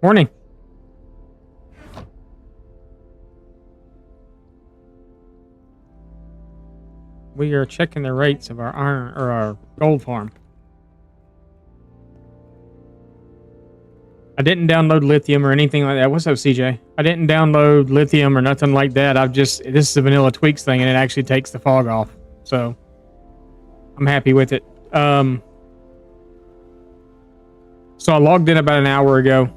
Morning. We are checking the rates of our iron or our gold farm. I didn't download lithium or anything like that. What's up, CJ? I didn't download lithium or nothing like that. This is a vanilla tweaks thing and it actually takes the fog off. So I'm happy with it. So I logged in about an hour ago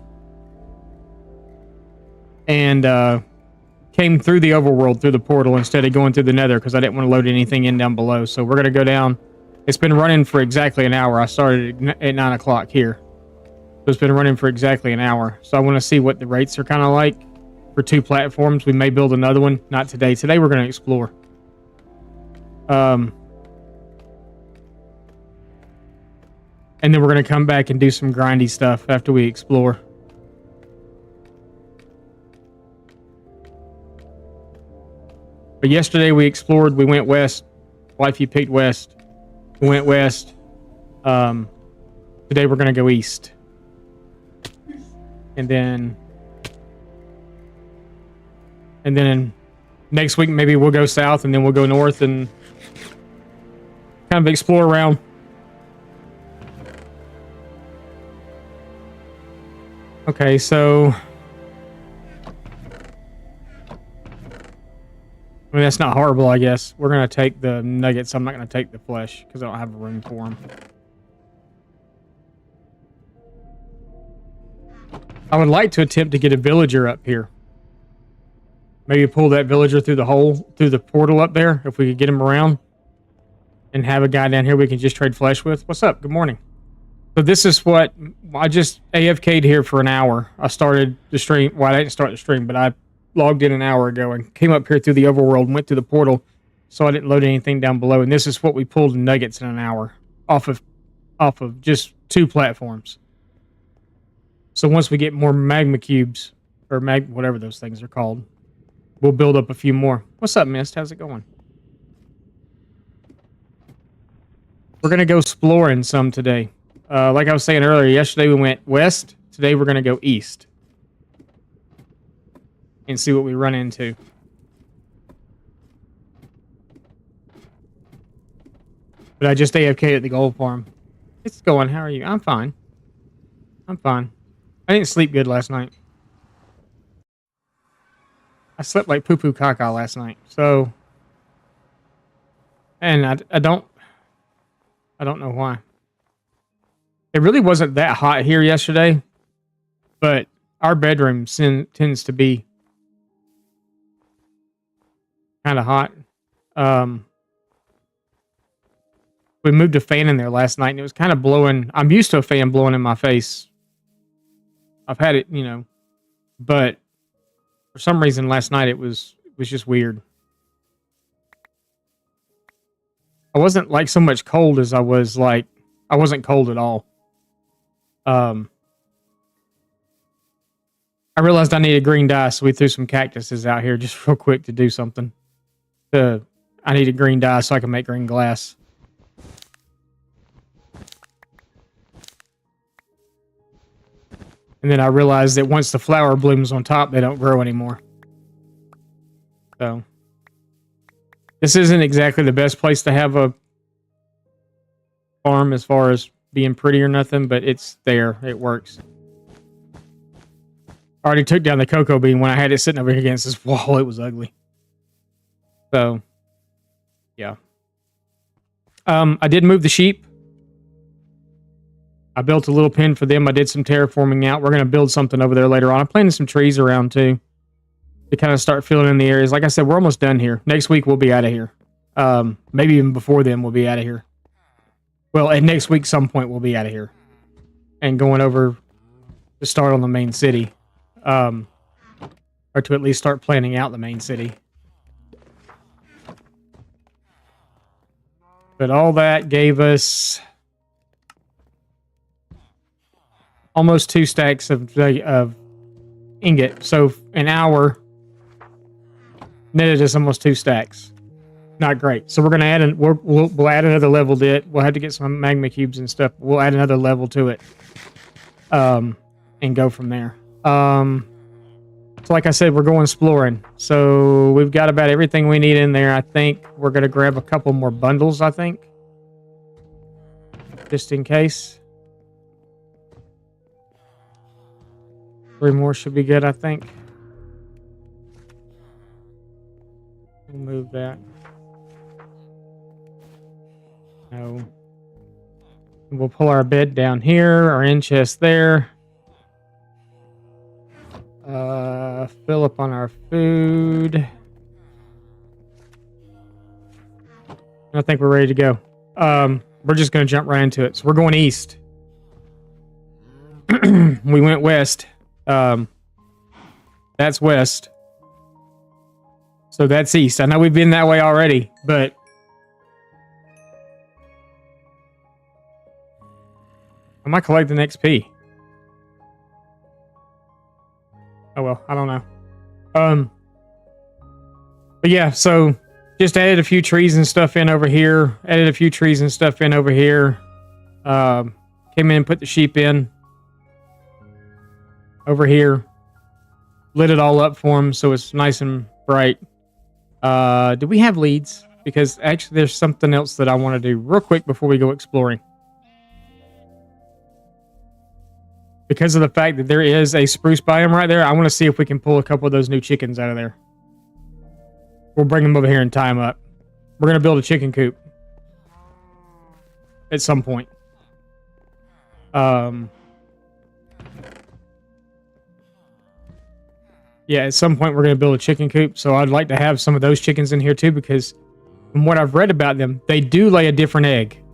and came through the overworld through the portal instead of going through the nether because I didn't want to load anything in down below. So we're going to go down. It's been running for exactly an hour. I started at 9 o'clock here. So it's been running for exactly an hour. So I want to see what the rates are kind of like for 2 platforms. We may build another one. Not today. Today we're going to explore. And then we're going to come back and do some grindy stuff after we explore. But yesterday we explored. We went west. Wifey picked west. We went west. Today we're going to go east. And then next week maybe we'll go south and then we'll go north and kind of explore around. Okay, so I mean, that's not horrible, I guess. We're going to take the nuggets. I'm not going to take the flesh because I don't have room for them. I would like to attempt to get a villager up here. Maybe pull that villager through the hole, through the portal up there, if we could get him around. And have a guy down here we can just trade flesh with. What's up? Good morning. So this is what... I just AFK'd here for an hour. I started the stream... Well, I didn't start the stream, but I logged in an hour ago and came up here through the overworld and went through the portal. So I didn't load anything down below. And this is what we pulled in nuggets in an hour. Off of just 2 platforms. So once we get more magma cubes, or whatever those things are called, we'll build up a few more. What's up, Mist? How's it going? We're going to go exploring some today. Like I was saying earlier, yesterday we went west. Today we're going to go east. And see what we run into. But I just AFK'd at the gold farm. It's going. How are you? I'm fine. I'm fine. I didn't sleep good last night. I slept like poo-poo caca last night. So, and I don't know why. It really wasn't that hot here yesterday, but our bedroom tends to be kind of hot. We moved a fan in there last night and it was kind of blowing. I'm used to a fan blowing in my face. I've had it, but for some reason last night it was just weird. I wasn't like so much cold as I wasn't cold at all. I realized I needed green dye, so we threw some cactuses out here just real quick to do something. I needed green dye so I can make green glass. And then I realized that once the flower blooms on top, they don't grow anymore. So, this isn't exactly the best place to have a farm as far as being pretty or nothing, but it's there. It works. I already took down the cocoa bean when I had it sitting over against this wall. It was ugly. So, yeah. I did move the sheep. I built a little pen for them. I did some terraforming out. We're going to build something over there later on. I'm planting some trees around too to kind of start filling in the areas. Like I said, we're almost done here. Next week we'll be out of here. Maybe even before then we'll be out of here. Well, at next week some point we'll be out of here and going over to start on the main city, or to at least start planning out the main city. But all that gave us almost 2 stacks of ingot. So an hour netted us almost 2 stacks. Not great. So we're gonna add we'll add another level to it. We'll have to get some magma cubes and stuff. We'll add another level to it, and go from there. So like I said, we're going exploring. So we've got about everything we need in there. I think we're going to grab a couple more bundles, I think. Just in case. 3 more should be good, I think. We'll move that. No. We'll pull our bed down here, our in chest there. Fill up on our food. I think we're ready to go. We're just going to jump right into it. So we're going east. We went west. That's west. So that's east. I know we've been that way already, but I might collect the XP. Oh well, I don't know. But yeah, so just added a few trees and stuff in over here. Added a few trees and stuff in over here. Came in and put the sheep in over here. Lit it all up for them so it's nice and bright. Do we have leads? Because actually there's something else that I want to do real quick before we go exploring. Because of the fact that there is a spruce biome right there, I want to see if we can pull a couple of those new chickens out of there. We'll bring them over here and tie them up. We're going to build a chicken coop. At some point. Yeah, at some point we're going to build a chicken coop. So I'd like to have some of those chickens in here too, because from what I've read about them, they do lay a different egg.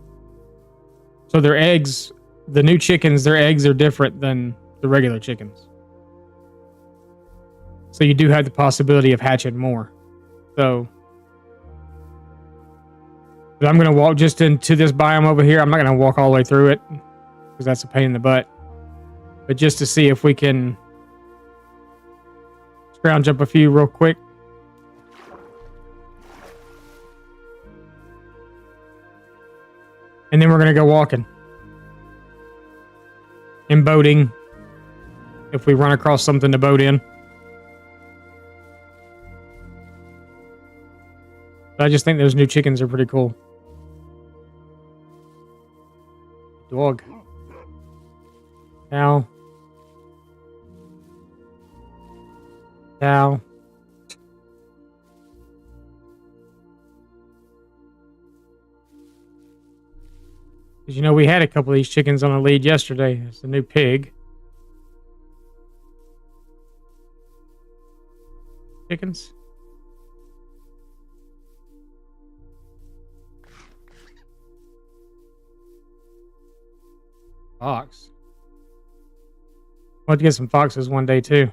So their eggs, the new chickens, their eggs are different than the regular chickens. So you do have the possibility of hatching more. So but I'm going to walk just into this biome over here. I'm not going to walk all the way through it because that's a pain in the butt. But just to see if we can scrounge up a few real quick. And then we're going to go walking. And boating. If we run across something to boat in. But I just think those new chickens are pretty cool. Dog. Cow. Cow. Because you know we had a couple of these chickens on a lead yesterday. It's a new pig. Chickens. Fox. We'll have to get some foxes one day too.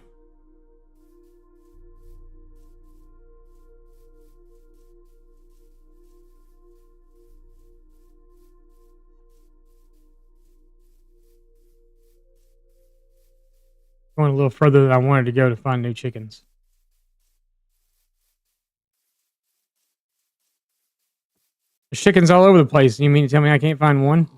Going a little further than I wanted to go to find new chickens. There's chickens all over the place. You mean to tell me I can't find one?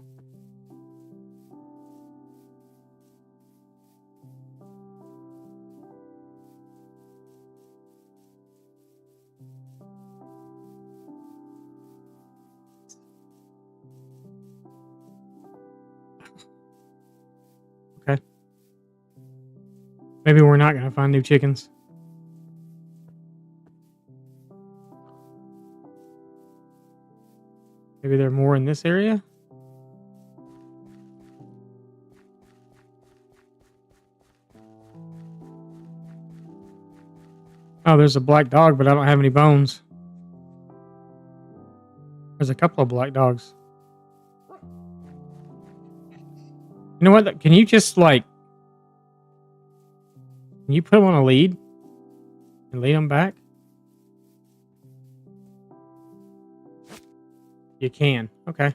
Okay. Maybe we're not going to find new chickens. Maybe there are more in this area? Oh, there's a black dog, but I don't have any bones. There's a couple of black dogs. You know what? Can you just like... Can you put them on a lead? And lead them back? You can. Okay.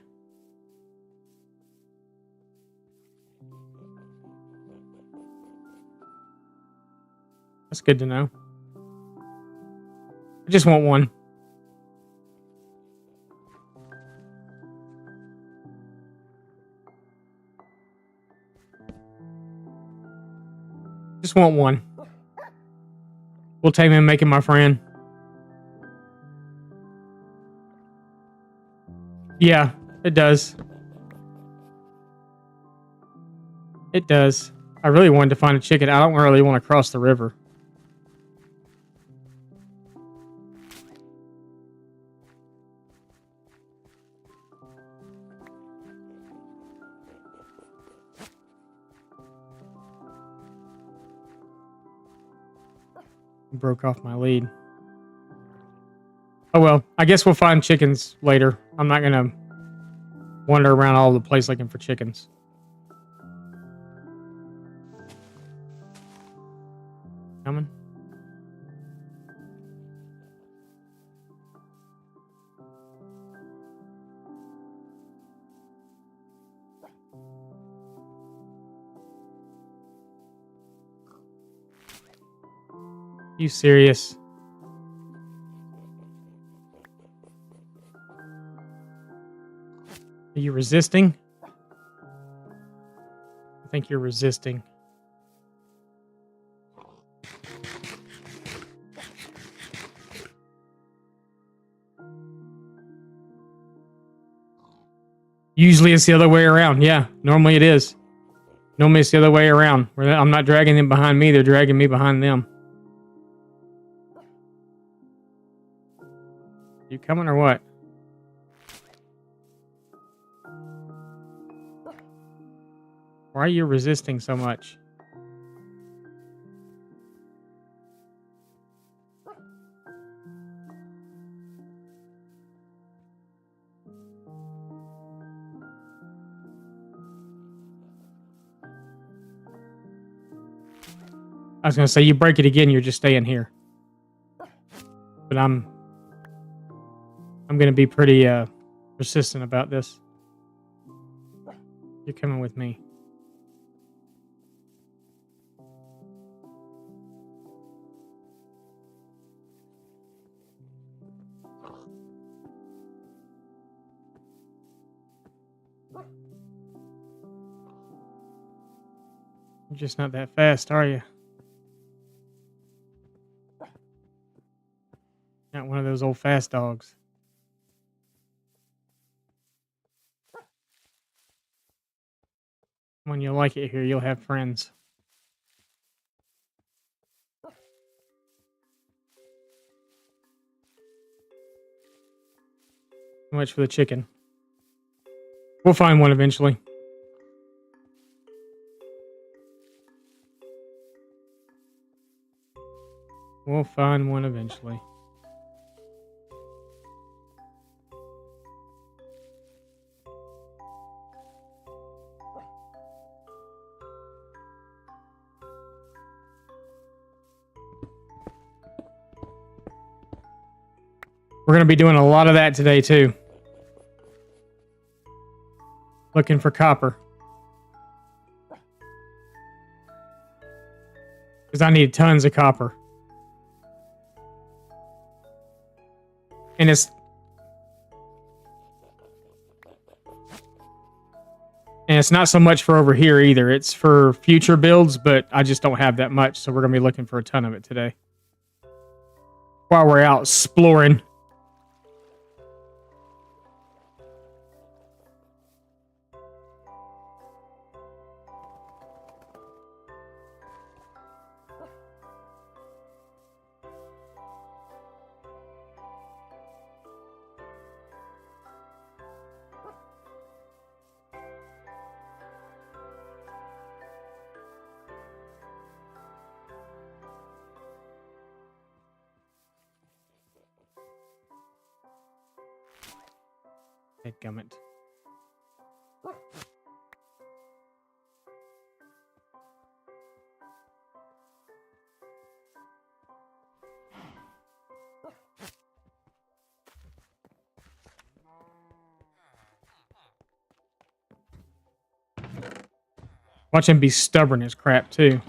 That's good to know. I just want one. Just want one. We'll tame him, make him my friend. Yeah, it does. It does. I really wanted to find a chicken. I don't really want to cross the river. Broke off my lead. Oh well, I guess we'll find chickens later. I'm not gonna wander around all over the place looking for chickens. Coming. You serious? Are you resisting? I think you're resisting. Usually it's the other way around. Yeah, normally it is. Normally it's the other way around. I'm not dragging them behind me. They're dragging me behind them. You coming or what? Why are you resisting so much? I was going to say, you break it again, you're just staying here. But I'm going to be pretty persistent about this. You're coming with me. You're just not that fast, are you? Not one of those old fast dogs. When you like it here, you'll have friends. How much for the chicken? We'll find one eventually. We'll find one eventually. We're going to be doing a lot of that today, too. Looking for copper. Because I need tons of copper. And it's not so much for over here either. It's for future builds, but I just don't have that much, so we're going to be looking for a ton of it today. While we're out exploring. Gummit. Watch him be stubborn as crap, too.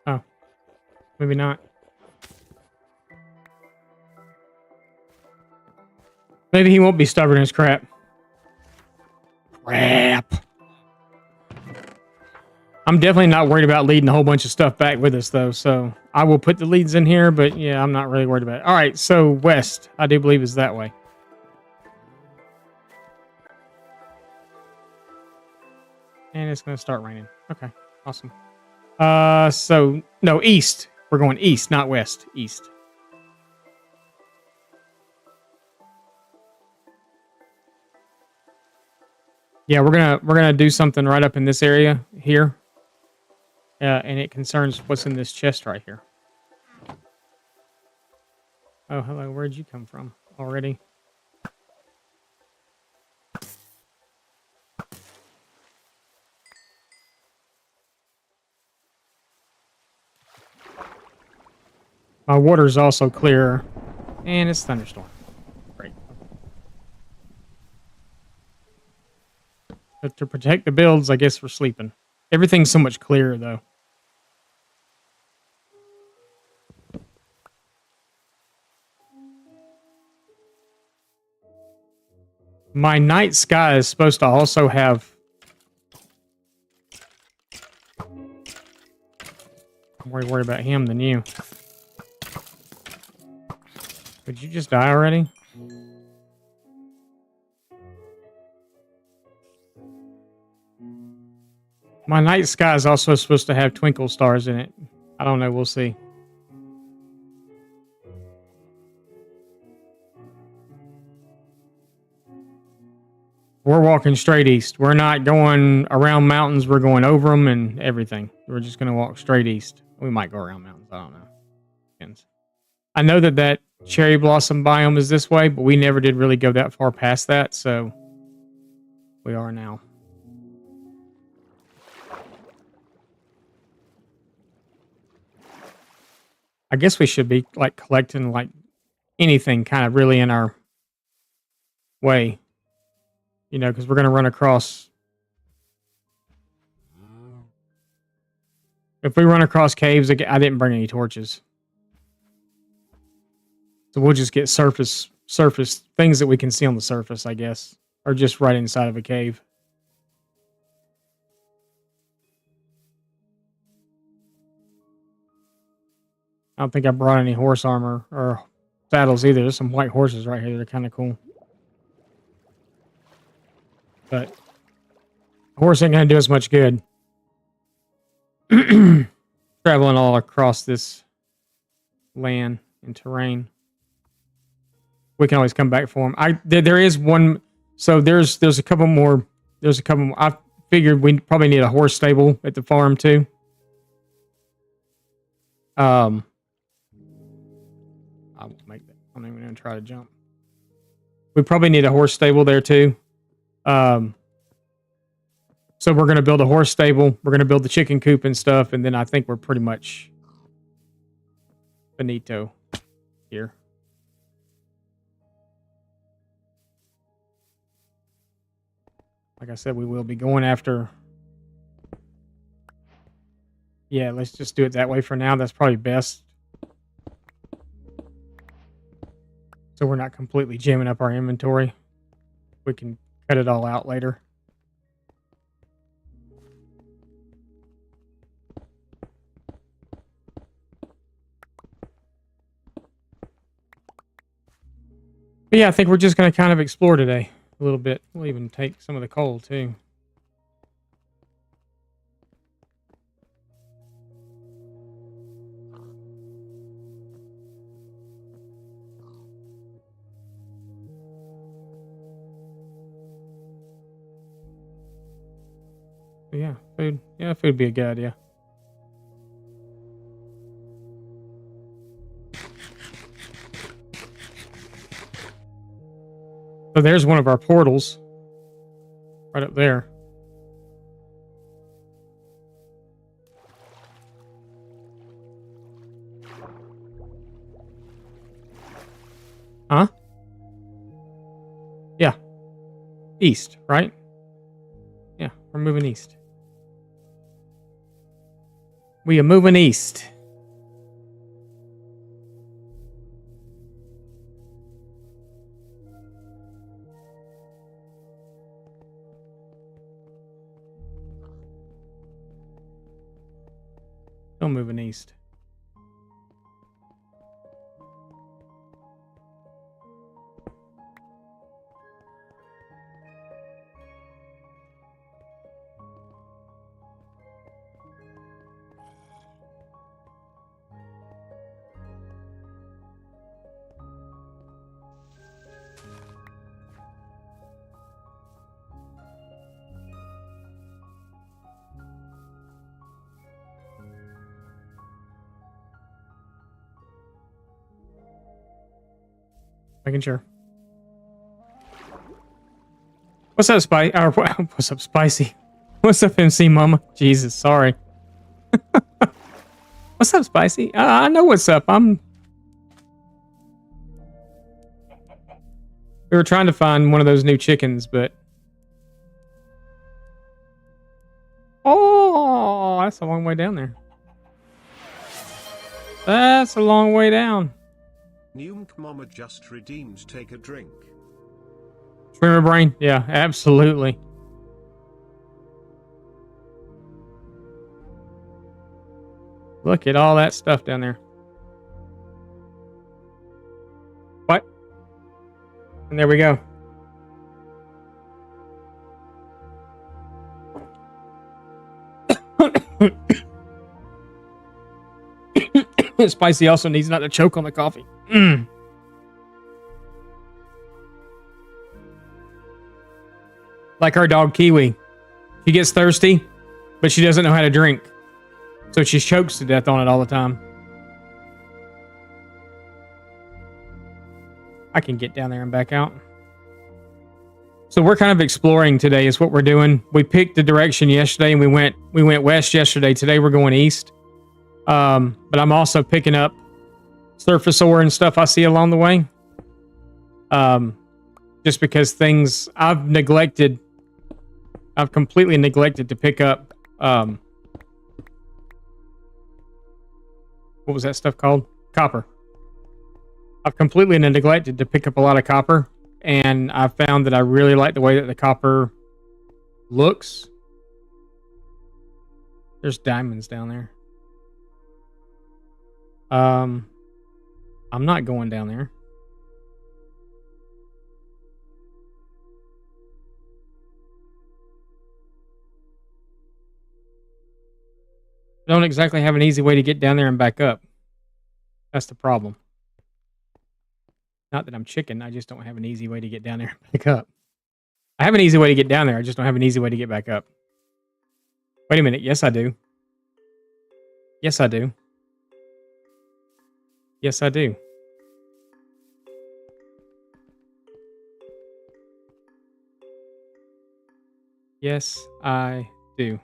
Oh. Maybe not. Maybe he won't be stubborn as crap. Crap. I'm definitely not worried about leading a whole bunch of stuff back with us, though. So I will put the leads in here, but yeah, I'm not really worried about it. All right, so west, I do believe is that way. And it's going to start raining. Okay, awesome. So no, east. We're going east, not west. East. Yeah, we're gonna do something right up in this area here, and it concerns what's in this chest right here. Oh, hello. Where'd you come from already? My water's also clear, and it's thunderstorm. Great. But to protect the builds, I guess we're sleeping. Everything's so much clearer, though. My night sky is supposed to also have... I'm more worried about him than you. Did you just die already? My night sky is also supposed to have twinkle stars in it. I don't know. We'll see. We're walking straight east. We're not going around mountains. We're going over them and everything. We're just going to walk straight east. We might go around mountains. I don't know. Depends. I know that cherry blossom biome is this way, but we never did really go that far past that, so we are now. I guess we should be like collecting like anything kind of really in our way, you know, because we're going to run across. If we run across caves, I didn't bring any torches. So we'll just get surface things that we can see on the surface, I guess, or just right inside of a cave. I don't think I brought any horse armor or saddles either. There's some white horses right here that are kind of cool. But horse ain't going to do us much good. Traveling all across this land and terrain. We can always come back for them. There is one. So there's a couple more. There's a couple more. I figured we probably need a horse stable at the farm too. I won't make that. I'm not even going to try to jump. We probably need a horse stable there too. So we're going to build a horse stable. We're going to build the chicken coop and stuff. And then I think we're pretty much finito here. Like I said, we will be going after... Yeah, let's just do it that way for now. That's probably best. So we're not completely jamming up our inventory. We can cut it all out later. But yeah, I think we're just going to kind of explore today a little bit. We'll even take some of the coal too. But yeah, food. Yeah, food would be a good idea. So there's one of our portals. Right up there. Huh? Yeah. East, right? Yeah, we're moving east. We are moving east. Still moving east. Making sure. What's up, what's up, Spicy? What's up, MC Mama? Jesus, sorry. What's up, Spicy? I know what's up. We were trying to find one of those new chickens, but... Oh, that's a long way down there. That's a long way down. Numk Mama just redeemed take a drink. Streamer brain? Yeah, absolutely. Look at all that stuff down there. What? And there we go. Spicy also needs not to choke on the coffee. Like our dog Kiwi. She gets thirsty, but she doesn't know how to drink. So she chokes to death on it all the time. I can get down there and back out. So we're kind of exploring today is what we're doing. We picked a direction yesterday and we went west yesterday. Today we're going east. But I'm also picking up surface ore and stuff I see along the way. Just because things I've completely neglected to pick up, what was that stuff called? Copper. I've completely neglected to pick up a lot of copper, and I found that I really like the way that the copper looks. There's diamonds down there. I'm not going down there. I don't exactly have an easy way to get down there and back up. That's the problem. Not that I'm chicken, I just don't have an easy way to get down there and back up. I have an easy way to get down there, I just don't have an easy way to get back up. Wait a minute, yes I do. Yes I do. Yes I do. Yes I do.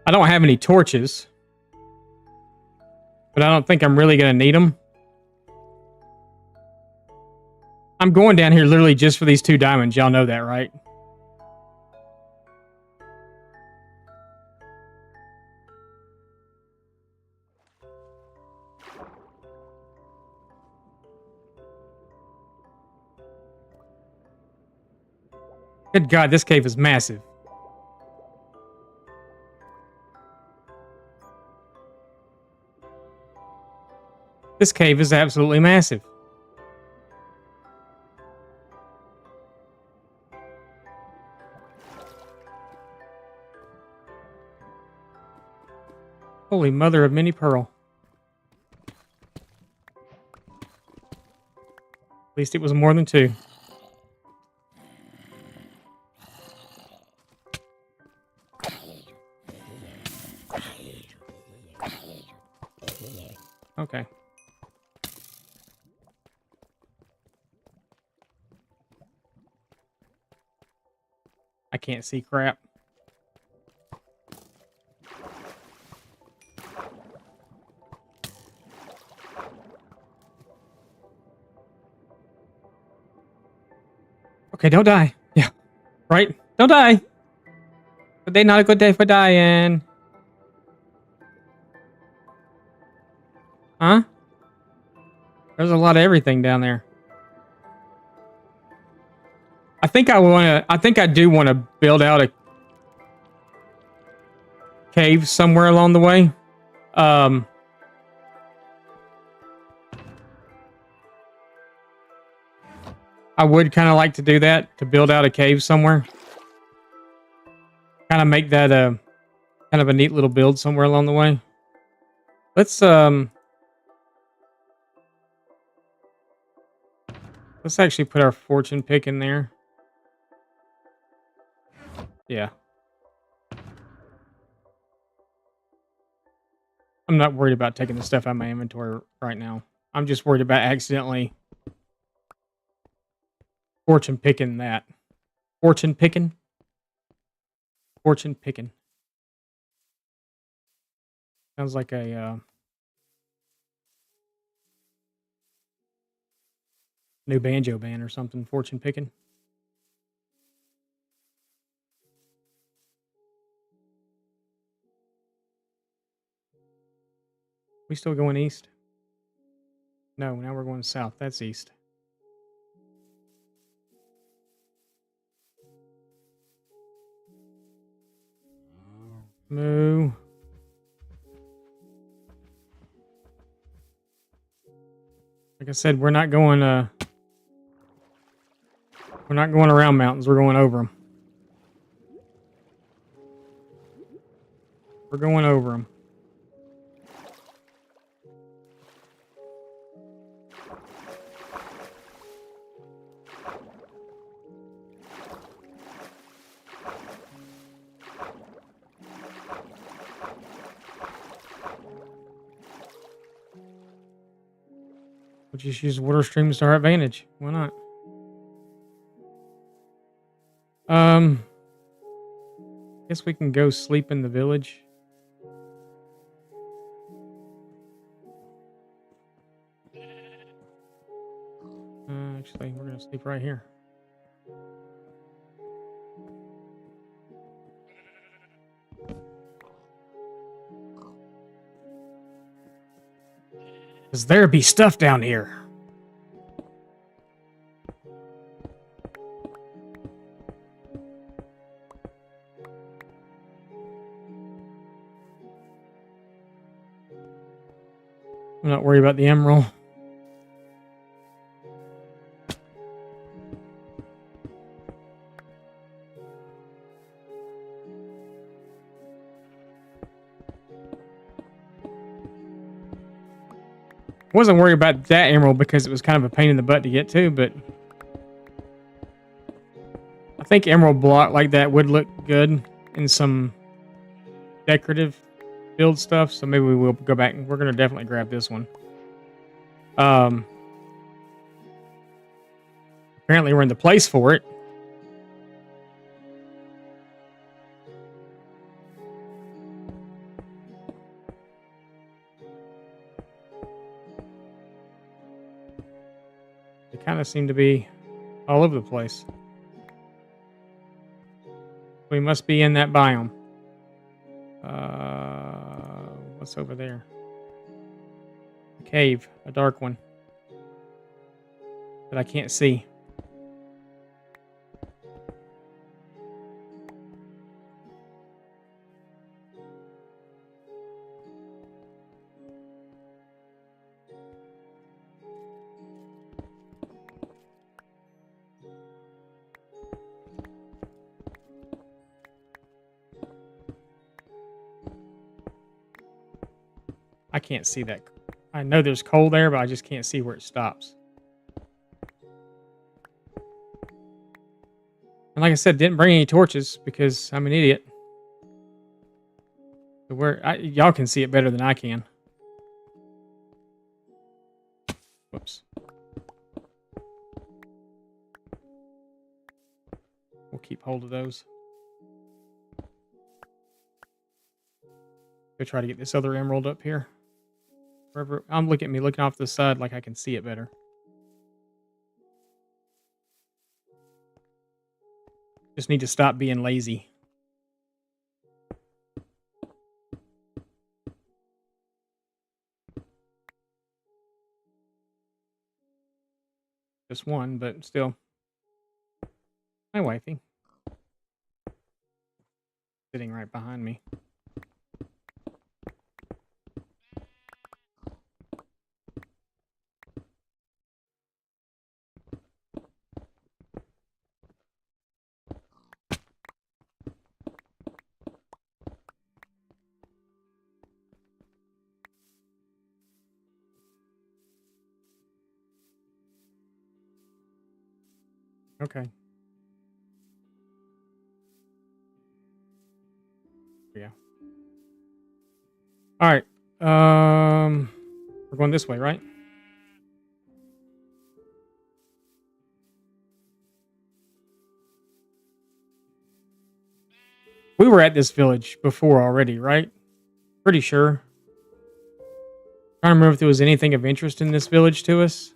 I don't have any torches, but I don't think I'm really going to need them. I'm going down here literally just for these 2 diamonds. Y'all know that, right? Good God, this cave is massive. This cave is absolutely massive. Holy mother of many pearl. At least it was more than 2. Okay. I can't see crap. Okay, don't die. Yeah. Right? Don't die. Today not a good day for dying. Huh? There's a lot of everything down there. I think I do want to build out a cave somewhere along the way. I would kind of like to do that, to build out a cave somewhere. Kind of make that a kind of a neat little build somewhere along the way. Let's actually put our fortune pick in there. Yeah. I'm not worried about taking the stuff out of my inventory right now. I'm just worried about accidentally fortune picking that. Fortune picking? Fortune picking. Sounds like a new banjo band or something. Fortune picking. We still going east? No, now we're going south. That's east. Moo. Like I said, we're not going around mountains. We're going over them. We're going over them. We'll just use water streams to our advantage. Why not? Guess we can go sleep in the village. Actually, we're gonna sleep right here. Cause there be stuff down here. I'm not worried about the emerald. Wasn't worried about that emerald because it was kind of a pain in the butt to get to, but I think emerald block like that would look good in some decorative build stuff. So maybe we will go back and we're going to definitely grab this one. Apparently we're in the place for it. They kind of seem to be all over the place. We must be in that biome. What's over there? A cave, a dark one that I can't see. I can't see that. I know there's coal there, but I just can't see where it stops. And like I said, didn't bring any torches because I'm an idiot. So y'all can see it better than I can. Whoops. We'll keep hold of those. Go try to get this other emerald up here. I'm looking off the side like I can see it better. just need to stop being lazy. Just one, but still. My wifey. Sitting right behind me. Okay. Yeah. All right. We're going this way, right? We were at this village before already, right? Pretty sure. Trying to remember if there was anything of interest in this village to us.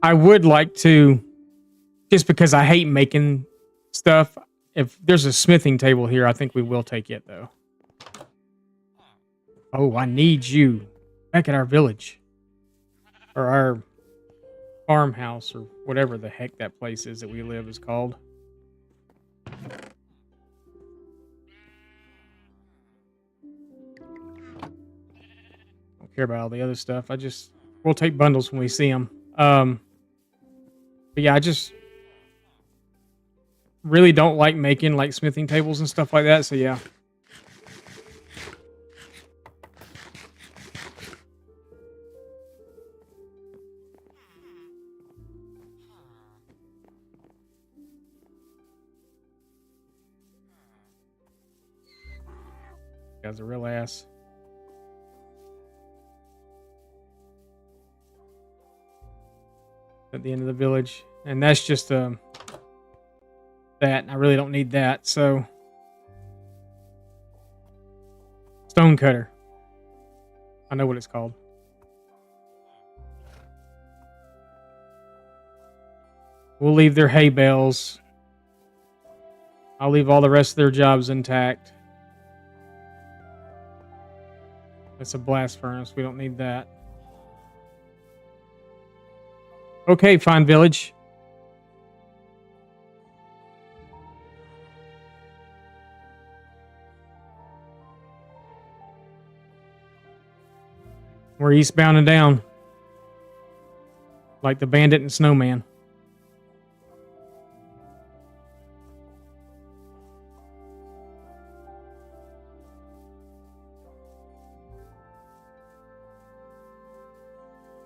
I would like to, just because I hate making stuff. If there's a smithing table here, I think we will take it though. Oh, I need you back at our village or our farmhouse or whatever the heck that place is that we live is called. Don't care about all the other stuff. We'll take bundles when we see them. But yeah, I just really don't like making like smithing tables and stuff like that. So yeah. Guy's a real ass. At the end of the village, and that's just that. I really don't need that. So, stone cutter. I know what it's called. We'll leave their hay bales. I'll leave all the rest of their jobs intact. It's a blast furnace. We don't need that. Okay, fine village. We're eastbound and down. Like the bandit and snowman.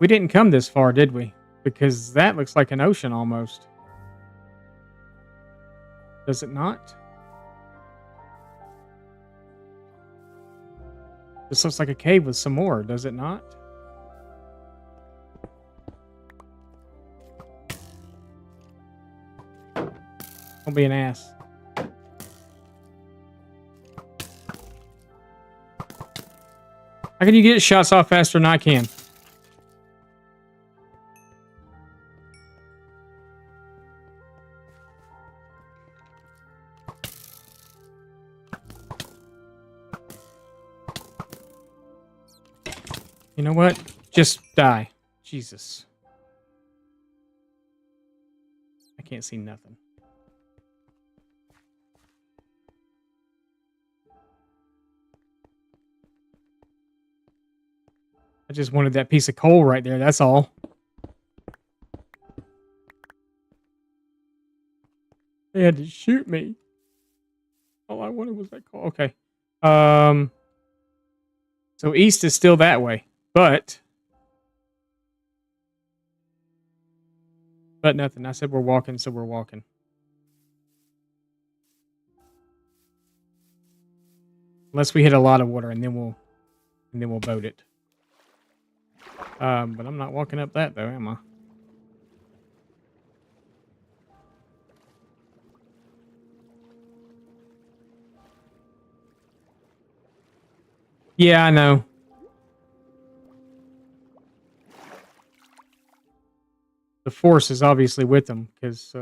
We didn't come this far, did we? Because that looks like an ocean almost. Does it not? This looks like a cave with some more, does it not? Don't be an ass. How can you get shots off faster than I can? You know what? Just die. Jesus. I can't see nothing. I just wanted that piece of coal right there, that's all. They had to shoot me. All I wanted was that coal. Okay. So east is still that way. But nothing. I said we're walking, so we're walking. Unless we hit a lot of water, and then we'll boat it. But I'm not walking up that though, am I? Yeah, I know. force is obviously with them because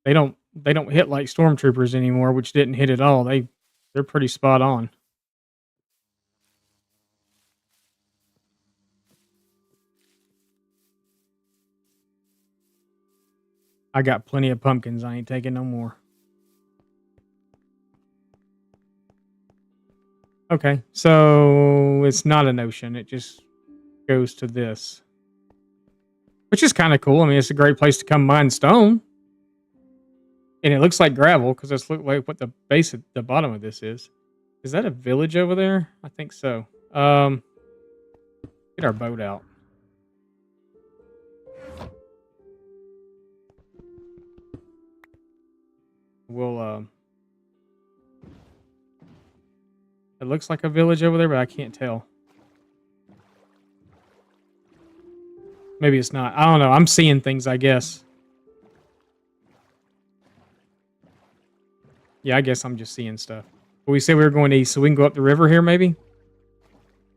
they don't hit like stormtroopers anymore, which didn't hit at all. They're pretty spot on. I got plenty of pumpkins. I ain't taking no more. Okay, so it's not an ocean. It just goes to this, which is kind of cool. I mean, it's a great place to come mine stone. And it looks like gravel because that's look like what the base at the bottom of this is. Is that a village over there? I think so. Get our boat out. We'll it looks like a village over there, but I can't tell. Maybe it's not. I don't know. I'm seeing things, I guess. Yeah, I guess I'm just seeing stuff. But we said we were going east, so we can go up the river here, maybe?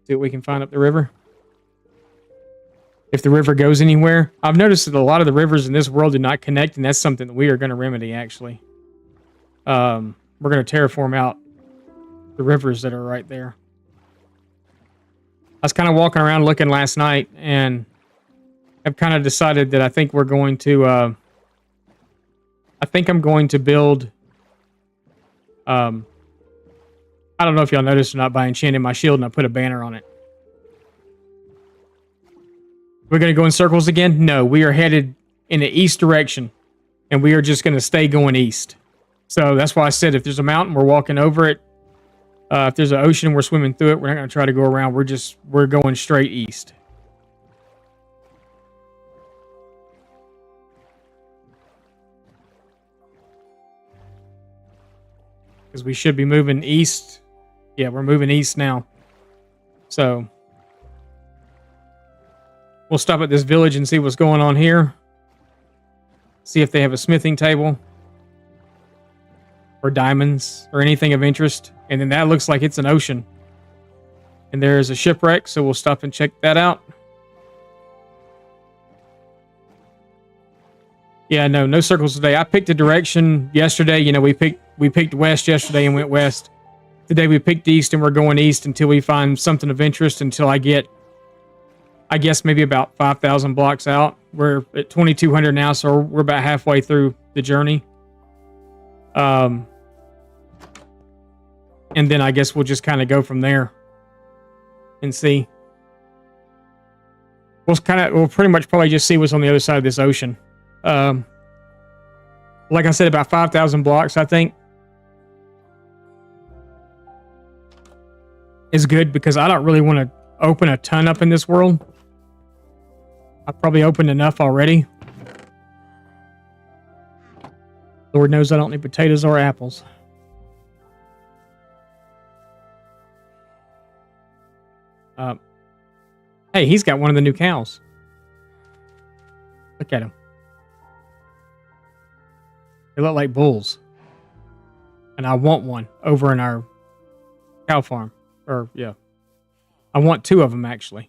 See what we can find up the river. If the river goes anywhere. I've noticed that a lot of the rivers in this world do not connect, and that's something that we are going to remedy, actually. We're going to terraform out the rivers that are right there. I was kind of walking around looking last night, and I've kind of decided that I think we're going to... I think I'm going to build... I don't know if y'all noticed or not, but I enchanted my shield and I put a banner on it. We're going to go in circles again? No, we are headed in the east direction, and we are just going to stay going east. So that's why I said if there's a mountain, we're walking over it. If there's an ocean, we're swimming through it. We're not going to try to go around. We're going straight east. Because we should be moving east. Yeah, we're moving east now. So we'll stop at this village and see what's going on here. See if they have a smithing table. Or diamonds. Or anything of interest. And then that looks like it's an ocean. And there is a shipwreck, so we'll stop and check that out. Yeah, no circles today. I picked a direction yesterday. You know, we picked west yesterday and went west. Today we picked east and we're going east until we find something of interest, until I get, I guess, maybe about 5,000 blocks out. We're at 2,200 now, so we're about halfway through the journey. And then I guess we'll just kind of go from there and see. We'll pretty much probably just see what's on the other side of this ocean. Like I said, about 5,000 blocks, I think, is good because I don't really want to open a ton up in this world. I've probably opened enough already. Lord knows I don't need potatoes or apples. Hey, he's got one of the new cows. Look at him. They look like bulls. And I want one over in our cow farm. Or, yeah. I want 2 of them, actually.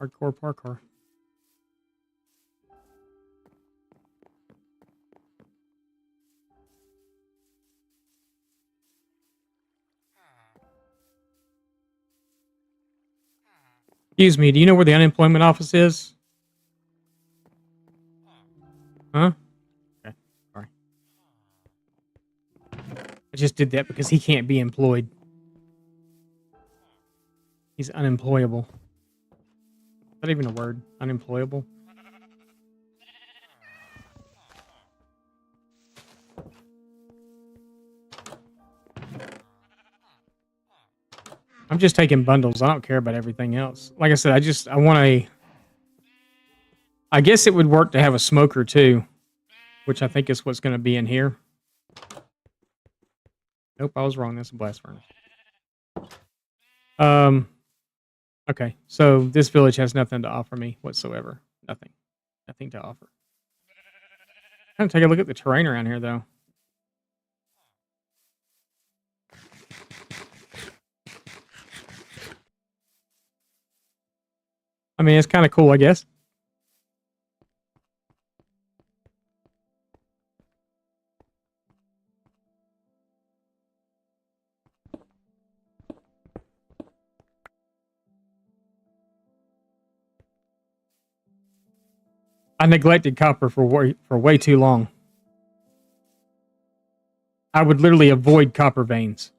Hardcore parkour. Excuse me, do you know where the unemployment office is? Huh? Okay, sorry. I just did that because he can't be employed. He's unemployable. Is that even a word? Unemployable? I'm just taking bundles. I don't care about everything else. Like I said, I want a... I guess it would work to have a smoker too, which I think is what's going to be in here. Nope, I was wrong. That's a blast furnace. Okay, so this village has nothing to offer me whatsoever. Nothing. Nothing to offer. Kind of take a look at the terrain around here, though. I mean, it's kind of cool, I guess. I neglected copper for way too long. I would literally avoid copper veins.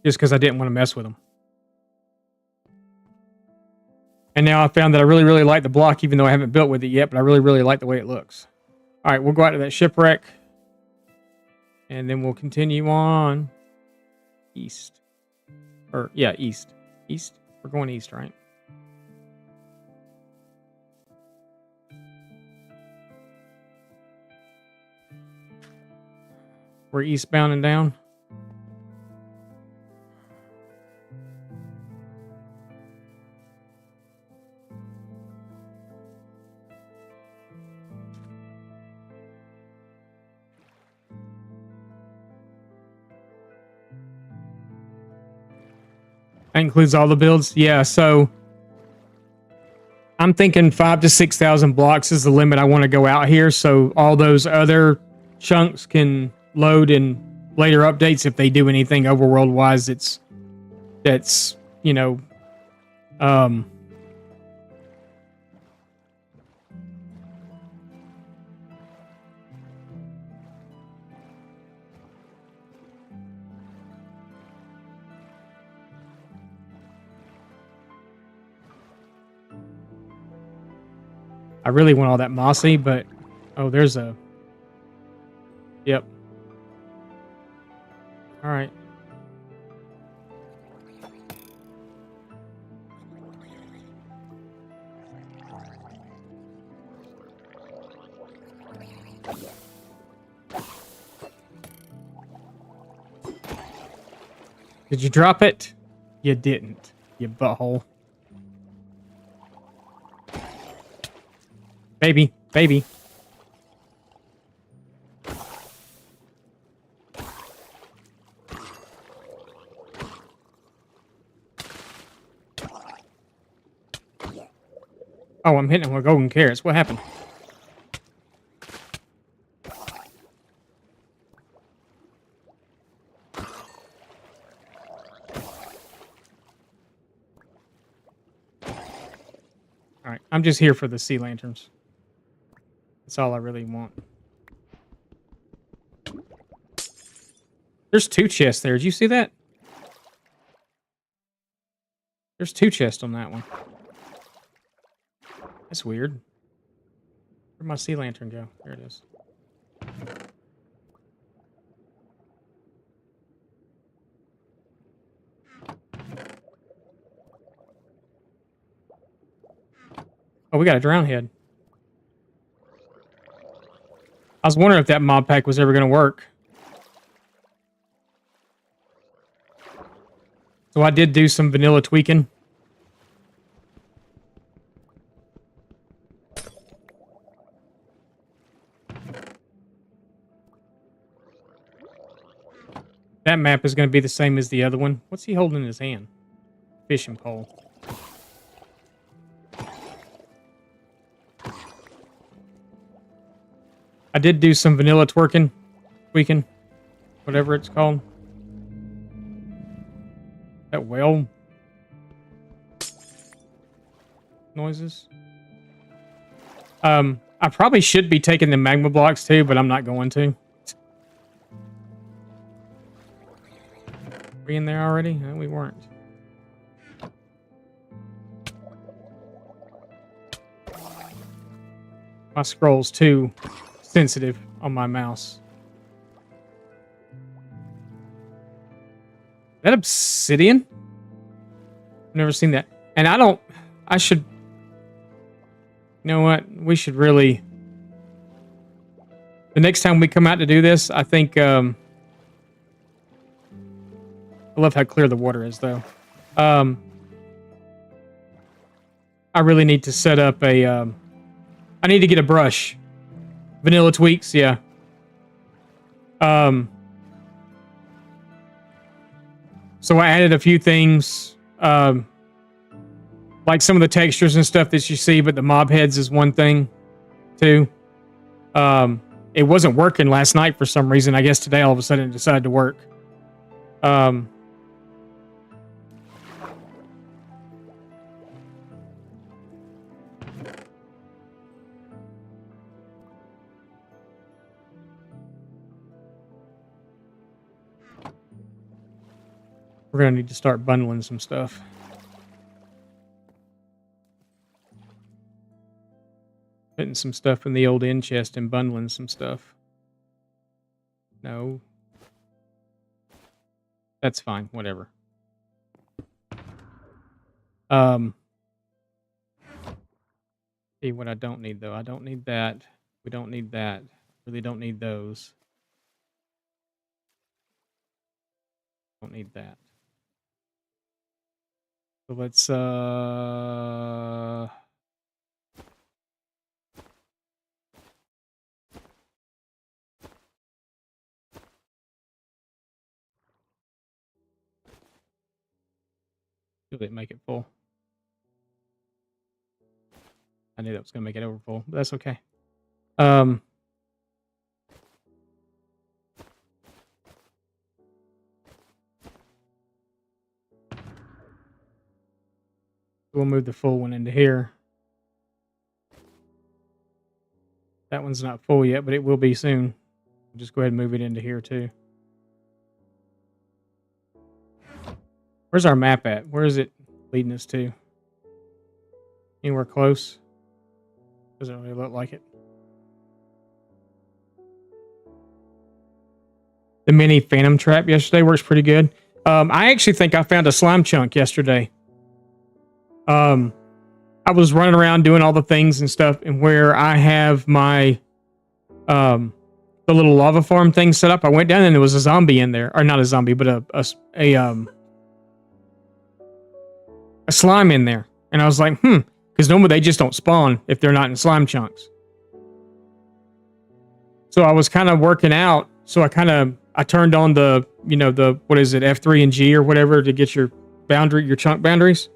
Just because I didn't want to mess with them. And now I found that I really, really like the block, even though I haven't built with it yet, but I really, really like the way it looks. All right, we'll go out to that shipwreck. And then we'll continue on east. Yeah, east. East? We're going east, right? We're eastbound and down. That includes all the builds? Yeah, so I'm thinking 5,000 to 6,000 blocks is the limit I want to go out here, so all those other chunks can load in later updates if they do anything overworld-wise that's, you know, I really want all that mossy, but... Oh, there's a... Yep. Alright. Did you drop it? You didn't, you butthole. Baby, baby. Oh, I'm hitting him with golden carrots. What happened? Alright, I'm just here for the sea lanterns. That's all I really want. There's 2 chests there. Did you see that? There's 2 chests on that one. That's weird. Where'd my sea lantern go? There it is. Oh, we got a drown head. I was wondering if that mob pack was ever going to work. So I did do some vanilla tweaking. That map is going to be the same as the other one. What's he holding in his hand? Fishing pole. I did do some vanilla tweaking, whatever it's called. That whale noises. I probably should be taking the magma blocks too, but I'm not going to. Are we in there already? No, we weren't. My scroll's too sensitive on my mouse. Is that obsidian? I've never seen that. And I should... You know what? We should really... The next time we come out to do this, I think... I love how clear the water is, though. I really need to set up a... I need to get a brush Vanilla tweaks, yeah. So I added a few things, like some of the textures and stuff that you see, but the mob heads is one thing too. It wasn't working last night for some reason. I guess today all of a sudden it decided to work. We're gonna need to start bundling some stuff. Putting some stuff in the old end chest and bundling some stuff. No. That's fine, whatever. See what I don't need though. I don't need that. We don't need that. Really don't need those. Don't need that. So let's really make it full. I knew that was gonna make it over full, but that's okay. We'll move the full one into here. That one's not full yet, but it will be soon. Just go ahead and move it into here too. Where's our map at? Where is it leading us to? Anywhere close? Doesn't really look like it. The mini phantom trap yesterday works pretty good. I actually think I found a slime chunk yesterday. I was running around doing all the things and stuff, and where I have my the little lava farm thing set up, I went down and there was a zombie in there, or not a zombie, but a slime in there, and I was like, because normally they just don't spawn if they're not in slime chunks. So I was kind of working out, so I turned on the what is it, F3 and G or whatever to get your chunk boundaries.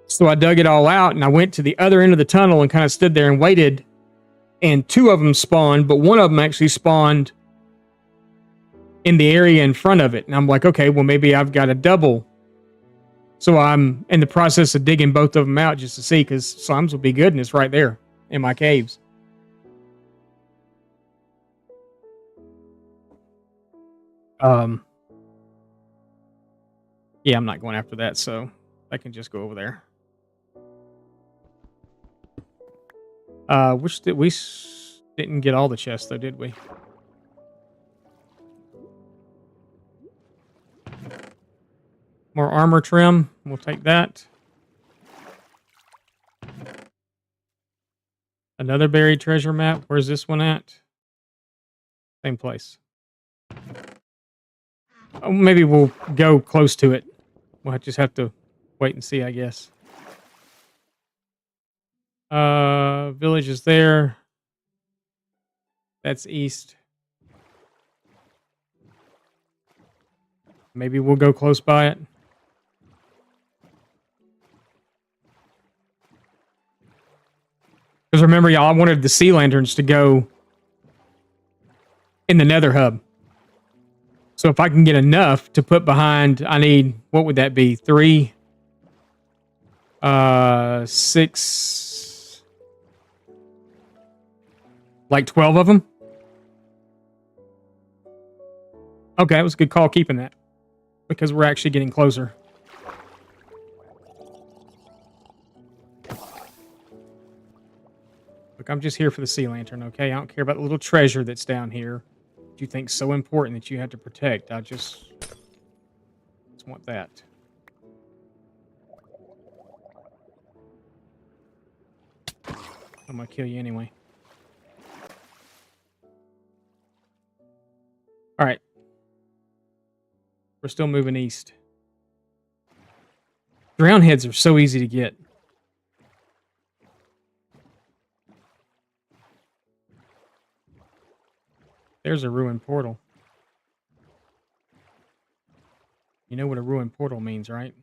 So I dug it all out and I went to the other end of the tunnel and kind of stood there and waited. And two of them spawned, but one of them actually spawned in the area in front of it. And I'm like, okay, well, maybe I've got a double. So I'm in the process of digging both of them out just to see, because slimes will be good and it's right there in my caves. Yeah, I'm not going after that, so I can just go over there. We didn't get all the chests though, did we? More armor trim. We'll take that. Another buried treasure map. Where's this one at? Same place. Oh, maybe we'll go close to it. We'll just have to wait and see, I guess. Village is there. That's east. Maybe we'll go close by it. Because remember, y'all, I wanted the sea lanterns to go in the nether hub. So if I can get enough to put behind, I need, what would that be? 3, 6, like 12 of them? Okay, that was a good call keeping that, because we're actually getting closer. Look, I'm just here for the sea lantern, okay? I don't care about the little treasure that's down here that you think so important that you have to protect. I just want that. I'm gonna kill you anyway. All right. We're still moving east. Drown heads are so easy to get. There's a ruined portal. You know what a ruined portal means, right?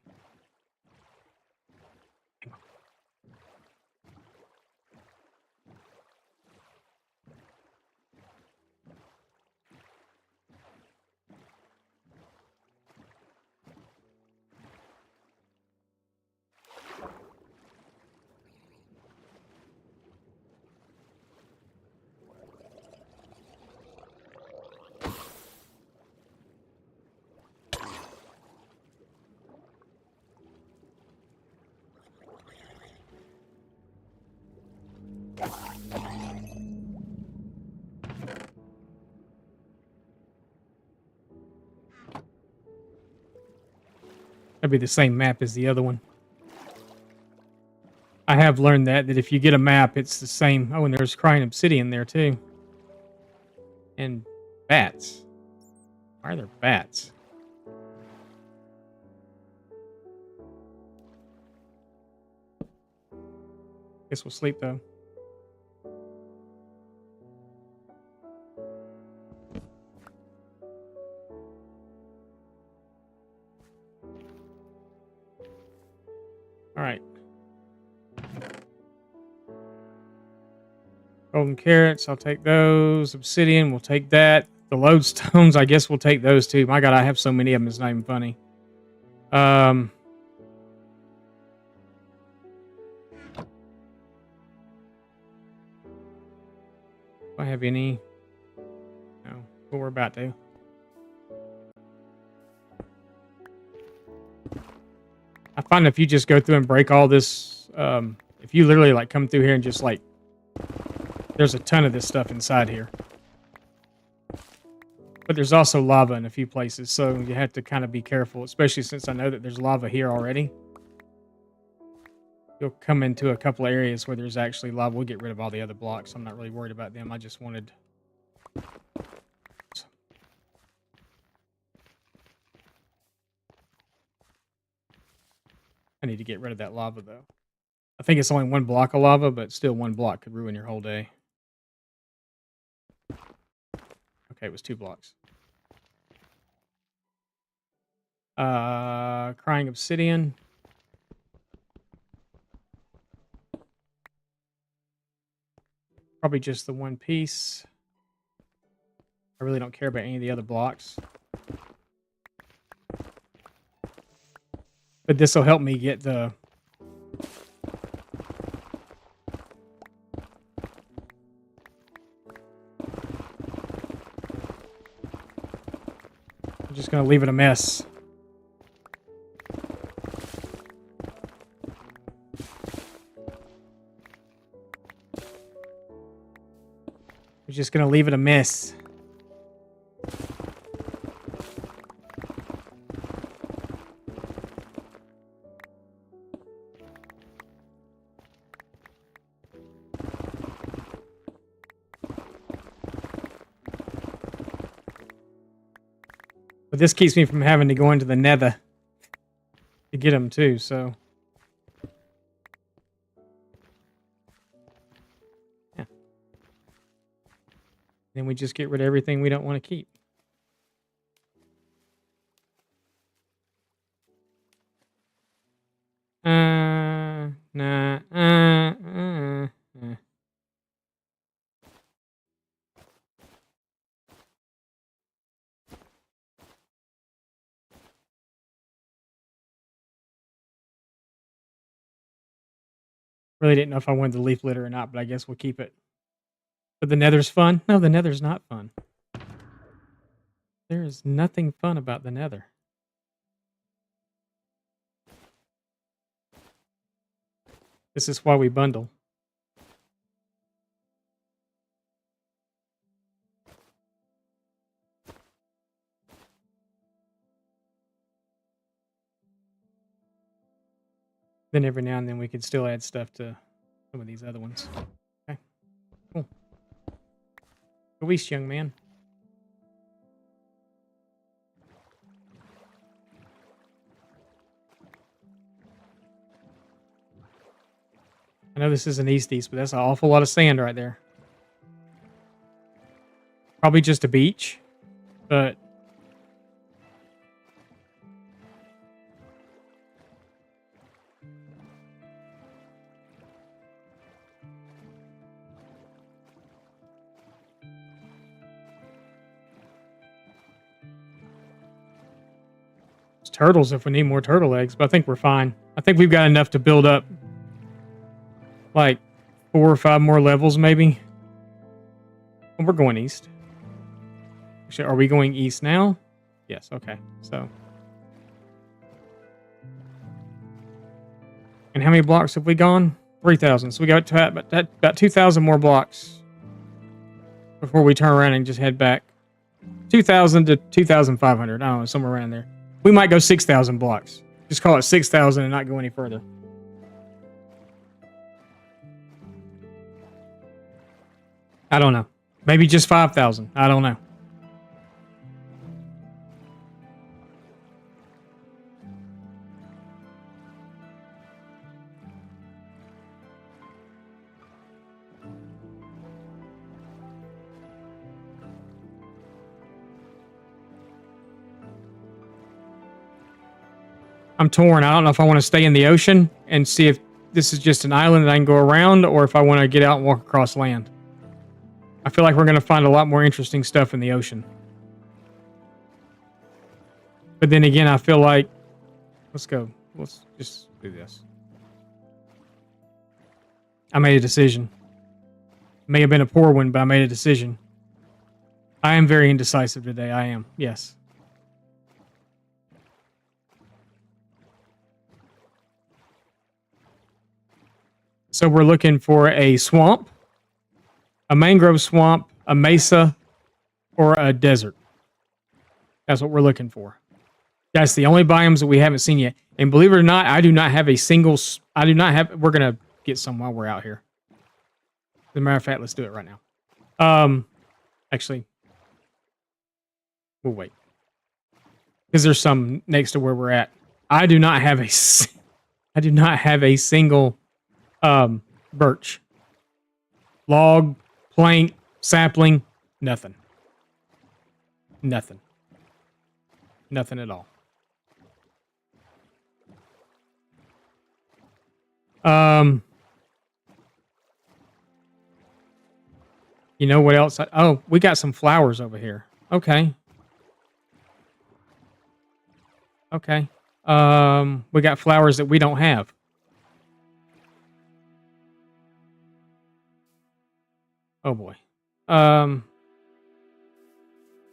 That'd be the same map as the other one. I have learned that if you get a map, it's the same. Oh, and there's crying obsidian there too. And bats. Why are there bats? Guess we'll sleep though. All right. Golden carrots, I'll take those. Obsidian, we'll take that. The lodestones, I guess we'll take those too. My God, I have so many of them. It's not even funny. Do I have any? No, but we're about to. I find if you just go through and break all this, if you literally like come through here and just like, there's a ton of this stuff inside here. But there's also lava in a few places, so you have to kind of be careful, especially since I know that there's lava here already. You'll come into a couple of areas where there's actually lava. We'll get rid of all the other blocks. I'm not really worried about them. I just wanted... I need to get rid of that lava, though. I think it's only one block of lava, but still one block could ruin your whole day. Okay, it was 2 blocks. Crying obsidian. Probably just the one piece. I really don't care about any of the other blocks. But this will help me get the... I'm just going to leave it a mess. I'm just going to leave it a mess. But this keeps me from having to go into the nether to get them too, so... Yeah. Then we just get rid of everything we don't want to keep. Nah, Really didn't know if I wanted the leaf litter or not, but I guess we'll keep it. But the nether's fun? No, the nether's not fun. There is nothing fun about the nether. This is why we bundle. Then every now and then we can still add stuff to some of these other ones. Okay, cool. Go east, young man. I know this isn't east, but that's an awful lot of sand right there. Probably just a beach, but it's turtles if we need more turtle eggs, but I think we're fine. I think we've got enough to build up like 4 or 5 more levels, maybe. Oh, we're going east. Actually, are we going east now? Yes, okay. So. And how many blocks have we gone? 3,000. So we got to about 2,000 more blocks before we turn around and just head back. 2,000 to 2,500. I don't know, somewhere around there. We might go 6,000 blocks. Just call it 6,000 and not go any further. I don't know. Maybe just 5,000. I don't know. I'm torn. I don't know if I want to stay in the ocean and see if this is just an island that I can go around, or if I want to get out and walk across land. I feel like we're going to find a lot more interesting stuff in the ocean. But then again, I feel like... Let's go. Let's just do this. I made a decision. May have been a poor one, but I made a decision. I am very indecisive today. I am. Yes. So we're looking for a swamp, a mangrove swamp, a mesa, or a desert. That's what we're looking for. That's the only biomes that we haven't seen yet. And believe it or not, I do not have a single... We're going to get some while we're out here. As a matter of fact, let's do it right now. Actually, we'll wait. Because there's some next to where we're at. I do not have a single... birch, log, plank, sapling, nothing at all. You know what else? Oh, we got some flowers over here. Okay. We got flowers that we don't have. Oh boy.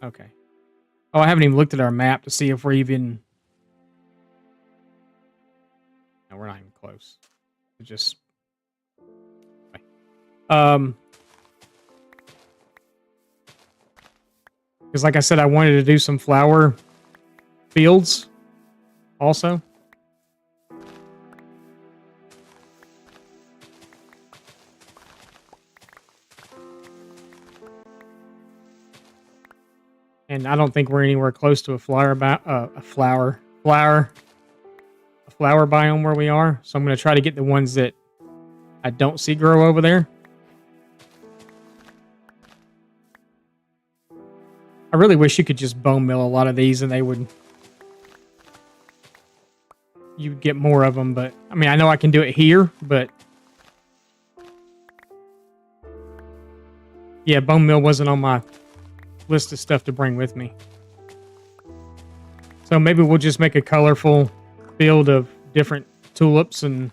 Okay. Oh, I haven't even looked at our map to see if we're even... No, we're not even close. We're just... Because like I said, I wanted to do some flower fields also. And I don't think we're anywhere close to a flower biome where we are. So I'm going to try to get the ones that I don't see grow over there. I really wish you could just bone mill a lot of these and they would... You'd get more of them, but... I mean, I know I can do it here, but... Yeah, bone mill wasn't on my list of stuff to bring with me. So maybe we'll just make a colorful field of different tulips and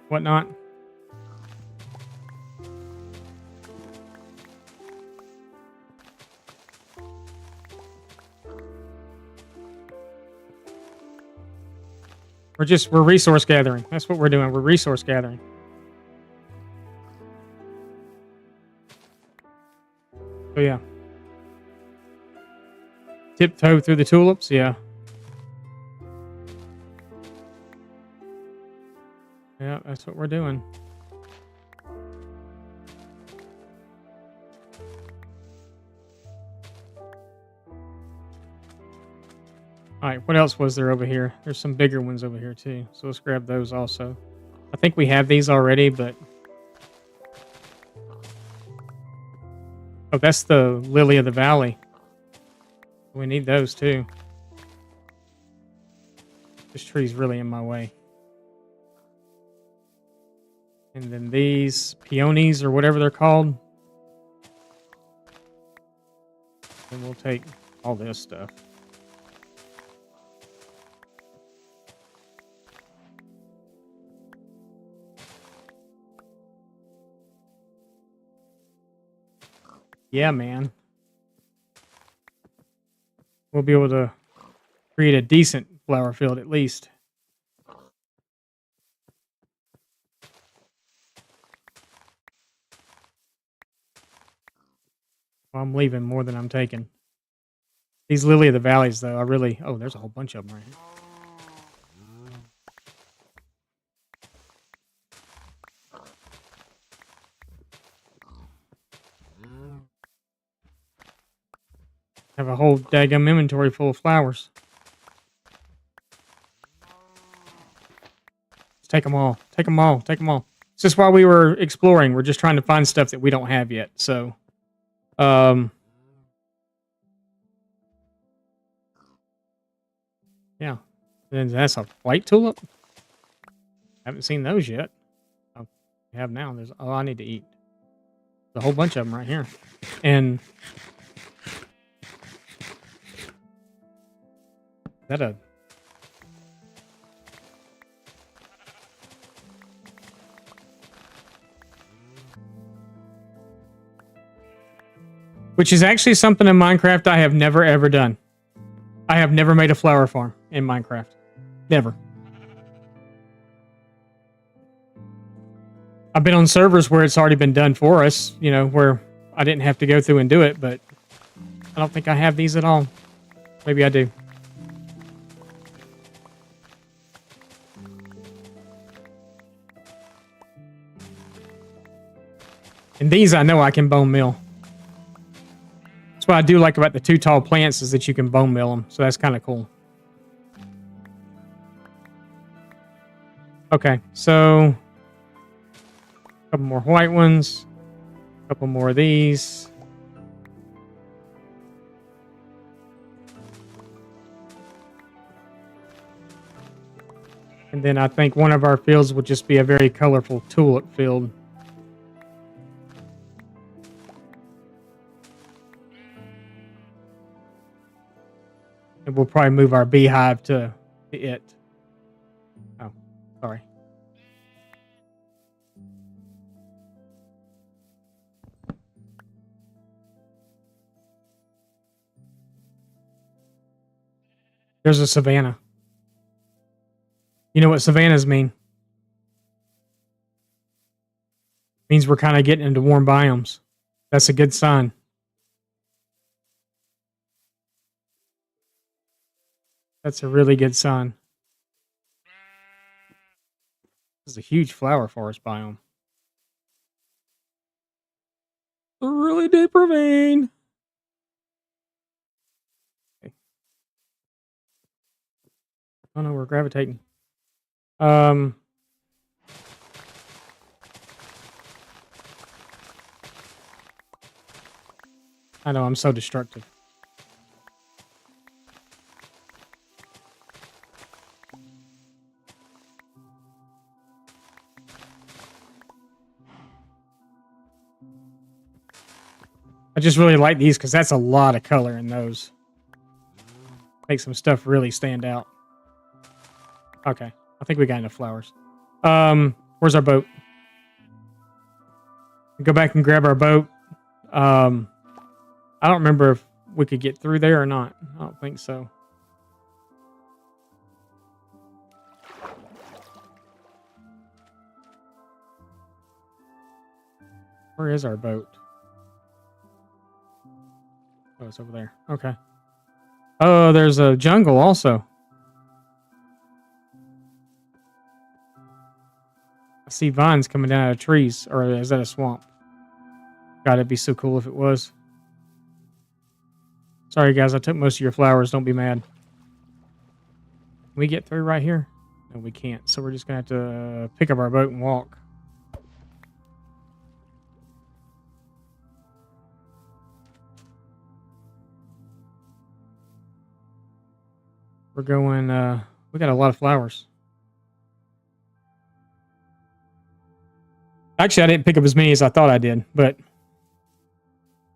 whatnot. We're resource gathering. That's what we're doing. We're resource gathering. So yeah. Tiptoe through the tulips, yeah. Yeah, that's what we're doing. Alright, what else was there over here? There's some bigger ones over here too. So let's grab those also. I think we have these already, but... Oh, that's the lily of the valley. We need those too. This tree's really in my way. And then these peonies or whatever they're called. And we'll take all this stuff. Yeah, man. We'll be able to create a decent flower field at least. Well, I'm leaving more than I'm taking. These lily of the valleys, though, I really... Oh, there's a whole bunch of them right here. Have a whole daggum inventory full of flowers. Let's take them all. Take them all. Take them all. It's just while we were exploring, we're just trying to find stuff that we don't have yet. So, yeah. Then that's a white tulip. Haven't seen those yet. Oh, we have now. There's. Oh, I need to eat. There's a whole bunch of them right here, and is that a... Which is actually something in Minecraft I have never ever done. I have never made a flower farm in Minecraft. Never. I've been on servers where it's already been done for us, you know, where I didn't have to go through and do it, but I don't think I have these at all. Maybe I do. And these I know I can bone meal. That's what I do like about the two tall plants is that you can bone meal them. So that's kind of cool. Okay, so a couple more white ones. A couple more of these. And then I think one of our fields will just be a very colorful tulip field. And we'll probably move our beehive to it. Oh, sorry. There's a savanna. You know what savannas mean? Means we're kind of getting into warm biomes. That's a good sign. That's a really good sign. This is a huge flower forest biome. A really deep ravine. Okay. Oh no, we're gravitating. I know, I'm so destructive. I just really like these because that's a lot of color in those. Make some stuff really stand out. Okay. I think we got enough flowers. Where's our boat? Go back and grab our boat. I don't remember if we could get through there or not. I don't think so. Where is our boat? Oh, it's over there. Okay. Oh, there's a jungle also. I see vines coming down out of trees. Or is that a swamp? God, it'd be so cool if it was. Sorry, guys. I took most of your flowers. Don't be mad. Can we get through right here? No, we can't. So we're just going to have to pick up our boat and walk. We're going, we got a lot of flowers. Actually, I didn't pick up as many as I thought I did, but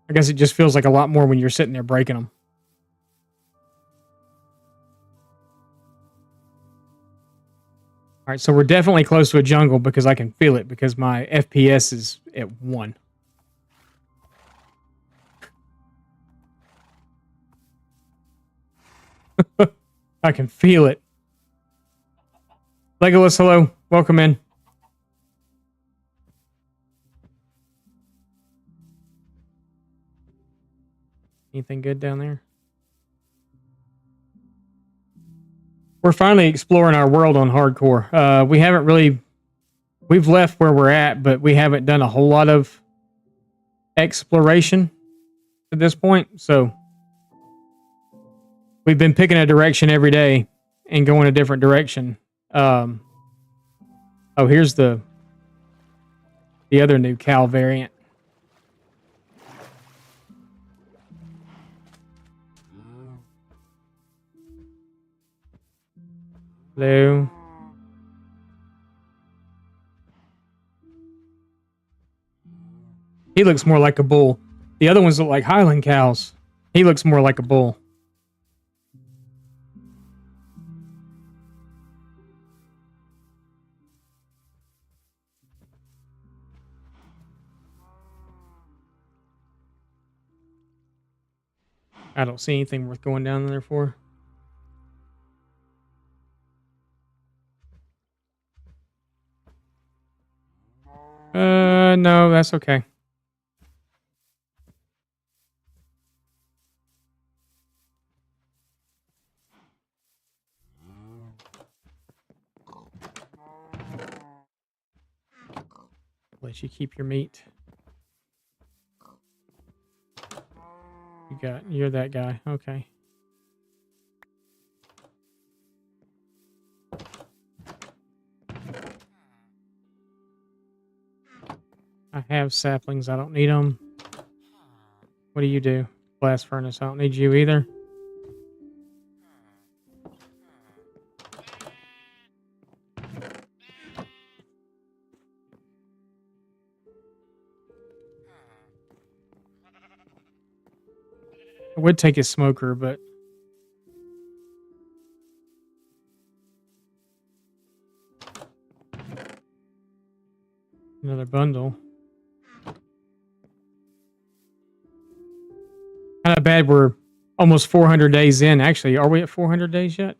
I guess it just feels like a lot more when you're sitting there breaking them. All right, so we're definitely close to a jungle because I can feel it because my FPS is at 1. I can feel it. Legolas, hello. Welcome in. Anything good down there? We're finally exploring our world on hardcore. We haven't really... We've left where we're at, but we haven't done a whole lot of exploration at this point. So we've been picking a direction every day and going a different direction. Oh, here's the other new Cal variant. Hello. He looks more like a bull. The other ones look like Highland cows. He looks more like a bull. I don't see anything worth going down there for. No, that's okay. Let you keep your meat. You're that guy. Okay. I have saplings. I don't need them. What do you do? Blast furnace. I don't need you either. I would take a smoker, but another bundle. Kind of bad we're almost 400 days in. Actually, are we at 400 days yet?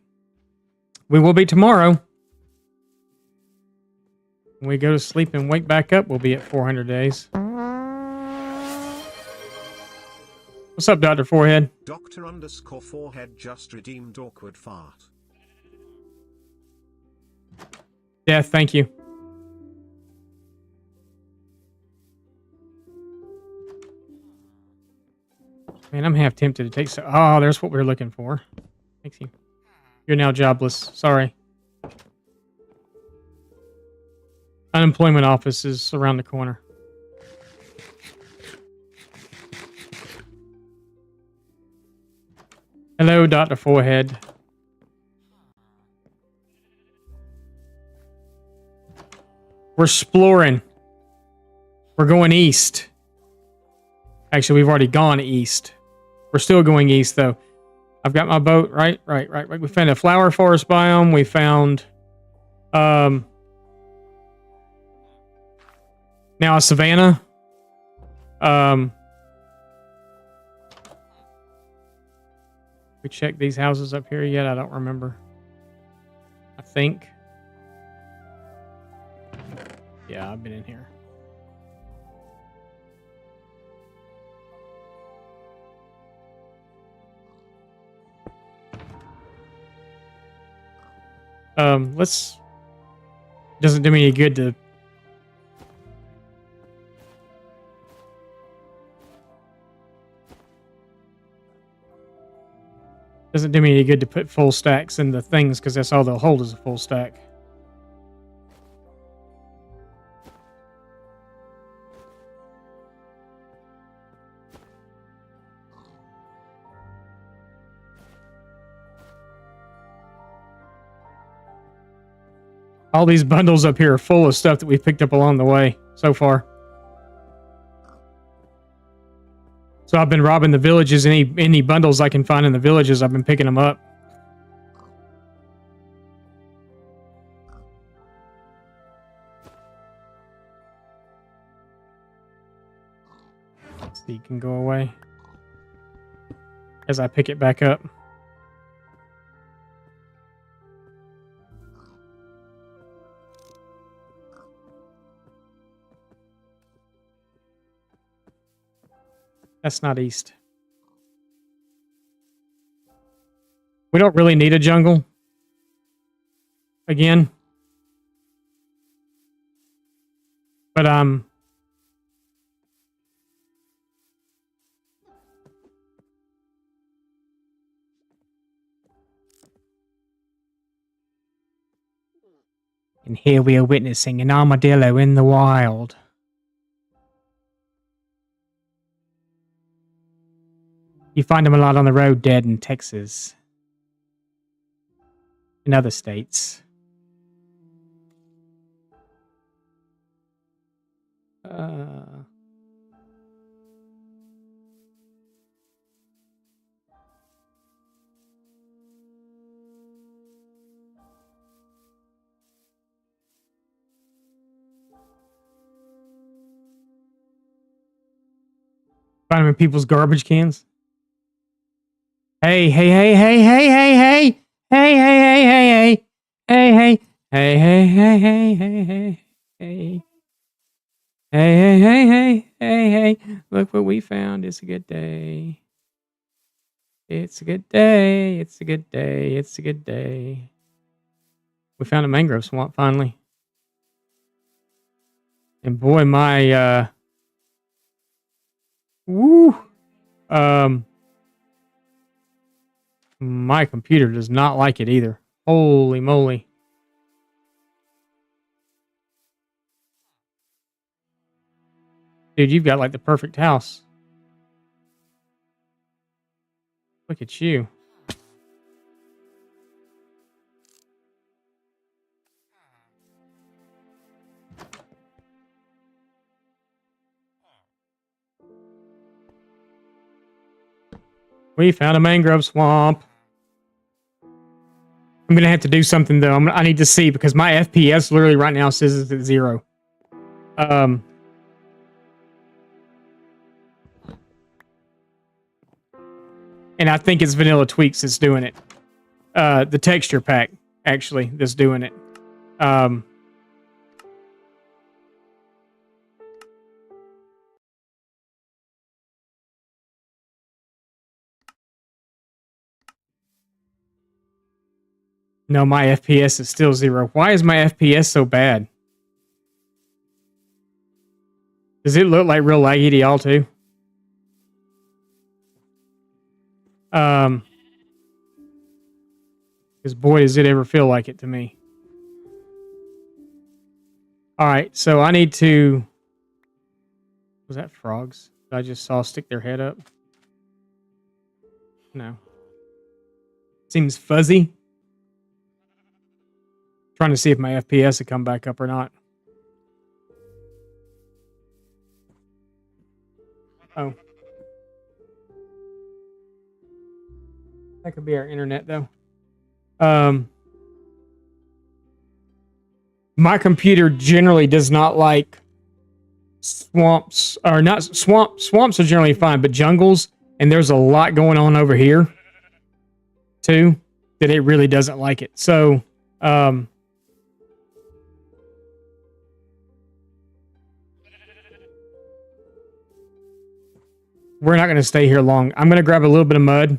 We will be tomorrow. When we go to sleep and wake back up, we'll be at 400 days. What's up, Dr. Forehead? Dr_Forehead just redeemed awkward fart. Death, thank you. Man, I'm half tempted to take so. Oh, there's what we were looking for. Thanks you. You're now jobless. Sorry. Unemployment office is around the corner. Hello, Dr. Forehead. We're exploring. We're going east. Actually, we've already gone east. We're still going east, though. I've got my boat. Right. We found a flower forest biome. We found now a savanna. We checked these houses up here yet? I don't remember. I think. Yeah, I've been in here. Let's... Doesn't do me any good to... Doesn't do me any good to put full stacks in the things, because that's all they'll hold is a full stack. All these bundles up here are full of stuff that we've picked up along the way so far. So I've been robbing the villages. Any bundles I can find in the villages, I've been picking them up. So you can go away as I pick it back up. That's not east. We don't really need a jungle. Again. But, and here we are witnessing an armadillo in the wild. You find them a lot on the road dead in Texas. In other states. Find them in people's garbage cans. Hey, hey, hey, hey, hey, hey, hey. Hey, hey, hey, hey, hey. Hey, hey. Hey, hey, hey, hey, hey, hey, hey. Hey, hey, hey, hey, hey, hey. Look what we found. It's a good day. It's a good day. It's a good day. It's a good day. We found a mangrove swamp finally. And boy, my my computer does not like it either. Holy moly. Dude, you've got like the perfect house. Look at you. We found a mangrove swamp. I'm going to have to do something, though. I need to see, because my FPS literally right now says it's at 0. And I think it's Vanilla Tweaks that's doing it. The texture pack, actually, that's doing it. No, my FPS is still 0. Why is my FPS so bad? Does it look like real laggy to y'all too? Because boy, does it ever feel like it to me. Alright, so I need to... Was that frogs that I just saw stick their head up? No. Seems fuzzy. Trying to see if my FPS will come back up or not. Oh. That could be our internet, though. My computer generally does not like swamps, or not swamps are generally fine, but jungles, and there's a lot going on over here too, that it really doesn't like it. So, we're not going to stay here long. I'm going to grab a little bit of mud.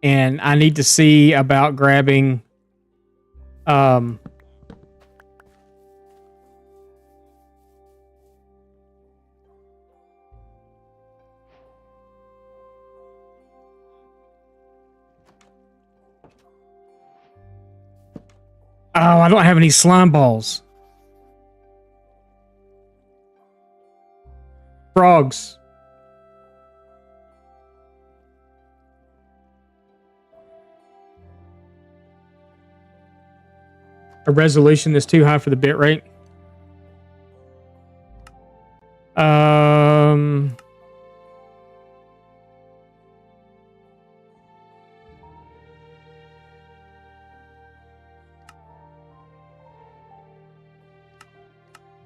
And I need to see about grabbing, oh, I don't have any slime balls. Frogs. a resolution that's too high for the bit rate.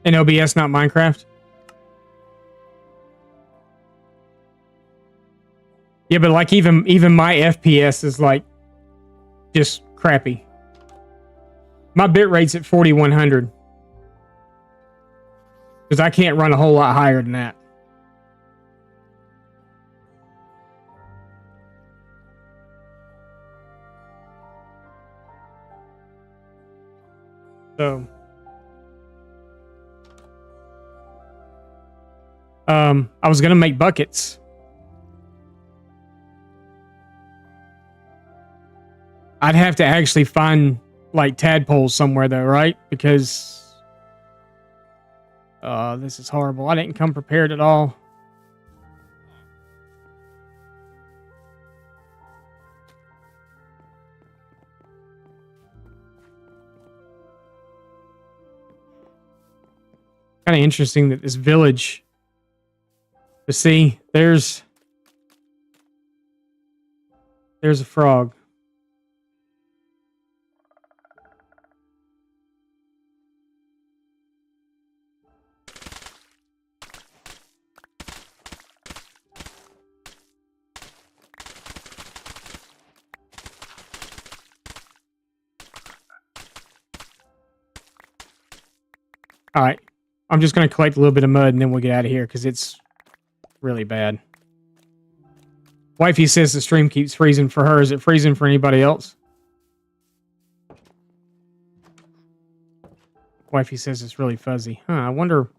In OBS, not Minecraft. Yeah, but like even my FPS is like just crappy. My bit rate's at 4100 because I can't run a whole lot higher than that. So, I was gonna make buckets. I'd have to actually find like tadpoles somewhere though, right? Because this is horrible. I didn't come prepared at all. Kind of interesting that this village, to see, there's a frog. All right. I'm just going to collect a little bit of mud and then we'll get out of here because it's really bad. Wifey says the stream keeps freezing for her. Is it freezing for anybody else? Wifey says it's really fuzzy. Huh, I wonder.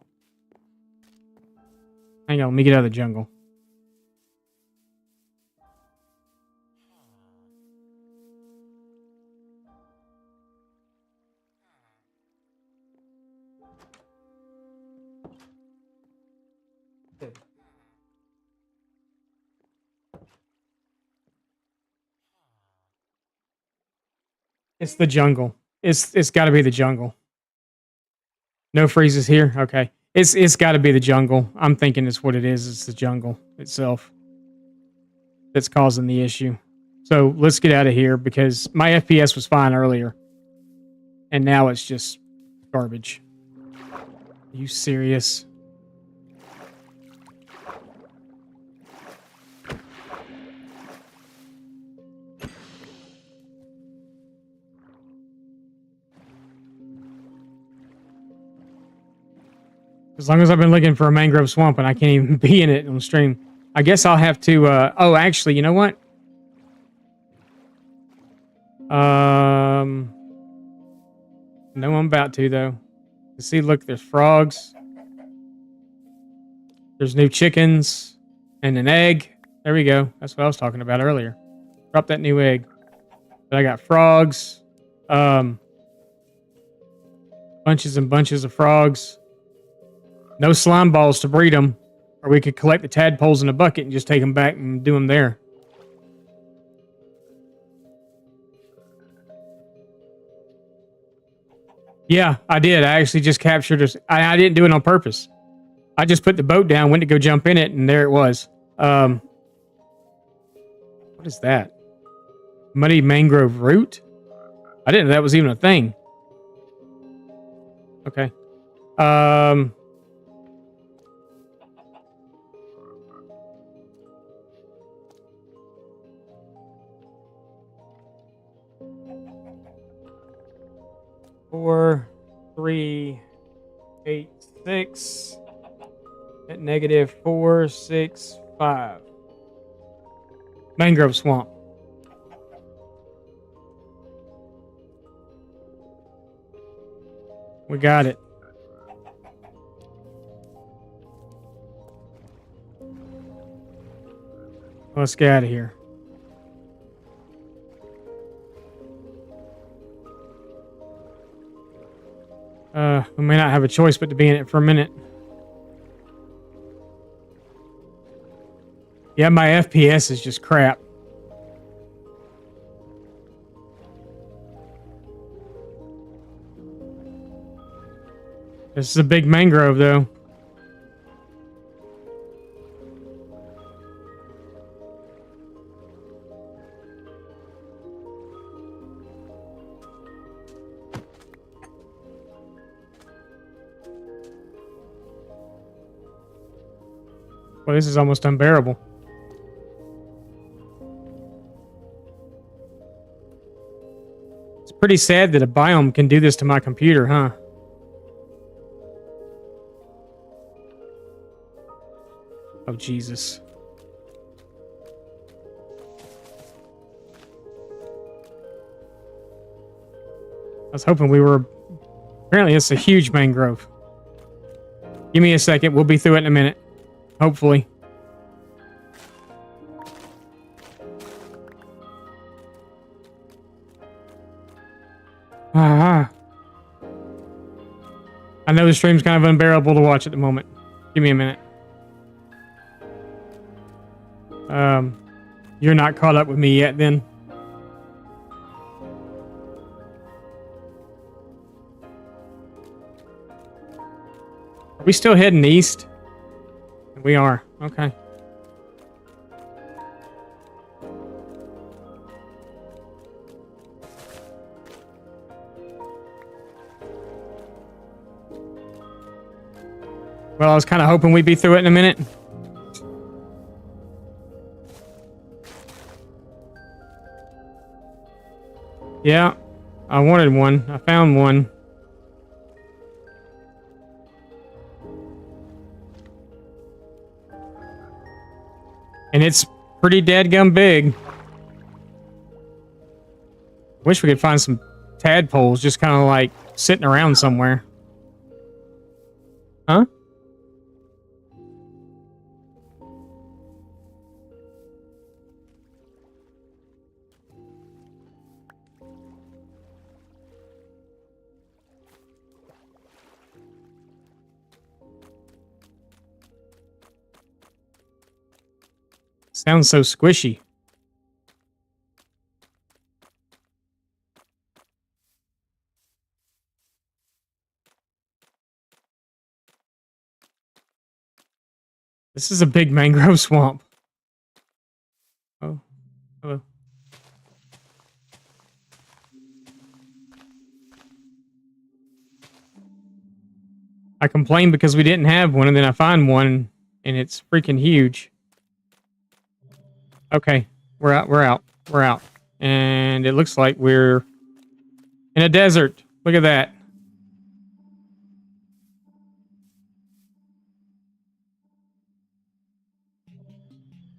Hang on, let me get out of the jungle. It's the jungle. It's got to be the jungle. No freezes here. Okay, it's got to be the jungle. I'm thinking it's what it is. It's the jungle itself that's causing the issue. So let's get out of here because my FPS was fine earlier, and now it's just garbage. Are you serious? As long as I've been looking for a mangrove swamp and I can't even be in it on stream. I guess I'll have to, oh, actually, you know what? No, I'm about to, though. You see, look, there's frogs. There's new chickens and an egg. There we go. That's what I was talking about earlier. Drop that new egg. But I got frogs. Bunches and bunches of frogs. No slime balls to breed them, or we could collect the tadpoles in a bucket and just take them back and do them there. Yeah, I did. I actually just captured it. I didn't do it on purpose. I just put the boat down, went to go jump in it, and there it was. What is that? Muddy mangrove root? I didn't know that was even a thing. Okay. Four, 3, 8, 6 at negative 4, 6, 5. Mangrove swamp. We got it. Let's get out of here. We may not have a choice but to be in it for a minute. Yeah, my FPS is just crap. This is a big mangrove, though. Well, this is almost unbearable. It's pretty sad that a biome can do this to my computer, huh? Oh, Jesus. I was hoping we were... Apparently, it's a huge mangrove. Give me a second. We'll be through it in a minute. Hopefully. I know the stream's kind of unbearable to watch at the moment. Give me a minute. You're not caught up with me yet, then? Are we still heading east? We are. Okay. Well, I was kind of hoping we'd be through it in a minute. Yeah, I wanted one. I found one. And it's pretty dadgum big. Wish we could find some tadpoles just kind of like sitting around somewhere. Huh? Sounds so squishy. This is a big mangrove swamp. Oh, hello. I complained because we didn't have one, and then I find one, and it's freaking huge. Okay, we're out. And it looks like we're in a desert. Look at that.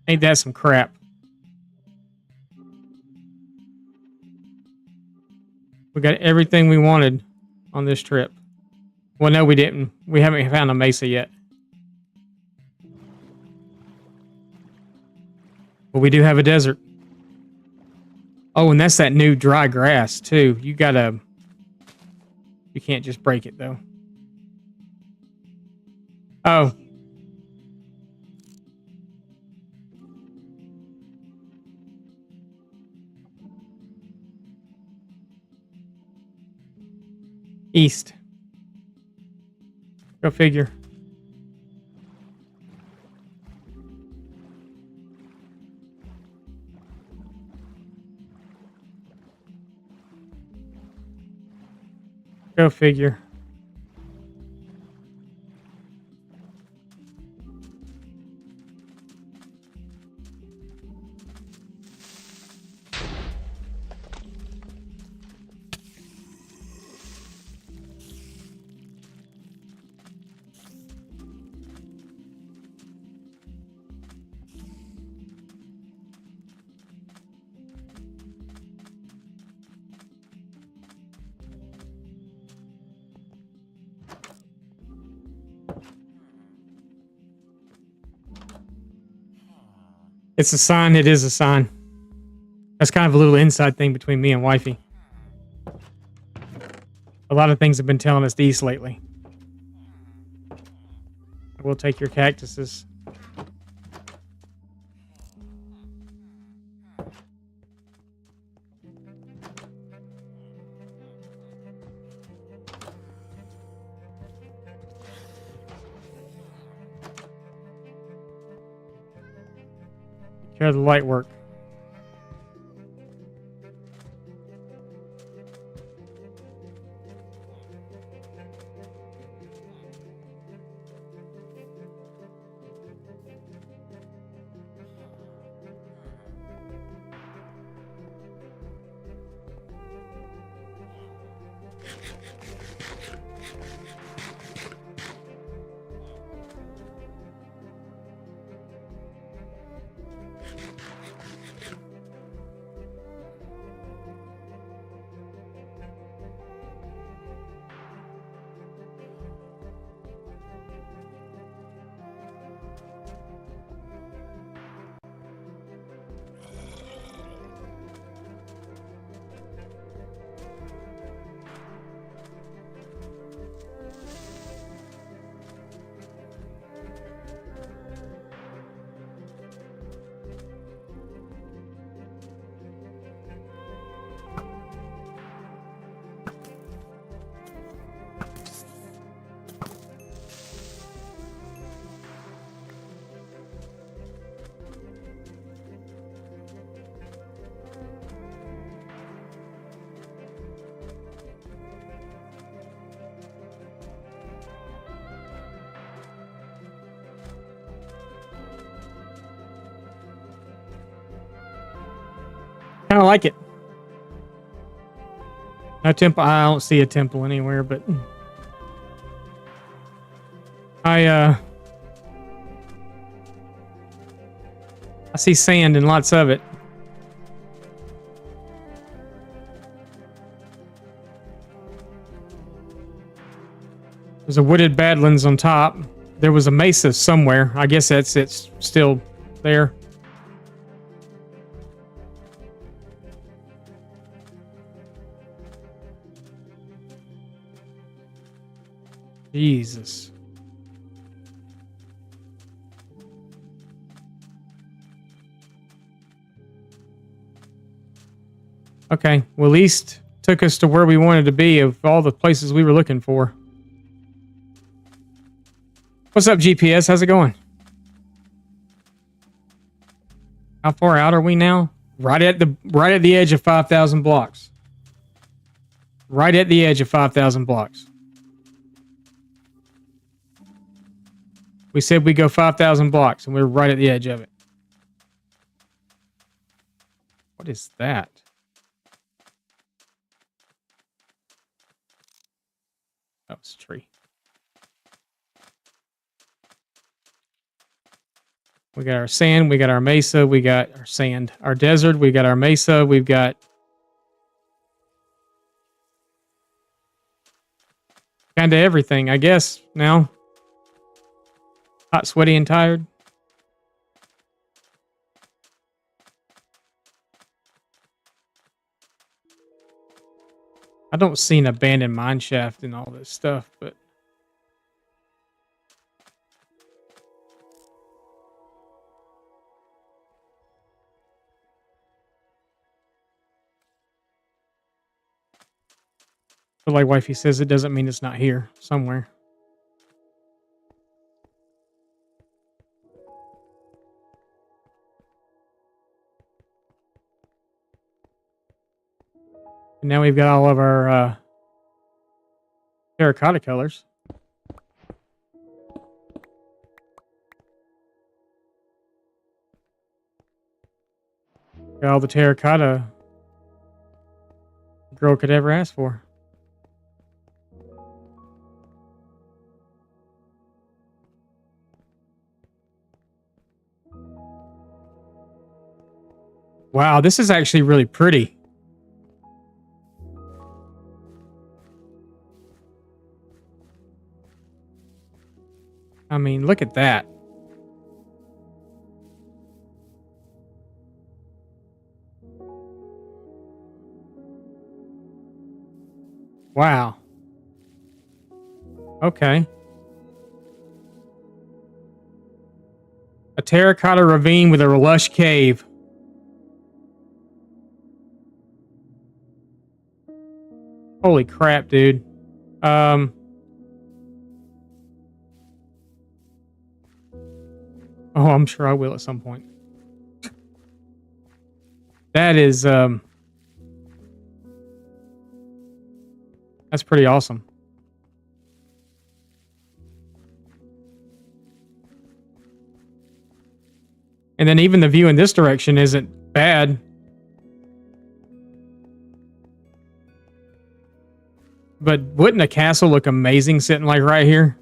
Ain't that some crap? We got everything we wanted on this trip. Well, no, we didn't. We haven't found a mesa yet. But we do have a desert. Oh, and that's that new dry grass, too. You gotta... You can't just break it, though. Oh. East. Go figure. Go figure. It's a sign. It is a sign. That's kind of a little inside thing between me and wifey. A lot of things have been telling us these lately. We'll take your cactuses. care of the light work. Kind of like it. No temple. I don't see a temple anywhere, but I see sand and lots of it. There's a wooded badlands on top. There was a mesa somewhere. I guess it's still there. Jesus. Okay, well, at least took us to where we wanted to be of all the places we were looking for. What's up, GPS? How's it going? How far out are we now? Right at the edge of 5,000 blocks. Right at the edge of 5,000 blocks. We said we go 5,000 blocks, and we're right at the edge of it. What is that? Oh, it's a tree. We got our sand, we got our mesa, we got our sand, our desert, we got our mesa, we've got kind of everything, I guess, now. Hot, sweaty, and tired. I don't see an abandoned mine shaft and all this stuff, but but like Wifey says, it doesn't mean it's not here somewhere. And now we've got all of our terracotta colors. Got all the terracotta a girl could ever ask for. Wow, this is actually really pretty. I mean, look at that. Wow. Okay. A terracotta ravine with a lush cave. Holy crap, dude. Oh, I'm sure I will at some point. That is that's pretty awesome. And then even the view in this direction isn't bad. But wouldn't a castle look amazing sitting like right here?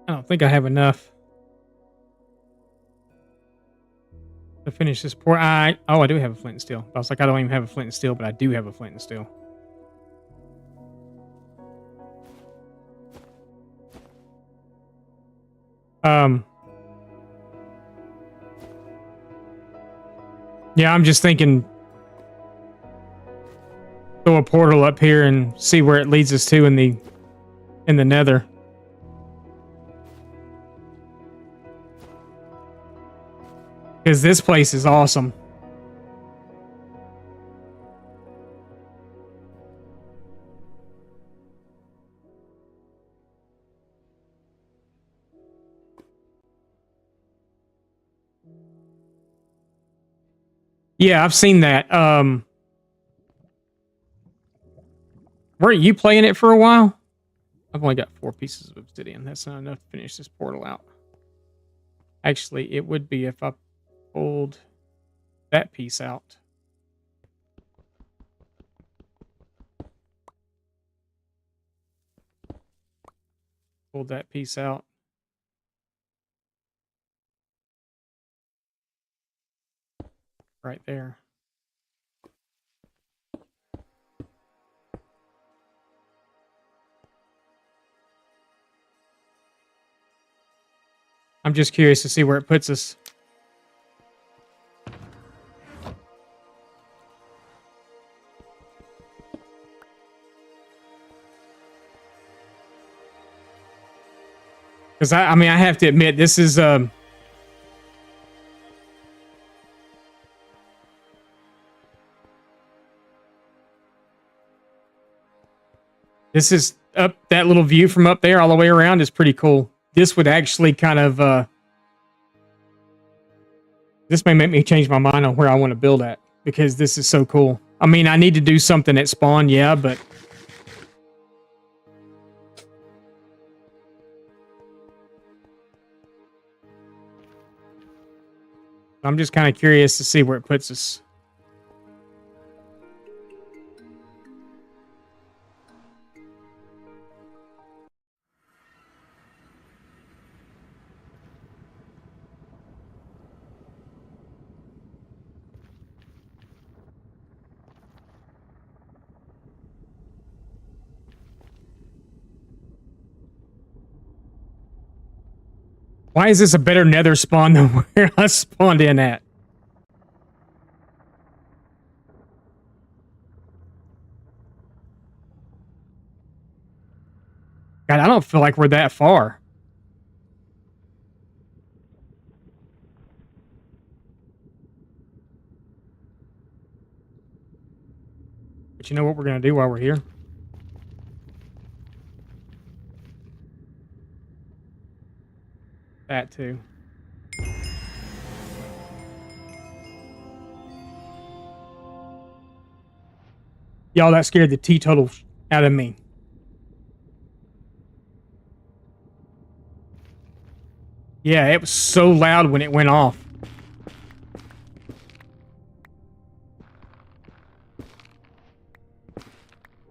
I don't think I have enough to finish this pour. I do have a flint and steel. I was like, I don't even have a flint and steel, but I do have a flint and steel. Yeah, I'm just thinking throw a portal up here and see where it leads us to in the nether. Because this place is awesome. Yeah, I've seen that. Weren't you playing it for a while? I've only got 4 pieces of obsidian. That's not enough to finish this portal out. Actually, it would be if I pulled that piece out. Pulled that piece out. Right there. I'm just curious to see where it puts us. Because I mean, I have to admit, this is up that little view from up there all the way around is pretty cool. This would actually kind of this may make me change my mind on where I want to build at, because this is so cool. I mean, I need to do something at spawn, yeah, but I'm just kind of curious to see where it puts us. Why is this a better nether spawn than where I spawned in at? God, I don't feel like we're that far. But you know what we're going to do while we're here? That too. Y'all, that scared the teetotal out of me. Yeah, it was so loud when it went off.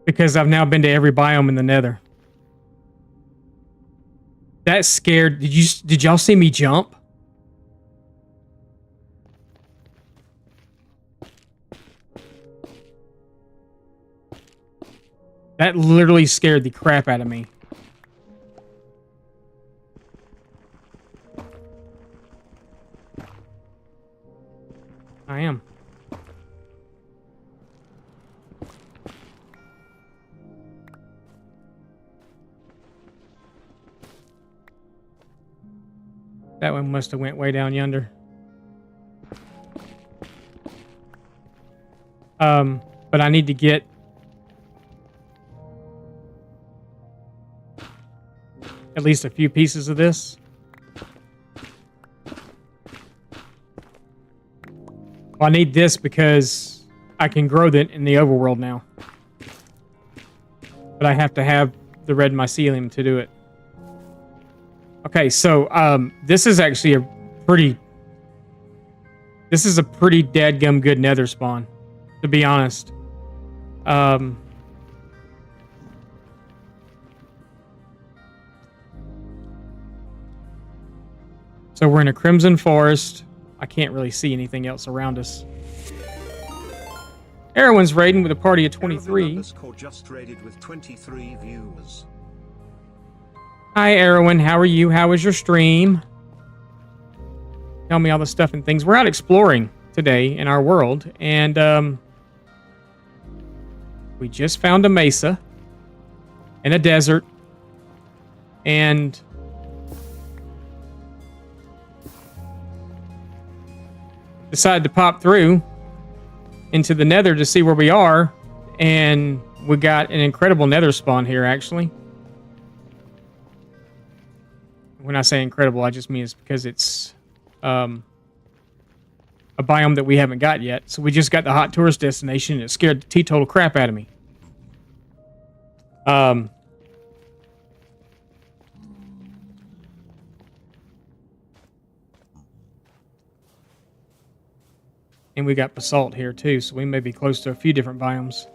Because I've now been to every biome in the Nether. That scared. Did y'all see me jump? That literally scared the crap out of me. I am. That one must have went way down yonder. But I need to get at least a few pieces of this. Well, I need this because I can grow that in the overworld now. But I have to have the red mycelium to do it. Okay, so this is actually a pretty dadgum good nether spawn, to be honest. So we're in a crimson forest. I can't really see anything else around us. Erwin's raiding with a party of 23. Just raided with 23 viewers. Hi, Erwin. How are you? How was your stream? Tell me all the stuff and things. We're out exploring today in our world, and we just found a mesa in a desert, and decided to pop through into the nether to see where we are, and we got an incredible nether spawn here, actually. When I say incredible, I just mean it's because it's a biome that we haven't got yet. So we just got the hot tourist destination, and it scared the teetotal crap out of me. And we got basalt here too, so we may be close to a few different biomes.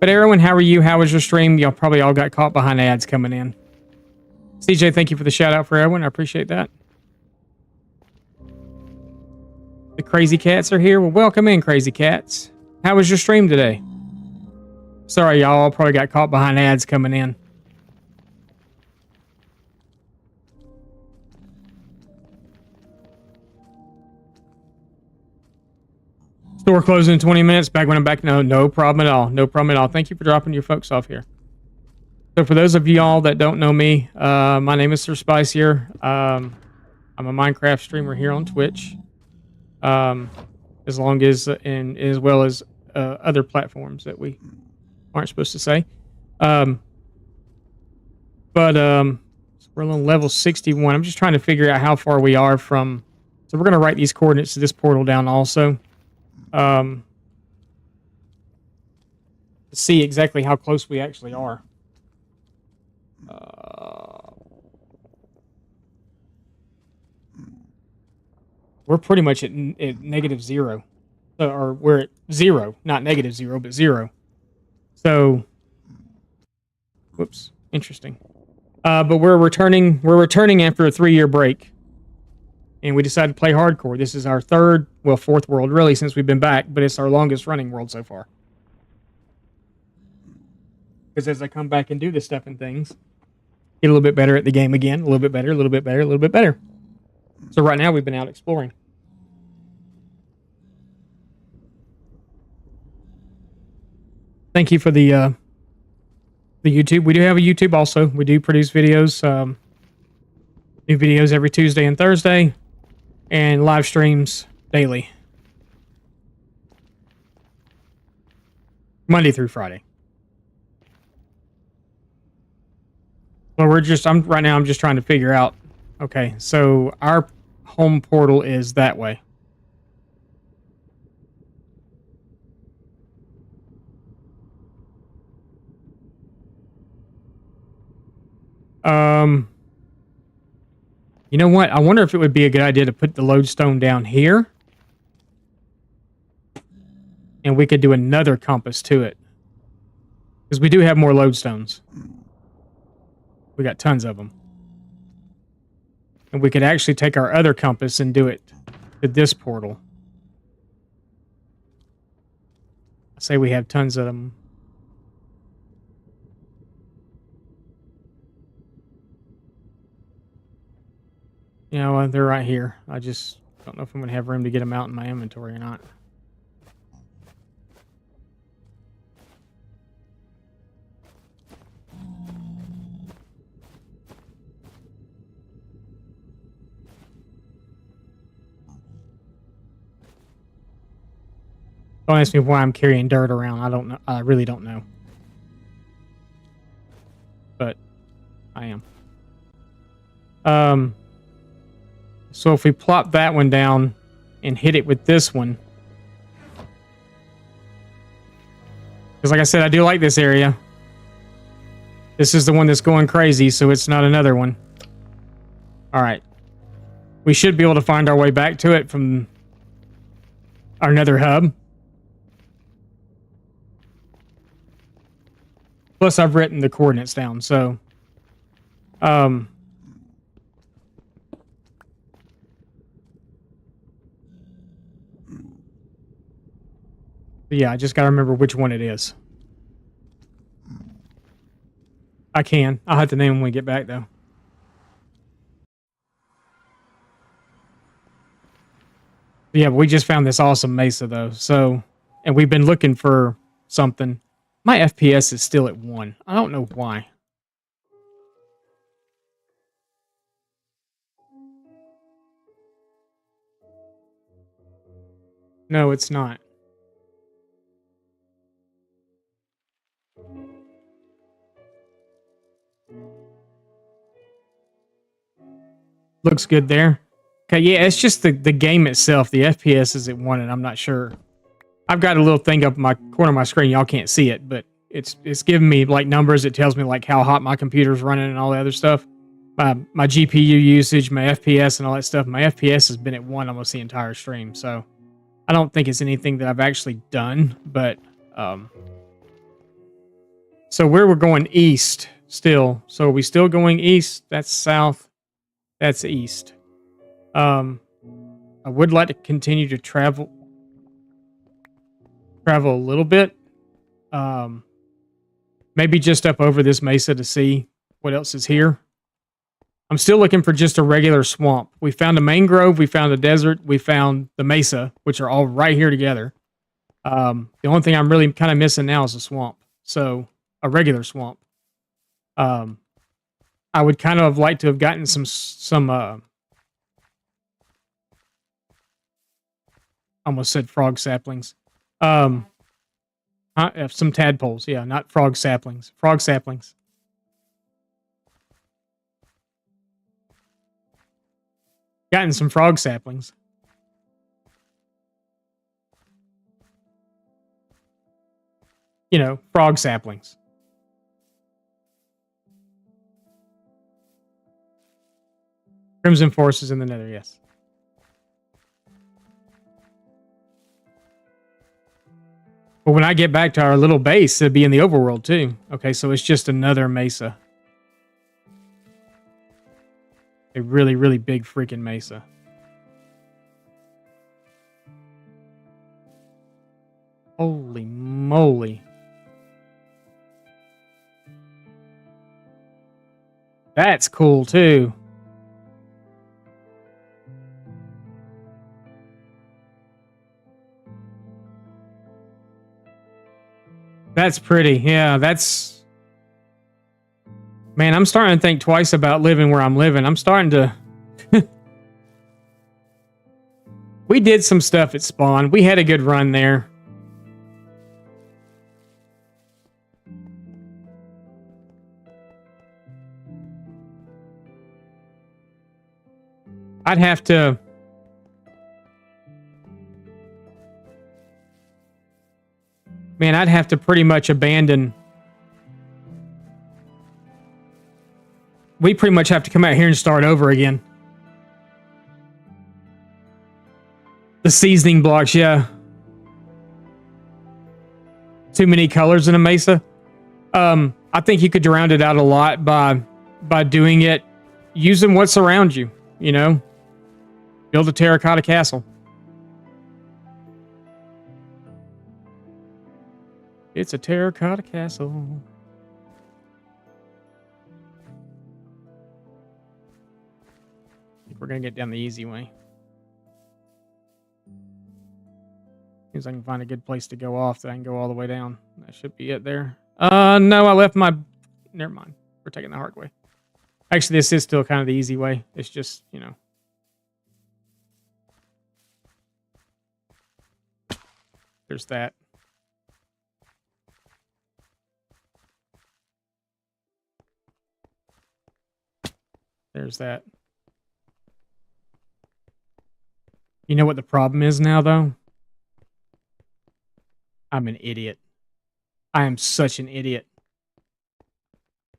But Erwin, how are you? How was your stream? Y'all probably all got caught behind ads coming in. CJ, thank you for the shout out for Erwin. I appreciate that. The crazy cats are here. Well, welcome in, crazy cats. How was your stream today? Sorry, y'all probably got caught behind ads coming in. Store closing in 20 minutes. Back when I'm back. No problem at all. No problem at all. Thank you for dropping your folks off here. So for those of y'all that don't know me, my name is Sir Spicier. I'm a Minecraft streamer here on Twitch, as long as and as well as other platforms that we aren't supposed to say. So we're on level 61. I'm just trying to figure out how far we are from. So we're going to write these coordinates to this portal down also. To see exactly how close we actually are. We're pretty much at -0. Or we're at 0, not -0, but 0. So, whoops, interesting. But we're returning after a 3-year break. And we decided to play hardcore. This is our fourth world, really, since we've been back, but it's our longest running world so far. Because as I come back and do this stuff and things, get a little bit better at the game again, a little bit better, a little bit better, a little bit better. So right now we've been out exploring. Thank you for the YouTube. We do have a YouTube also. We do produce videos, new videos every Tuesday and Thursday, and live streams daily. Monday through Friday. Well, right now I'm just trying to figure out, okay, so our home portal is that way. You know what? I wonder if it would be a good idea to put the lodestone down here. And we could do another compass to it. Because we do have more lodestones. We got tons of them. And we could actually take our other compass and do it to this portal. I say we have tons of them. You know, they're right here. I just don't know if I'm going to have room to get them out in my inventory or not. Don't ask me why I'm carrying dirt around. I don't know. I really don't know. But I am. So if we plop that one down and hit it with this one. Because like I said, I do like this area. This is the one that's going crazy, so it's not another one. Alright. We should be able to find our way back to it from our nether hub. Plus, I've written the coordinates down, so... yeah, I just gotta remember which one it is. I can. I'll have to name when we get back, though. Yeah, but we just found this awesome mesa, though, so... And we've been looking for something. My FPS is still at 1. I don't know why. No, it's not. Looks good there. Okay, yeah, it's just the game itself. The FPS is at 1, and I'm not sure. I've got a little thing up in my corner of my screen. Y'all can't see it, but it's giving me like numbers. It tells me like how hot my computer's running and all the other stuff. My GPU usage, my FPS, and all that stuff. My FPS has been at 1 almost the entire stream, so I don't think it's anything that I've actually done. But so where we're going east still. So are we still going east? That's south. That's east. I would like to continue to travel a little bit. Maybe just up over this mesa to see what else is here. I'm still looking for just a regular swamp. We found a mangrove, we found a desert, we found the mesa, which are all right here together. The only thing I'm really kind of missing now is a swamp. So, a regular swamp. I would kind of like to have gotten some almost said frog saplings. Some tadpoles, yeah, not frog saplings. Frog saplings. Gotten some frog saplings. You know, frog saplings. Crimson Forces in the Nether, yes. But when I get back to our little base, it'll be in the overworld too. Okay, so it's just another mesa. A really, really big freaking mesa. Holy moly. That's cool too. That's pretty. Yeah, that's... Man, I'm starting to think twice about living where I'm living. I'm starting to... We did some stuff at Spawn. We had a good run there. I'd have to... Man, I'd have to pretty much abandon... we pretty much have to come out here and start over again. The seasoning blocks, yeah. Too many colors in a mesa. I think you could round it out a lot by doing it using what's around you, you know? Build a terracotta castle. It's a terracotta castle. I think we're gonna get down the easy way. Seems I can find a good place to go off that I can go all the way down. That should be it there. No, I left my... Never mind. We're taking the hard way. Actually, this is still kind of the easy way. It's just, you know... There's that. There's that. You know what the problem is now, though? I'm an idiot. I am such an idiot.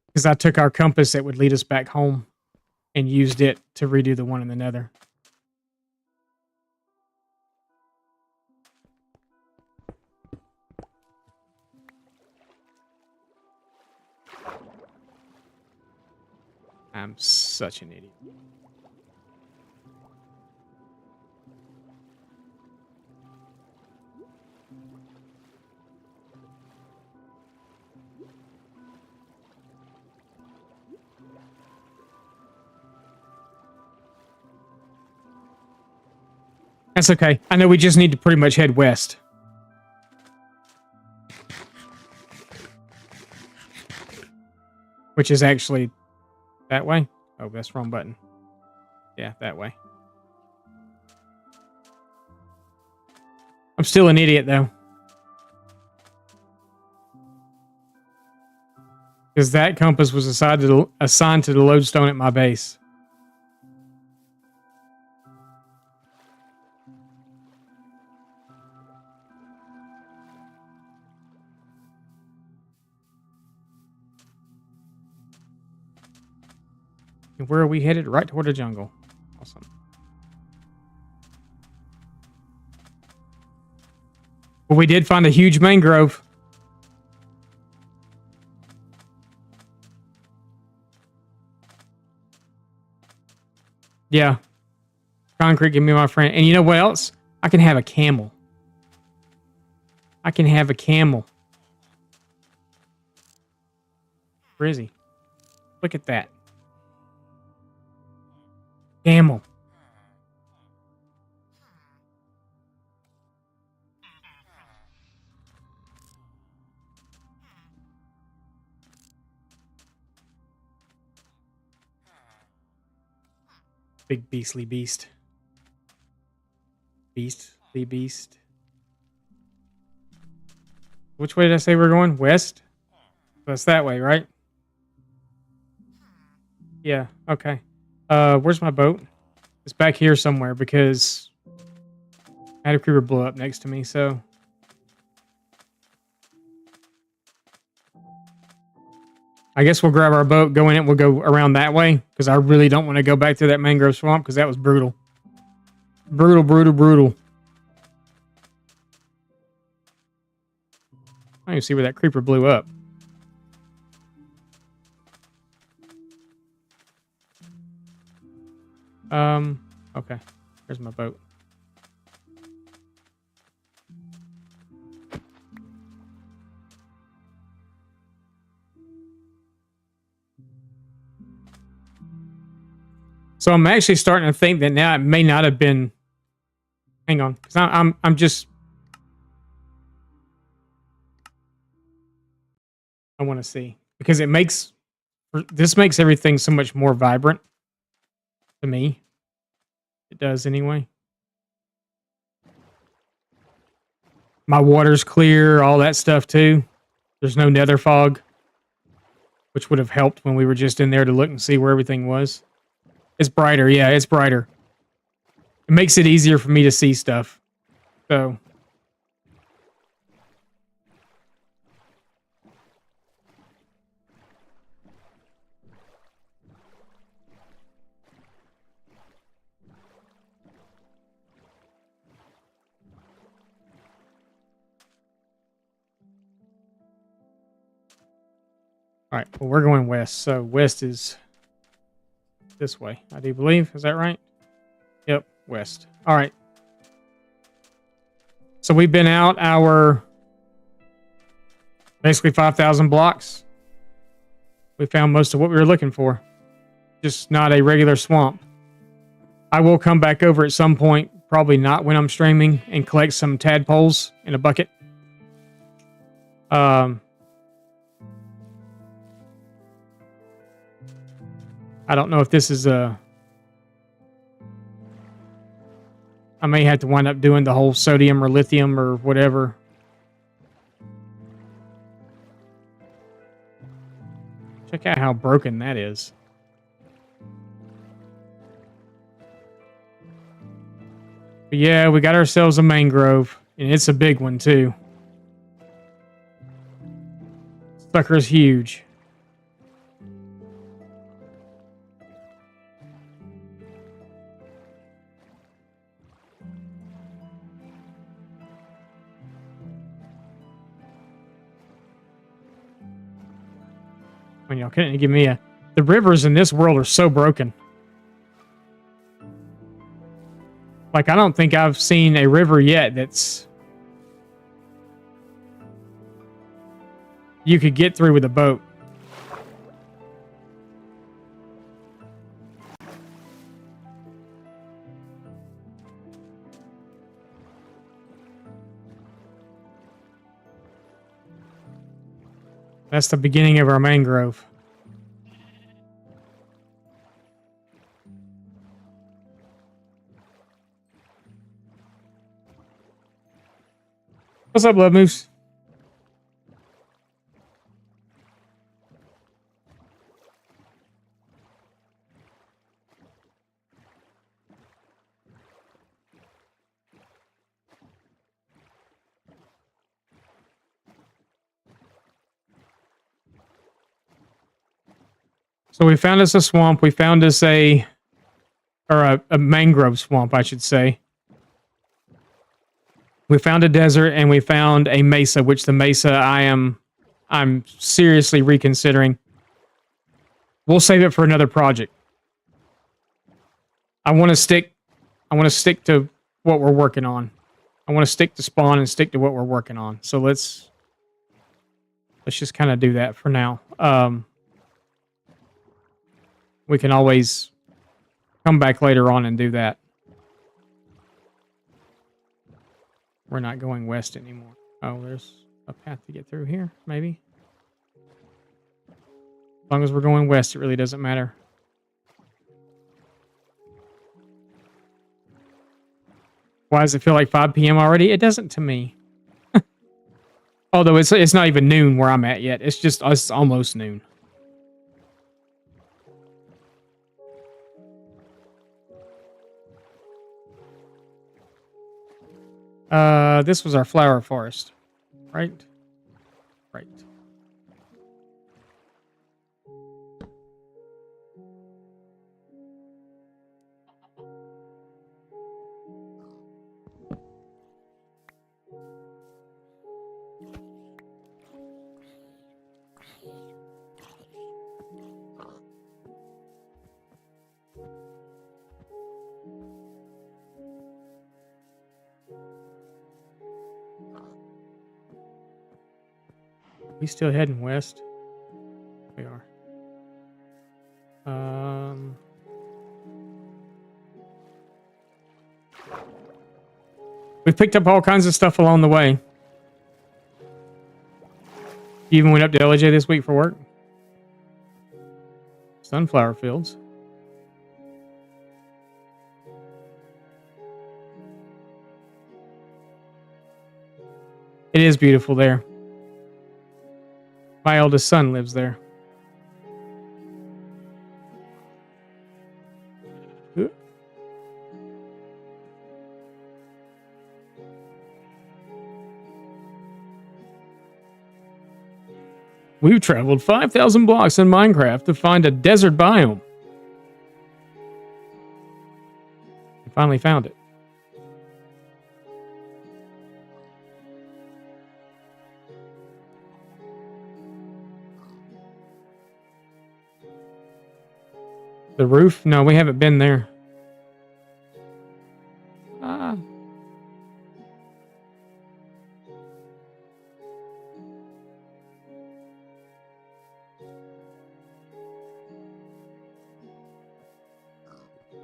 Because I took our compass that would lead us back home and used it to redo the one in the nether. I'm such an idiot. That's okay. I know we just need to pretty much head west. Which is actually that way. Oh, that's the wrong button. Yeah, that way. I'm still an idiot, though. Because that compass was assigned to the lodestone at my base. And where are we headed? Right toward the jungle. Awesome. Well, we did find a huge mangrove. Yeah. Concrete, give me my friend. And you know what else? I can have a camel. I can have a camel. Where is he? Look at that. Camel. Big beastly beast. Beastly beast. Which way did I say we're going? West? That's that way, right? Yeah, okay. Where's my boat? It's back here somewhere because I had a creeper blow up next to me, so... I guess we'll grab our boat, go in it, we'll go around that way, because I really don't want to go back through that mangrove swamp, because that was brutal. Brutal, brutal, brutal. I don't even see where that creeper blew up. Okay. There's my boat. So I'm actually starting to think that now it may not have been... Hang on. 'Cause I'm just... I want to see. Because it makes... This makes everything so much more vibrant. To me. It does anyway. My water's clear, all that stuff too. There's no nether fog. Which would have helped when we were just in there to look and see where everything was. It's brighter, yeah, it's brighter. It makes it easier for me to see stuff. So... All right, well, we're going west. So west is this way, I do believe. Is that right? Yep, west. All right. So we've been out our basically 5,000 blocks. We found most of what we were looking for. Just not a regular swamp. I will come back over at some point, probably not when I'm streaming, and collect some tadpoles in a bucket. I don't know if this is a... I may have to wind up doing the whole sodium or lithium or whatever. Check out how broken that is. But yeah, we got ourselves a mangrove, and it's a big one too. Sucker's huge. I mean, y'all couldn't give me a... The rivers in this world are so broken. Like, I don't think I've seen a river yet that's... you could get through with a boat. That's the beginning of our mangrove. What's up, Love Moose? So we found us a swamp. We found us a mangrove swamp, I should say. We found a desert and we found a mesa, which the mesa I'm seriously reconsidering. We'll save it for another project. I want to stick to what we're working on. I want to stick to spawn and stick to what we're working on. So let's just kind of do that for now. We can always come back later on and do that. We're not going west anymore. Oh, there's a path to get through here, maybe. As long as we're going west, it really doesn't matter. Why does it feel like 5 p.m. already? It doesn't to me. Although it's not even noon where I'm at yet. It's almost noon. This was our flower forest, right? Right. We still heading west? We are. We picked up all kinds of stuff along the way. You even went up to LJ this week for work? Sunflower fields. It is beautiful there. My eldest son lives there. We've traveled 5,000 blocks in Minecraft to find a desert biome. We finally found it. The roof? No, we haven't been there. Uh,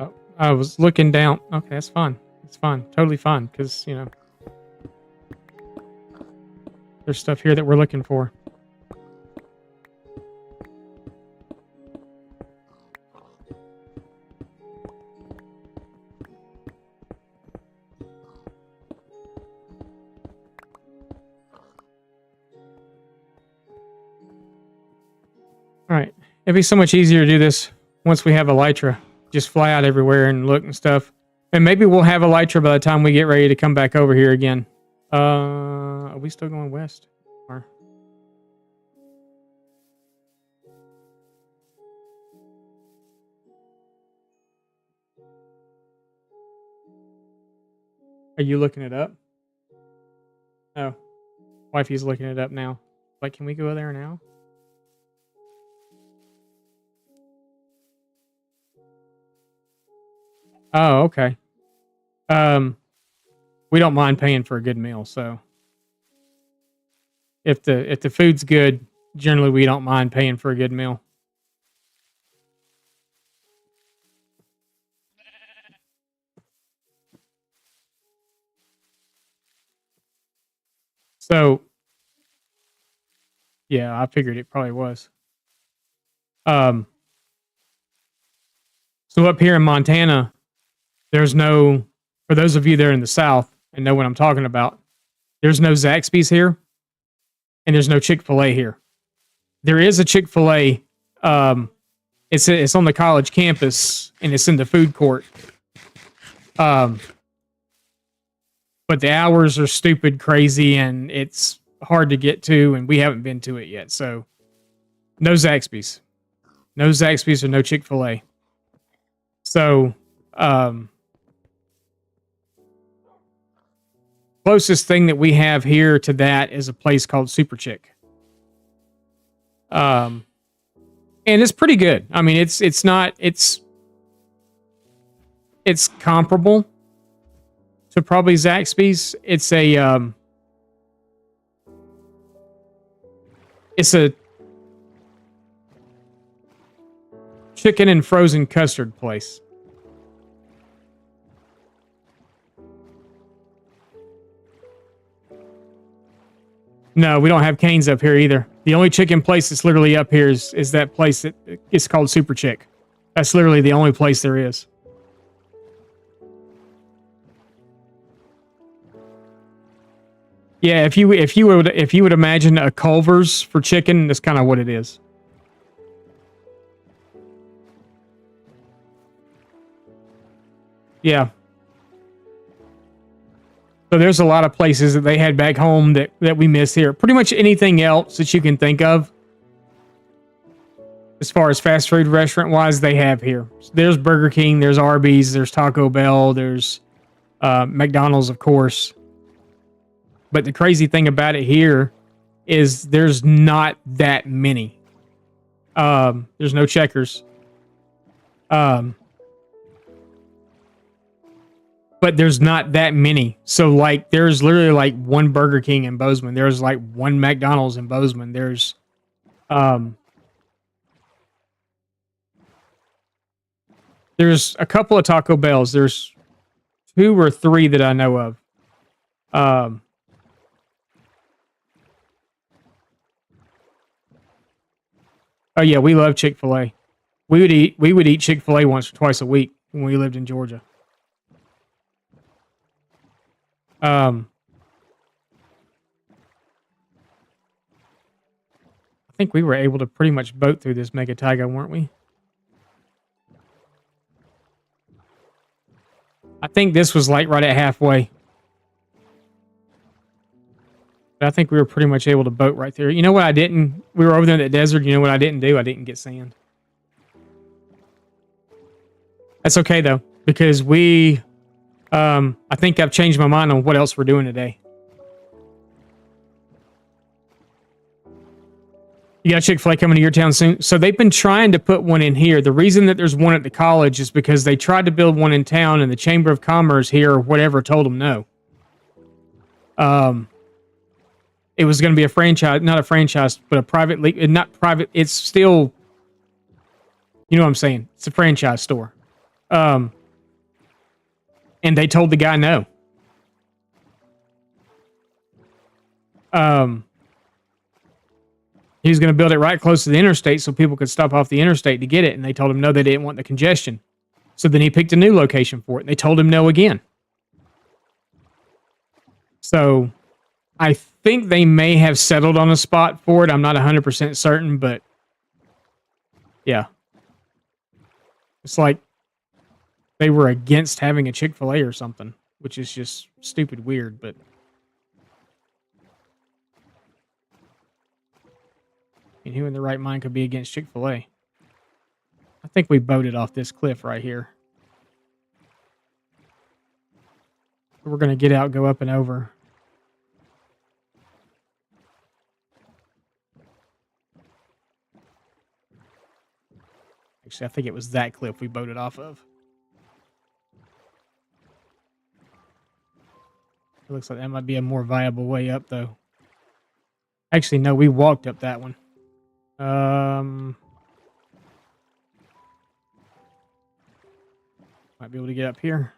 oh, I was looking down. Okay, that's fine. It's fine. Totally fine. Because, you know, there's stuff here that we're looking for. Alright. It'd be so much easier to do this once we have Elytra. Just fly out everywhere and look and stuff. And maybe we'll have Elytra by the time we get ready to come back over here again. Are we still going west? Or... Are you looking it up? Oh. Wifey's looking it up now. Like, can we go there now? Oh, okay. We don't mind paying for a good meal, so if the food's good, generally we don't mind paying for a good meal. So yeah, I figured it probably was. So up here in Montana, there's no, for those of you that are in the South and know what I'm talking about, there's no Zaxby's here, and there's no Chick-fil-A here. There is a Chick-fil-A. It's on the college campus, and it's in the food court. But the hours are stupid crazy, and it's hard to get to, and we haven't been to it yet. So no Zaxby's. No Zaxby's or no Chick-fil-A. So, closest thing that we have here to that is a place called Super Chick. And it's pretty good. I mean, it's comparable to probably Zaxby's. It's a chicken and frozen custard place. No, we don't have Cane's up here either. The only chicken place that's literally up here is that place that is called Super Chick. That's literally the only place there is. Yeah, if you would imagine a Culver's for chicken, that's kind of what it is. Yeah. So there's a lot of places that they had back home that we miss here. Pretty much anything else that you can think of, as far as fast food restaurant wise, they have here. There's Burger King, there's Arby's, there's Taco Bell, there's McDonald's, of course. But the crazy thing about it here is there's not that many. There's no Checkers. But there's not that many. So, like, there's literally, like, one Burger King in Bozeman. There's, like, one McDonald's in Bozeman. There's, there's a couple of Taco Bells. There's 2 or 3 that I know of. Oh, yeah, we love Chick-fil-A. We would eat Chick-fil-A once or twice a week when we lived in Georgia. I think we were able to pretty much boat through this mega taiga, weren't we? I think this was like right at halfway. But I think we were pretty much able to boat right there. You know what I didn't? We were over there in the desert. You know what I didn't do? I didn't get sand. That's okay though, because I think I've changed my mind on what else we're doing today. You got Chick-fil-A coming to your town soon. So they've been trying to put one in here. The reason that there's one at the college is because they tried to build one in town, and the Chamber of Commerce here or whatever told them no. It was going to be a franchise, not a franchise, but a private, not private. It's still, you know what I'm saying? It's a franchise store. And they told the guy no. He was going to build it right close to the interstate so people could stop off the interstate to get it. And they told him no, they didn't want the congestion. So then he picked a new location for it. And they told him no again. So I think they may have settled on a spot for it. I'm not 100% certain, but yeah. It's like they were against having a Chick-fil-A or something, which is just stupid weird, but and who in the right mind could be against Chick-fil-A? I think we boated off this cliff right here. We're going to get out, go up and over. Actually, I think it was that cliff we boated off of. It looks like that might be a more viable way up, though. Actually, no, we walked up that one. Might be able to get up here.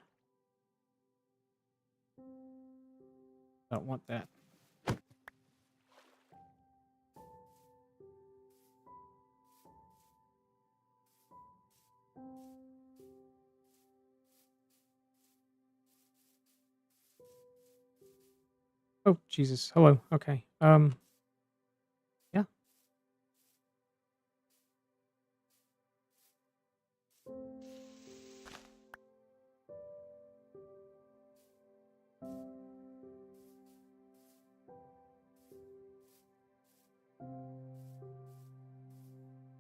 Don't want that. Oh, Jesus. Hello. Okay. Yeah.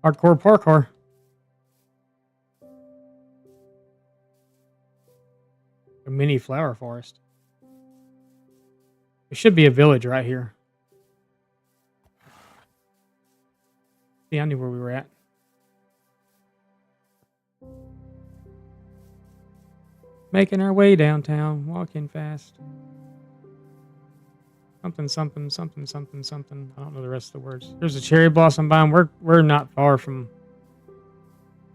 Hardcore parkour. A mini flower forest. There should be a village right here. See, I knew where we were at. Making our way downtown, walking fast. Something, something, something, something, something. I don't know the rest of the words. There's a cherry blossom vine. We're not far from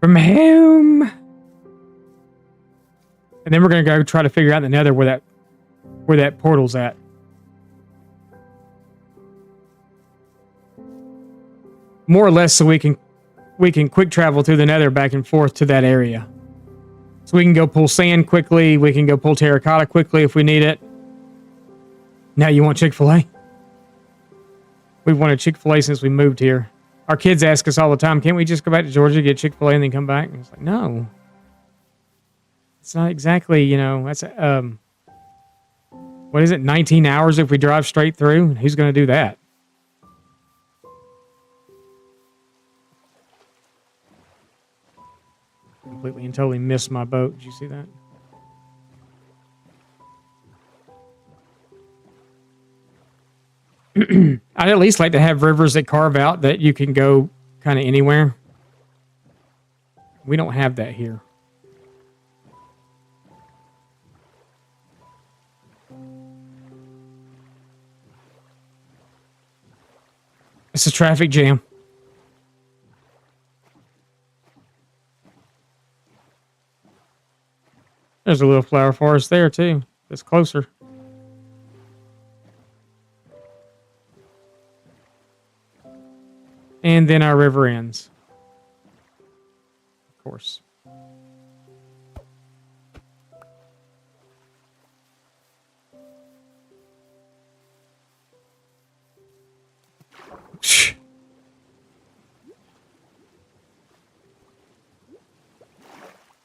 home. And then we're gonna go try to figure out in the nether where that portal's at. More or less so we can quick travel through the nether back and forth to that area. So we can go pull sand quickly, we can go pull terracotta quickly if we need it. Now you want Chick-fil-A? We've wanted Chick-fil-A since we moved here. Our kids ask us all the time, can't we just go back to Georgia, get Chick-fil-A, and then come back? And it's like, no. It's not exactly, you know, that's, what is it, 19 hours if we drive straight through? Who's going to do that? Completely and totally missed my boat. Did you see that? I'd at least like to have rivers that carve out that you can go kind of anywhere. We don't have that here. It's a traffic jam. There's a little flower forest there too. That's closer. And then our river ends. Of course.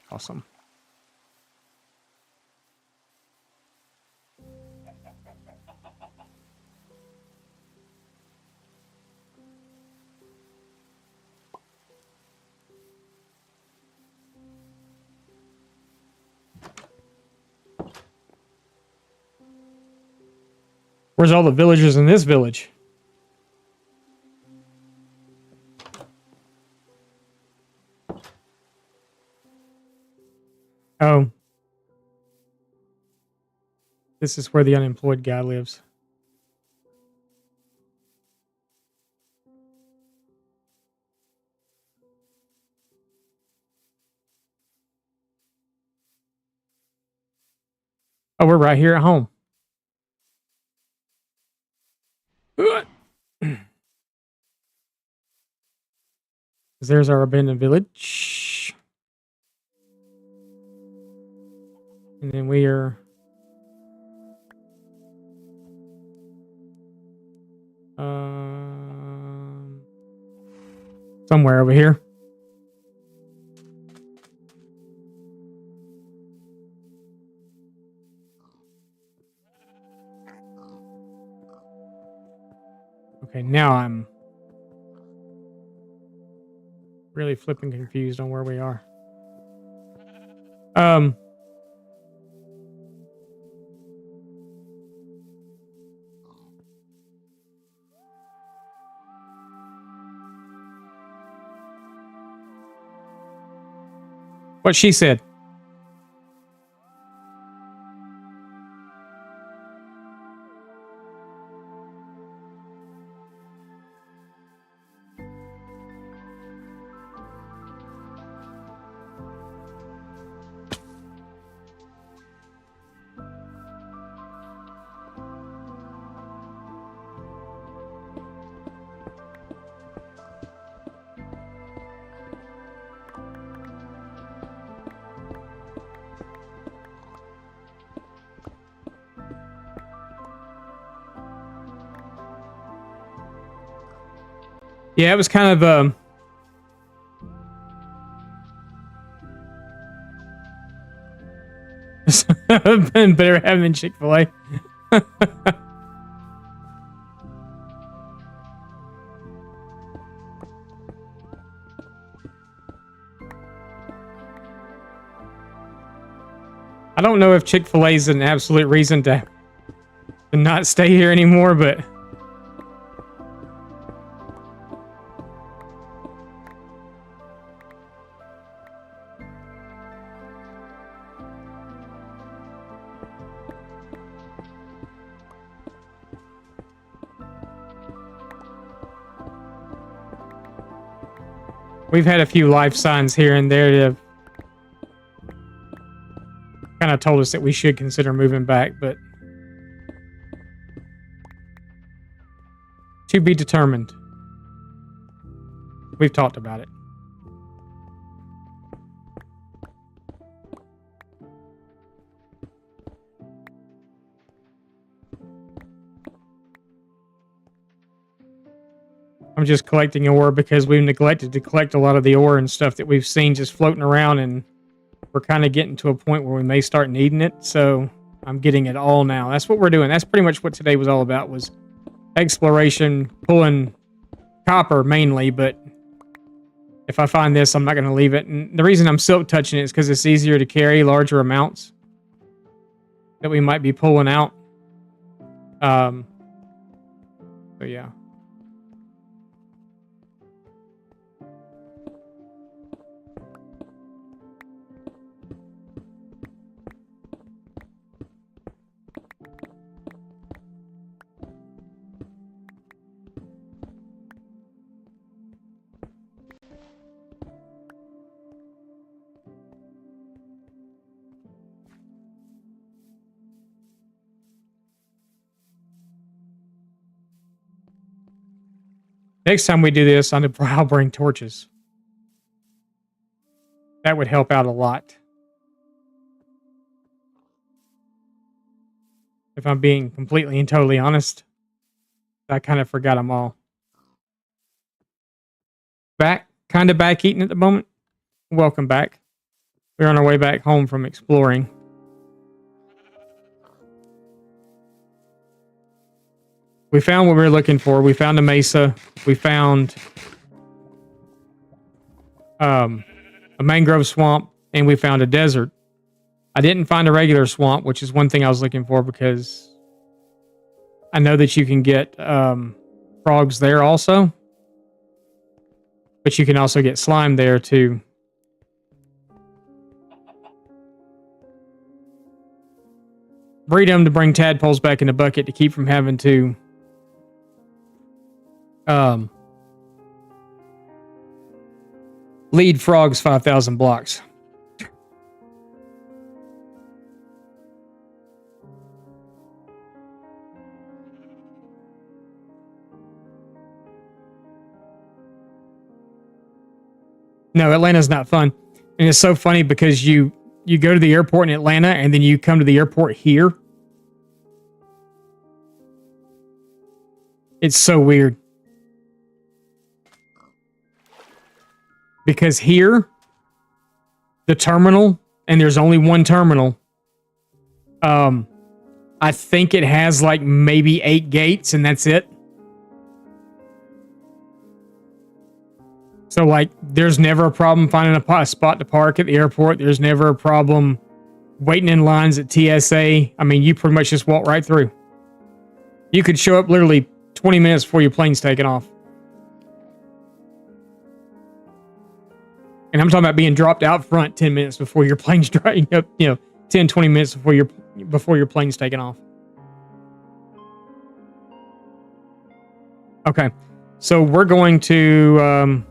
Awesome. Where's all the villagers in this village? Oh. This is where the unemployed guy lives. Oh, we're right here at home. There's our abandoned village. And then we are... somewhere over here. Okay, now I'm really flipping confused on where we are. What she said. Yeah, it was kind of been better having Chick-fil-A. I don't know if Chick-fil-A is an absolute reason to not stay here anymore, but we've had a few life signs here and there that have kind of told us that we should consider moving back, but to be determined. We've talked about it. I'm just collecting ore because we've neglected to collect a lot of the ore and stuff that we've seen just floating around, and we're kind of getting to a point where we may start needing it. So I'm getting it all now. That's what we're doing. That's pretty much what today was all about, was exploration, pulling copper mainly, but if I find this, I'm not going to leave it. And the reason I'm silk touching it is because it's easier to carry larger amounts that we might be pulling out. So yeah. Next time we do this, I'll bring torches. That would help out a lot. If I'm being completely and totally honest, I kind of forgot them all. Kind of back eating at the moment. Welcome back. We're on our way back home from exploring. We found what we were looking for. We found a mesa. We found a mangrove swamp, and we found a desert. I didn't find a regular swamp, which is one thing I was looking for because I know that you can get frogs there also, but you can also get slime there too. breed them to bring tadpoles back in the bucket to keep from having to lead frogs 5,000 blocks. No, Atlanta's not fun. And it's so funny because you go to the airport in Atlanta and then you come to the airport here. It's so weird. Because here, the terminal, and there's only one terminal, I think it has like maybe 8 gates and that's it. So like, there's never a problem finding a spot to park at the airport. There's never a problem waiting in lines at TSA. I mean, you pretty much just walk right through. You could show up literally 20 minutes before your plane's taking off. And I'm talking about being dropped out front 10 minutes before your plane's driving up, 10, 20 minutes before your plane's taking off. Okay. So we're going to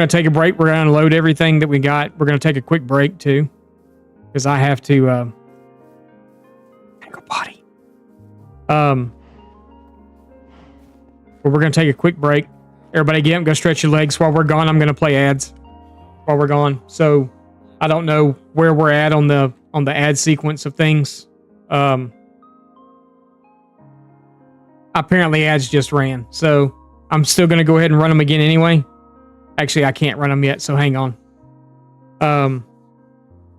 take a break. We're going to unload everything that we got. We're going to take a quick break too, because I have to go potty. But we're going to take a quick break. Everybody get up, go stretch your legs. While we're gone, I'm going to play ads while we're gone. So I don't know where we're at on the ad sequence of things. Apparently ads just ran. So I'm still going to go ahead and run them again anyway. Actually, I can't run them yet, so hang on. But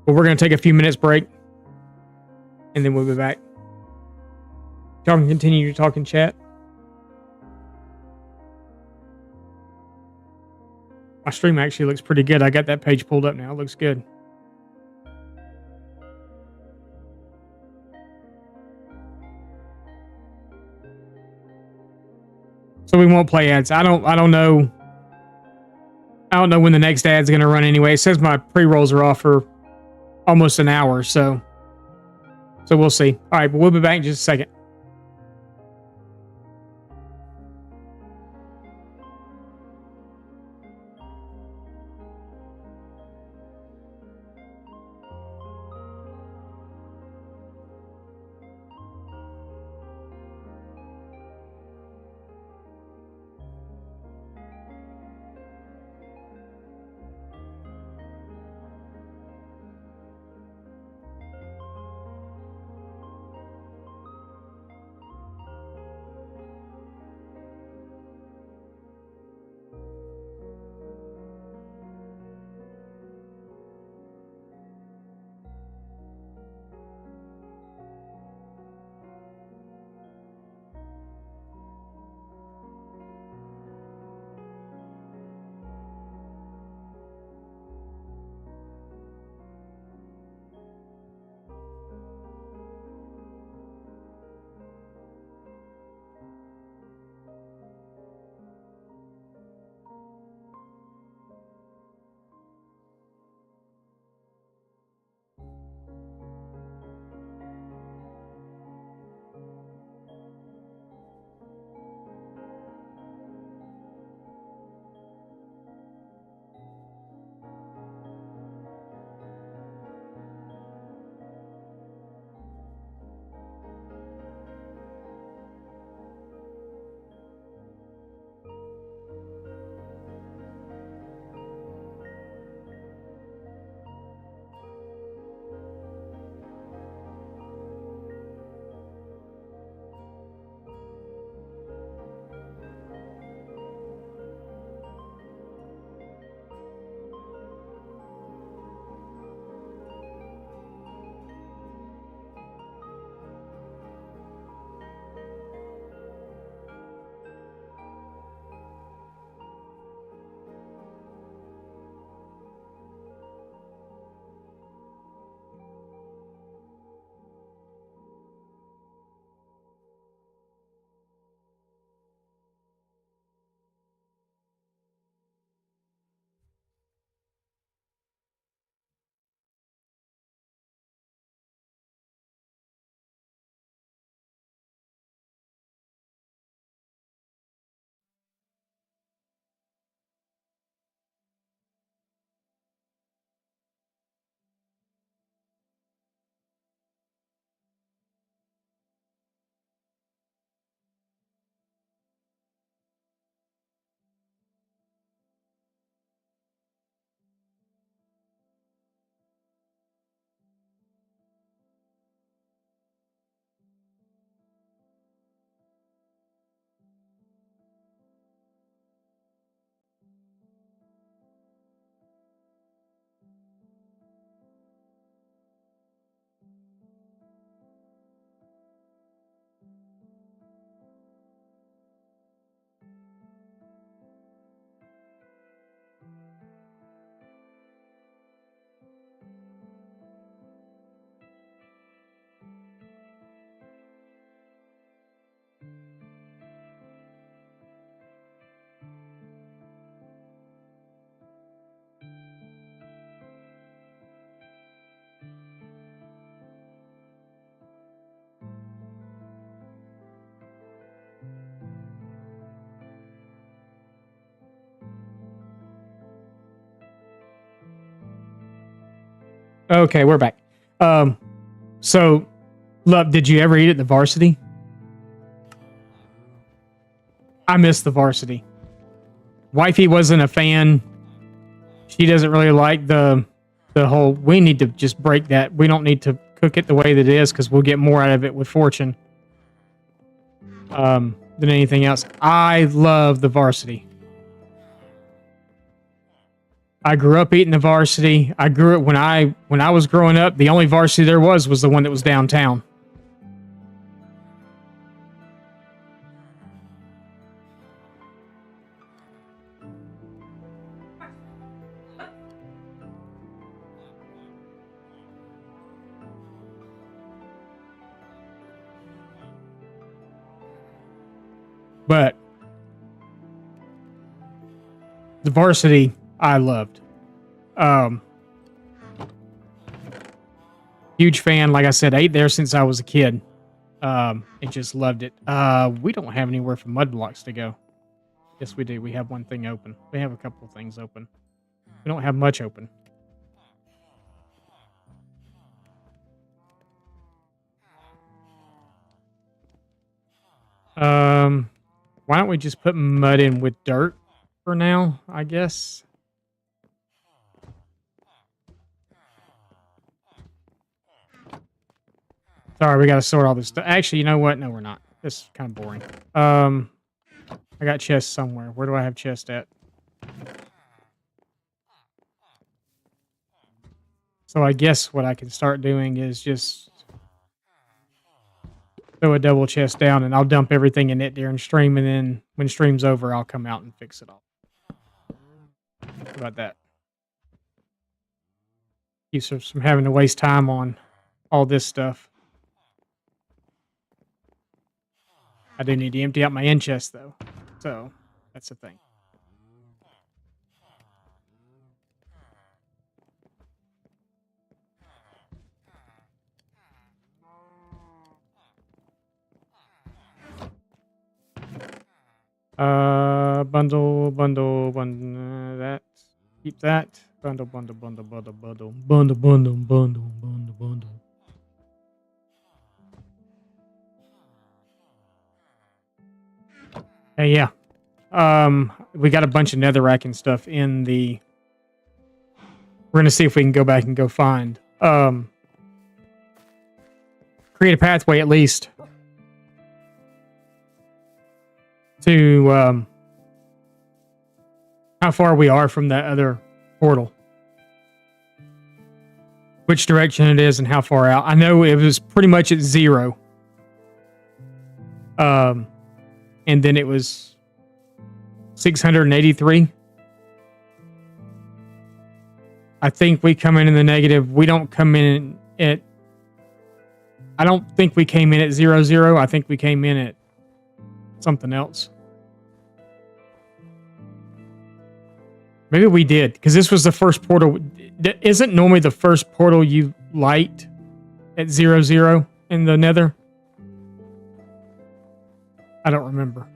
we're going to take a few minutes break, and then we'll be back. Y'all can continue to talk in chat. My stream actually looks pretty good. I got that page pulled up now. It looks good. So we won't play ads. I don't know. I don't know when the next ad's going to run anyway. It says my pre-rolls are off for almost an hour, so we'll see. All right, but we'll be back in just a second. Okay, we're back. So, Love, did you ever eat at the Varsity? I miss the Varsity. Wifey wasn't a fan. She doesn't really like the whole, we need to just break that. We don't need to cook it the way that it is because we'll get more out of it with Fortune than anything else. I love the Varsity. I grew up eating the Varsity. I grew up when I was growing up, the only Varsity there was the one that was downtown. But the Varsity I loved. Huge fan. Like I said, I ate there since I was a kid. And just loved it. We don't have anywhere for mud blocks to go. Yes, we do. We have one thing open. We have a couple of things open. We don't have much open. Why don't we just put mud in with dirt for now, I guess? Sorry, we got to sort all this stuff. Actually, you know what? No, we're not. This is kind of boring. I got chests somewhere. Where do I have chest at? So I guess what I can start doing is just throw a double chest down and I'll dump everything in it during stream, and then when stream's over, I'll come out and fix it all. How about that? Keeps us from having to waste time on all this stuff. I do need to empty out my end chest though. So that's the thing. Bundle, that. Keep that. Bundle. Hey, yeah. We got a bunch of netherrack and stuff in the... We're going to see if we can go back and go find. Create a pathway at least. To how far we are from that other portal. Which direction it is and how far out. I know it was pretty much at 0. And then it was 683. I think we come in the negative. We don't come in at... I don't think we came in at 00. I think we came in at something else. Maybe we did, because this was the first portal. Isn't normally the first portal you light at 00 in the nether? I don't remember.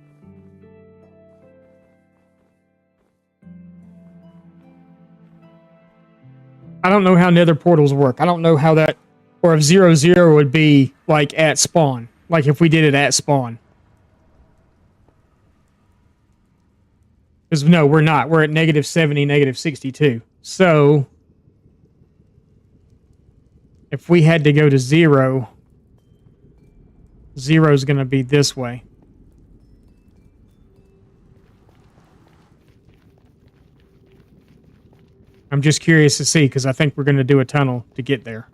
I don't know how nether portals work. I don't know how that... Or if 00 would be like at spawn. Like if we did it at spawn. Because no, we're not. We're at negative 70, negative 62. So, if we had to go to 0, 0 is going to be this way. I'm just curious to see, because I think we're going to do a tunnel to get there.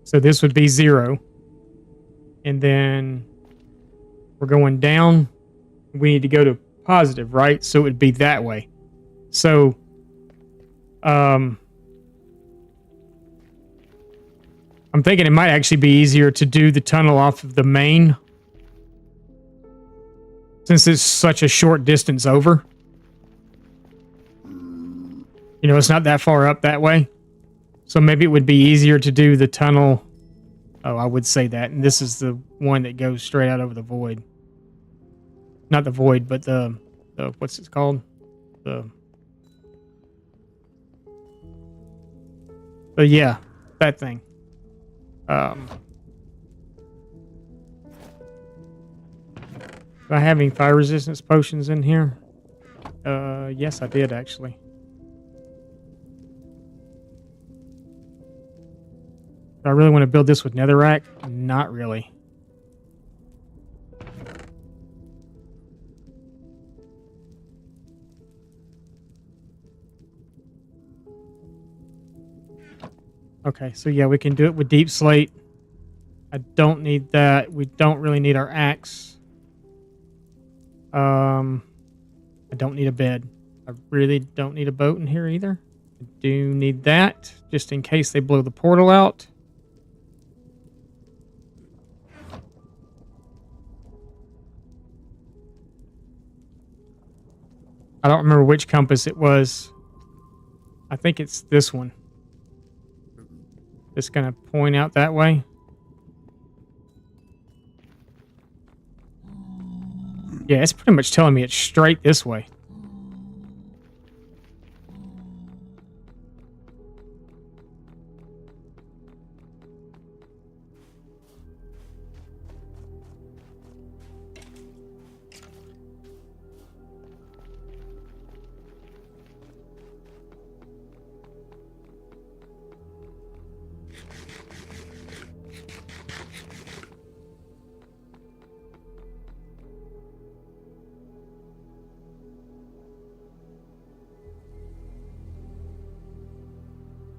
So this would be 0. And then we're going down. We need to go to positive, right? So it would be that way. So, I'm thinking it might actually be easier to do the tunnel off of the main, since it's such a short distance over. You know, it's not that far up that way. So maybe it would be easier to do the tunnel. Oh, I would say that. And this is the one that goes straight out over the void. Not the void, but the the what's it called? The But yeah, that thing. Do I have any fire resistance potions in here? Yes, I did actually. Do I really want to build this with netherrack? Not really. Okay, so yeah, we can do it with deep slate. I don't need that. We don't really need our axe. I don't need a bed. I really don't need a boat in here either. I do need that, just in case they blow the portal out. I don't remember which compass it was. I think it's this one. It's going to point out that way. Yeah, it's pretty much telling me it's straight this way.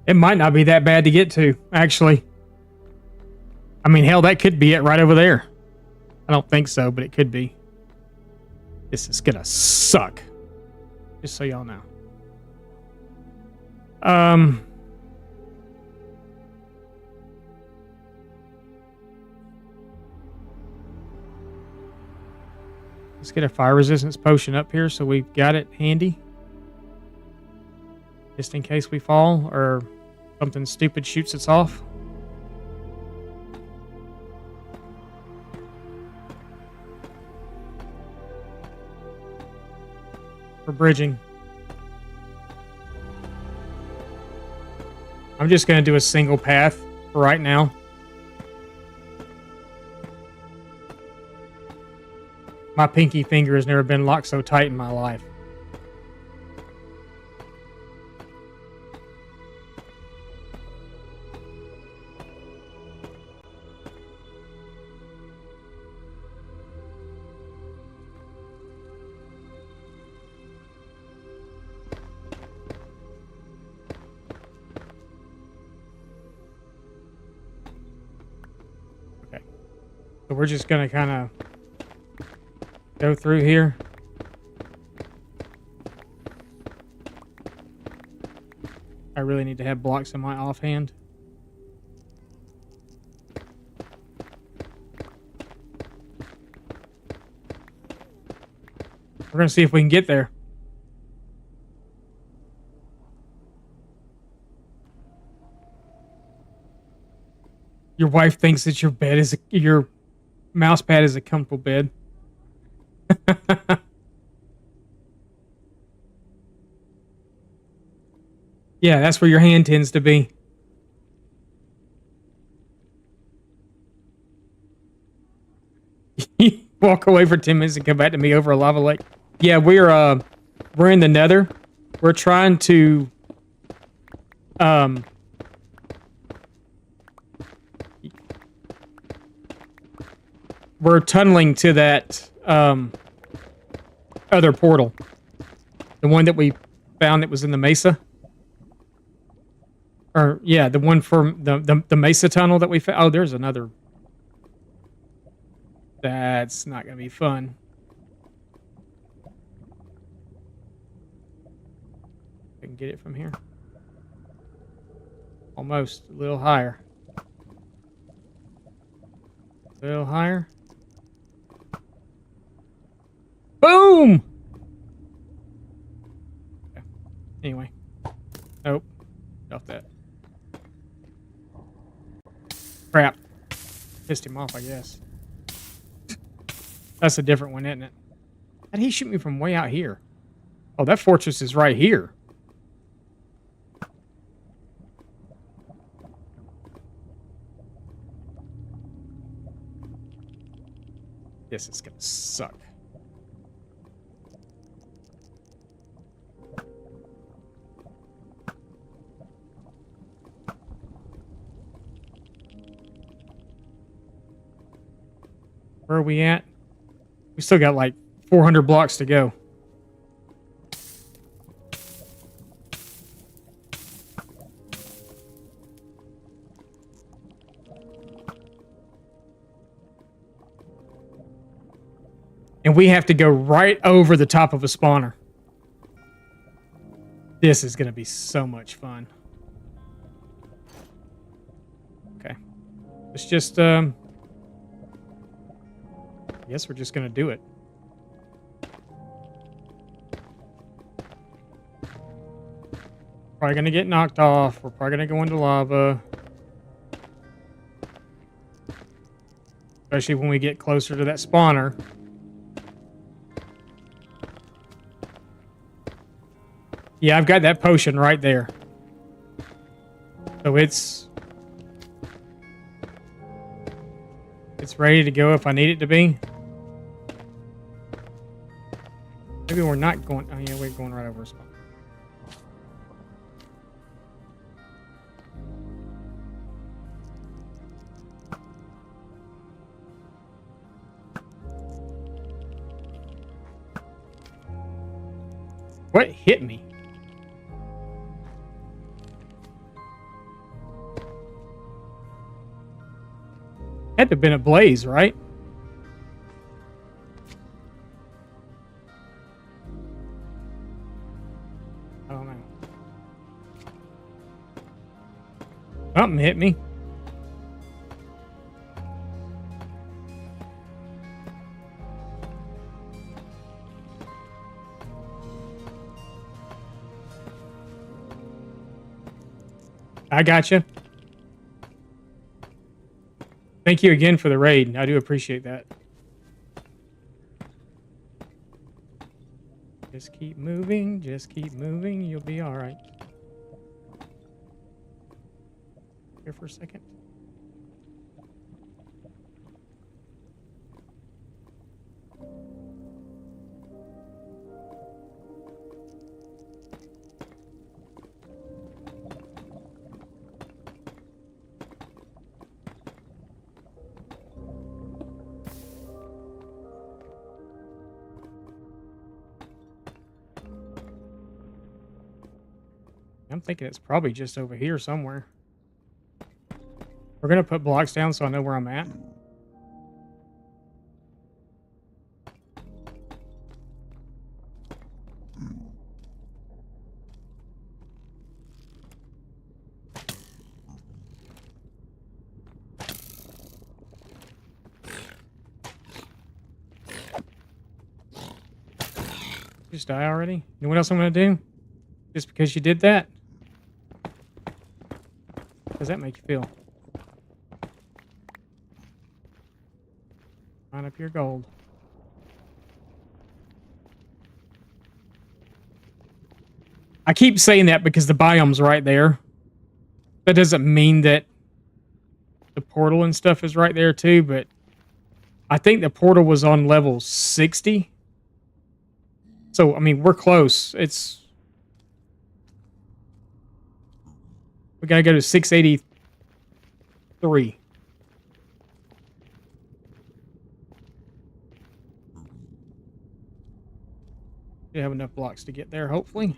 It might not be that bad to get to, actually. I mean, hell, that could be it right over there. I don't think so, but it could be. This is gonna suck. Just so y'all know. Let's get a fire resistance potion up here so we've got it handy. Just in case we fall or something stupid shoots us off. For bridging. I'm just going to do a single path for right now. My pinky finger has never been locked so tight in my life. Okay. So we're just going to kind of go through here. I really need to have blocks in my offhand. We're going to see if we can get there. Your wife thinks that your bed is your mouse pad is a comfortable bed. Yeah, that's where your hand tends to be. Walk away for 10 minutes and come back to me over a lava lake. Yeah, we're in the Nether. We're trying to we're tunneling to that other portal. The one that we found that was in the mesa. Or yeah, the one from the mesa tunnel that we found. Oh, there's another. That's not gonna be fun. I can get it from here. Almost a little higher. A little higher. Boom! Okay. Anyway. Nope. Off that. Crap. Pissed him off, I guess. That's a different one, isn't it? How'd he shoot me from way out here? Oh, that fortress is right here. This is gonna suck. Where are we at? We still got like 400 blocks to go. And we have to go right over the top of a spawner. This is going to be so much fun. Okay. Let's just, I guess we're just going to do it. Probably going to get knocked off. We're probably going to go into lava. Especially when we get closer to that spawner. Yeah, I've got that potion right there. So it's ready to go if I need it to be. Maybe we're not going... Oh, yeah, we're going right over a spot. What hit me? Had to have been a blaze, right? I don't know. Something hit me. I gotcha. Thank you again for the raid. I do appreciate that. Just keep moving. Just keep moving. You'll be all right. Here for a second. I'm thinking it's probably just over here somewhere. We're going to put blocks down so I know where I'm at. Just die already? You know what else I'm going to do? Just because you did that? How does that make you feel? Line up your gold. I keep saying that because the biome's right there. That doesn't mean that the portal and stuff is right there too, but I think the portal was on level 60. So, I mean, we're close. We gotta go to 683. We have enough blocks to get there, hopefully.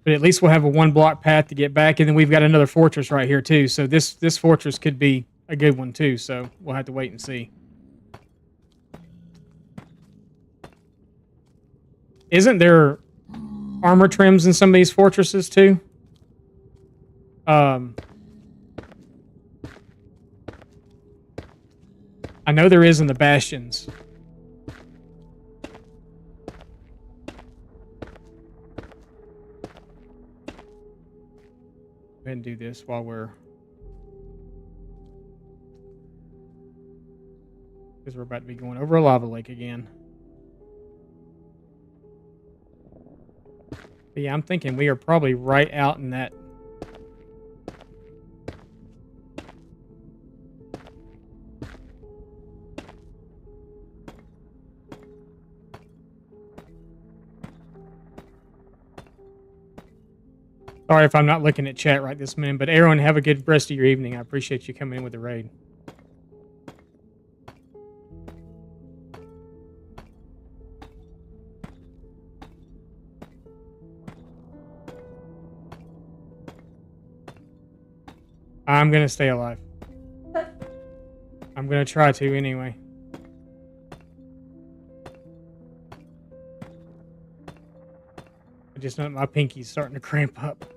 But at least we'll have a 1-block path to get back, and then we've got another fortress right here too. So this fortress could be a good one too. So we'll have to wait and see. Isn't there armor trims in some of these fortresses too? I know there is in the bastions. Go ahead and do this while we're... Because we're about to be going over a lava lake again. But yeah, I'm thinking we are probably right out in that. Sorry if I'm not looking at chat right this minute, but Aaron, have a good rest of your evening. I appreciate you coming in with the raid. I'm going to stay alive. I'm going to try to anyway. I just know my pinky's starting to cramp up.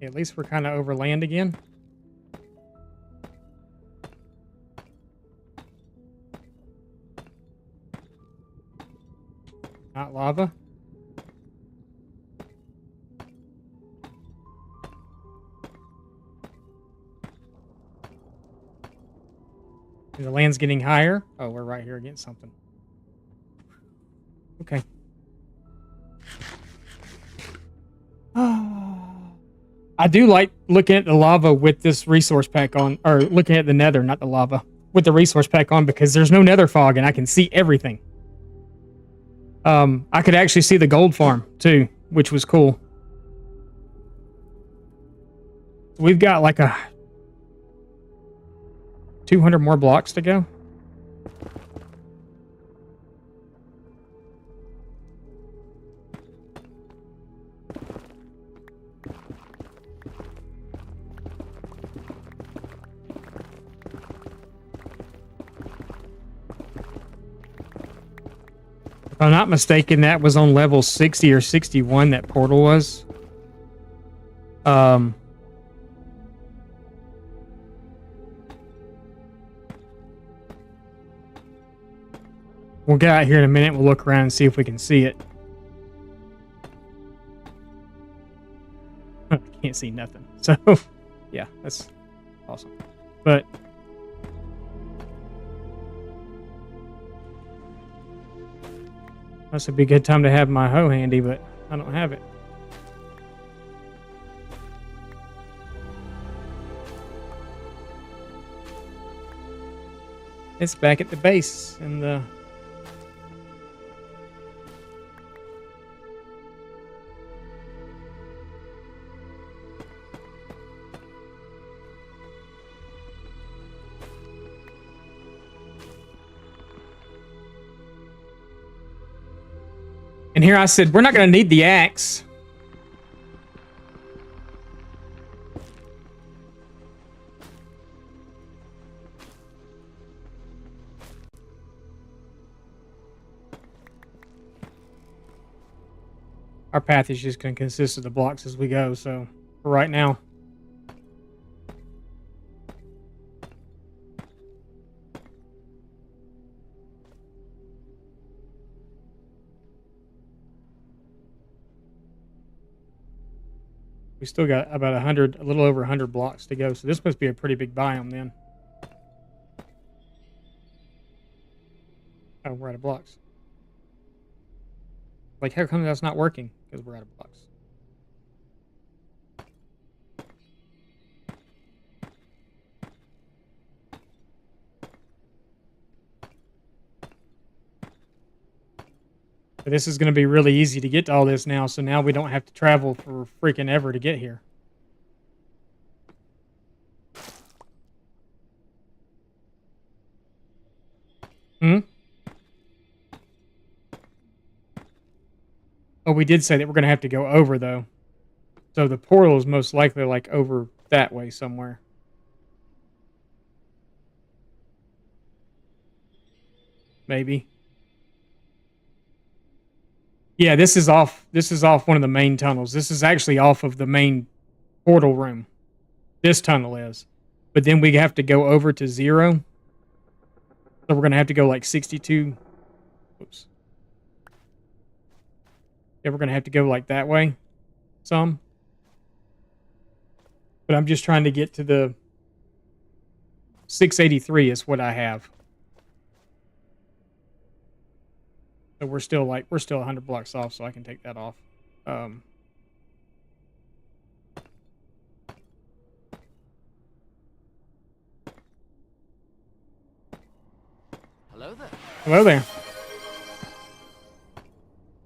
At least we're kind of over land again. Not lava. And the land's getting higher. Oh, we're right here against something. Okay. I do like looking at the lava with this resource pack on, or looking at the nether, not the lava, with the resource pack on, because there's no nether fog and I can see everything. I could actually see the gold farm too, which was cool. We've got like a 200 more blocks to go. If I'm not mistaken, that was on level 60 or 61, that portal was. We'll get out here in a minute. We'll look around and see if we can see it. I can't see nothing. So, yeah, that's awesome. But this would be a good time to have my hoe handy, but I don't have it. It's back at the base in the... And here I said, we're not going to need the axe. Our path is just going to consist of the blocks as we go, so for right now. We still got about 100, a little over 100 blocks to go, so this must be a pretty big biome then. Oh, we're out of blocks. Like, how come that's not working? Because we're out of blocks. But this is going to be really easy to get to all this now, so now we don't have to travel for freaking ever to get here. Oh, we did say that we're going to have to go over, though. So the portal is most likely, like, over that way somewhere. Maybe. Yeah, this is off one of the main tunnels. This is actually off of the main portal room. This tunnel is. But then we have to go over to 0. So we're going to have to go like 62. Oops. Yeah, we're going to have to go like that way. Some. But I'm just trying to get to the 683 is what I have. So we're still 100 blocks off, so I can take that off. Hello there. Hello there.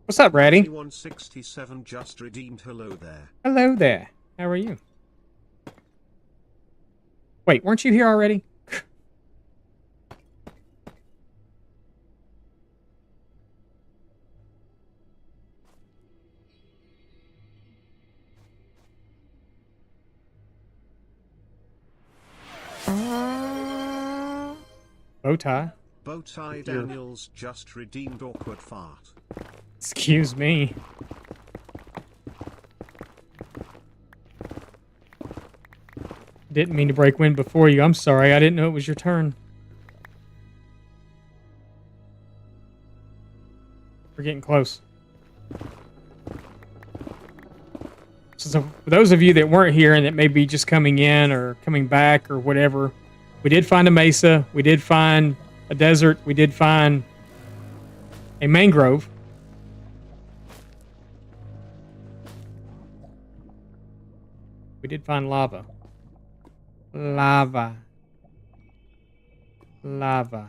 What's up, Ratty? 167 just redeemed. Hello there. Hello there. How are you? Wait, weren't you here already? Bowtie. Bowtie Daniels just redeemed. Awkward fart. Excuse me. Didn't mean to break wind before you. I'm sorry. I didn't know it was your turn. We're getting close. So for those of you that weren't here and that may be just coming in or coming back or whatever, we did find a mesa. We did find a desert. We did find a mangrove. We did find lava. Lava. Lava.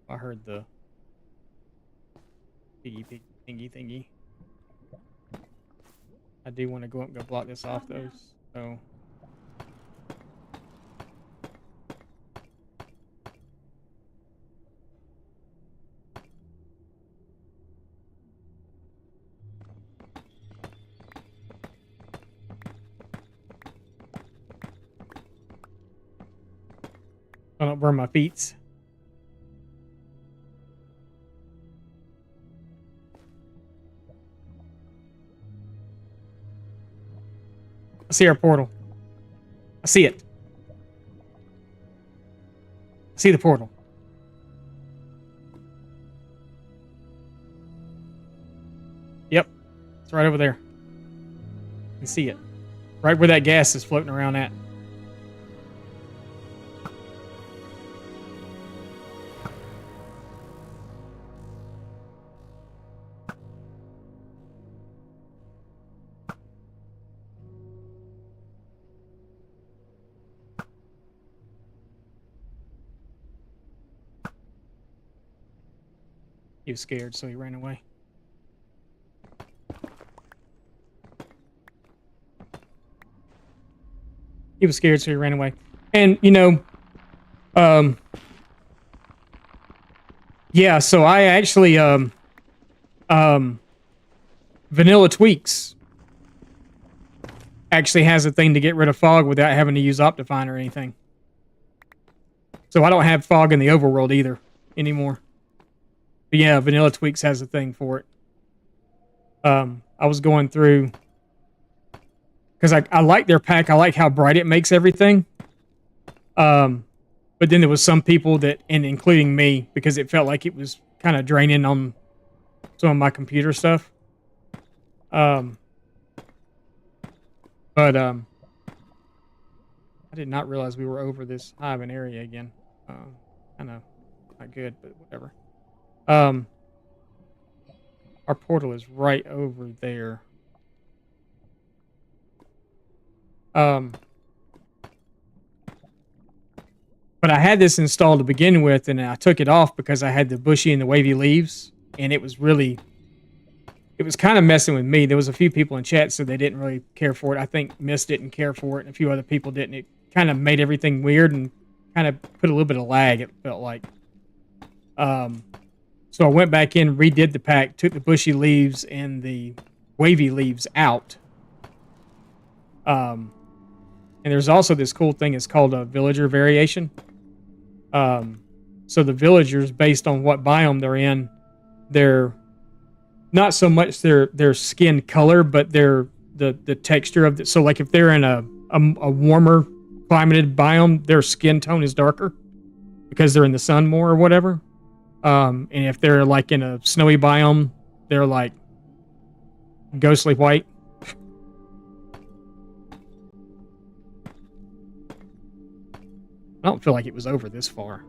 I heard the piggy thingy. I do want to go up and go block this off though, so. I don't burn my feet. I see our portal. I see it. I see the portal. Yep. It's right over there. You can see it. Right where that gas is floating around at. He was scared, so he ran away. He was scared, so he ran away. And, you know, yeah, so I actually, Vanilla Tweaks actually has a thing to get rid of fog without having to use Optifine or anything. So I don't have fog in the overworld either anymore. But yeah, Vanilla Tweaks has a thing for it. I was going through because I like their pack. I like how bright it makes everything. But then there was some people that, and including me, because it felt like it was kind of draining on some of my computer stuff. I did not realize we were over this high of an area again. Kind of not good, but whatever. Our portal is right over there. But I had this installed to begin with, and I took it off because I had the bushy and the wavy leaves, and it was kind of messing with me. There was a few people in chat, so they didn't really care for it. I think Miss didn't care for it, and a few other people didn't. It kind of made everything weird and kind of put a little bit of lag, it felt like. So I went back in, redid the pack, took the bushy leaves and the wavy leaves out. And there's also this cool thing, it's called a villager variation. So the villagers, based on what biome they're in, their not so much their skin color, but the texture of the. So like if they're in a warmer climated biome, their skin tone is darker because they're in the sun more or whatever. And if they're like in a snowy biome, they're like ghostly white. I don't feel like it was over this far.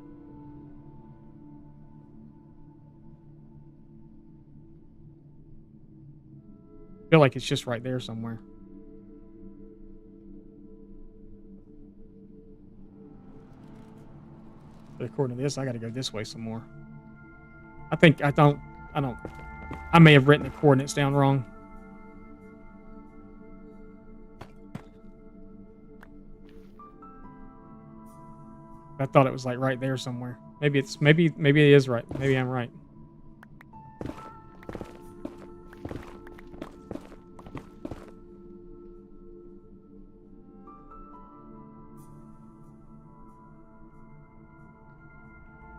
I feel like it's just right there somewhere. But according to this, I got to go this way some more. I may have written the coordinates down wrong. I thought it was like right there somewhere. Maybe it is right. Maybe I'm right.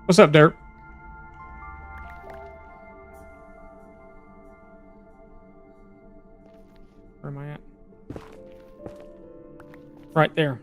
What's up, Dirt? Where am I at? Right there.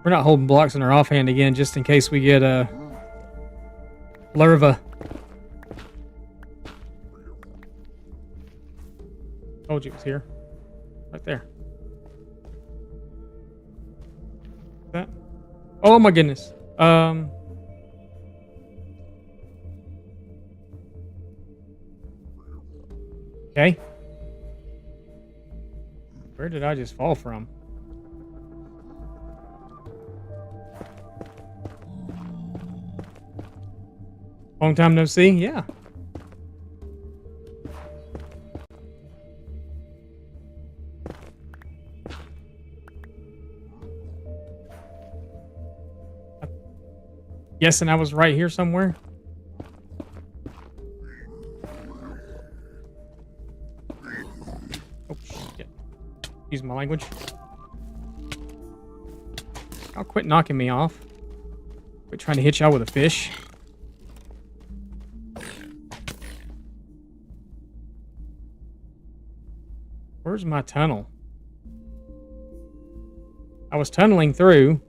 We're not holding blocks in our offhand again, just in case we get a larva. Told you it was here. Right there. That. Oh my goodness. Okay. Where did I just fall from? Long time no see? Yeah. Guessing I was right here somewhere. Oh, shit. Use my language. I'll quit knocking me off. Quit trying to hit y'all with a fish. Where's my tunnel? I was tunneling through.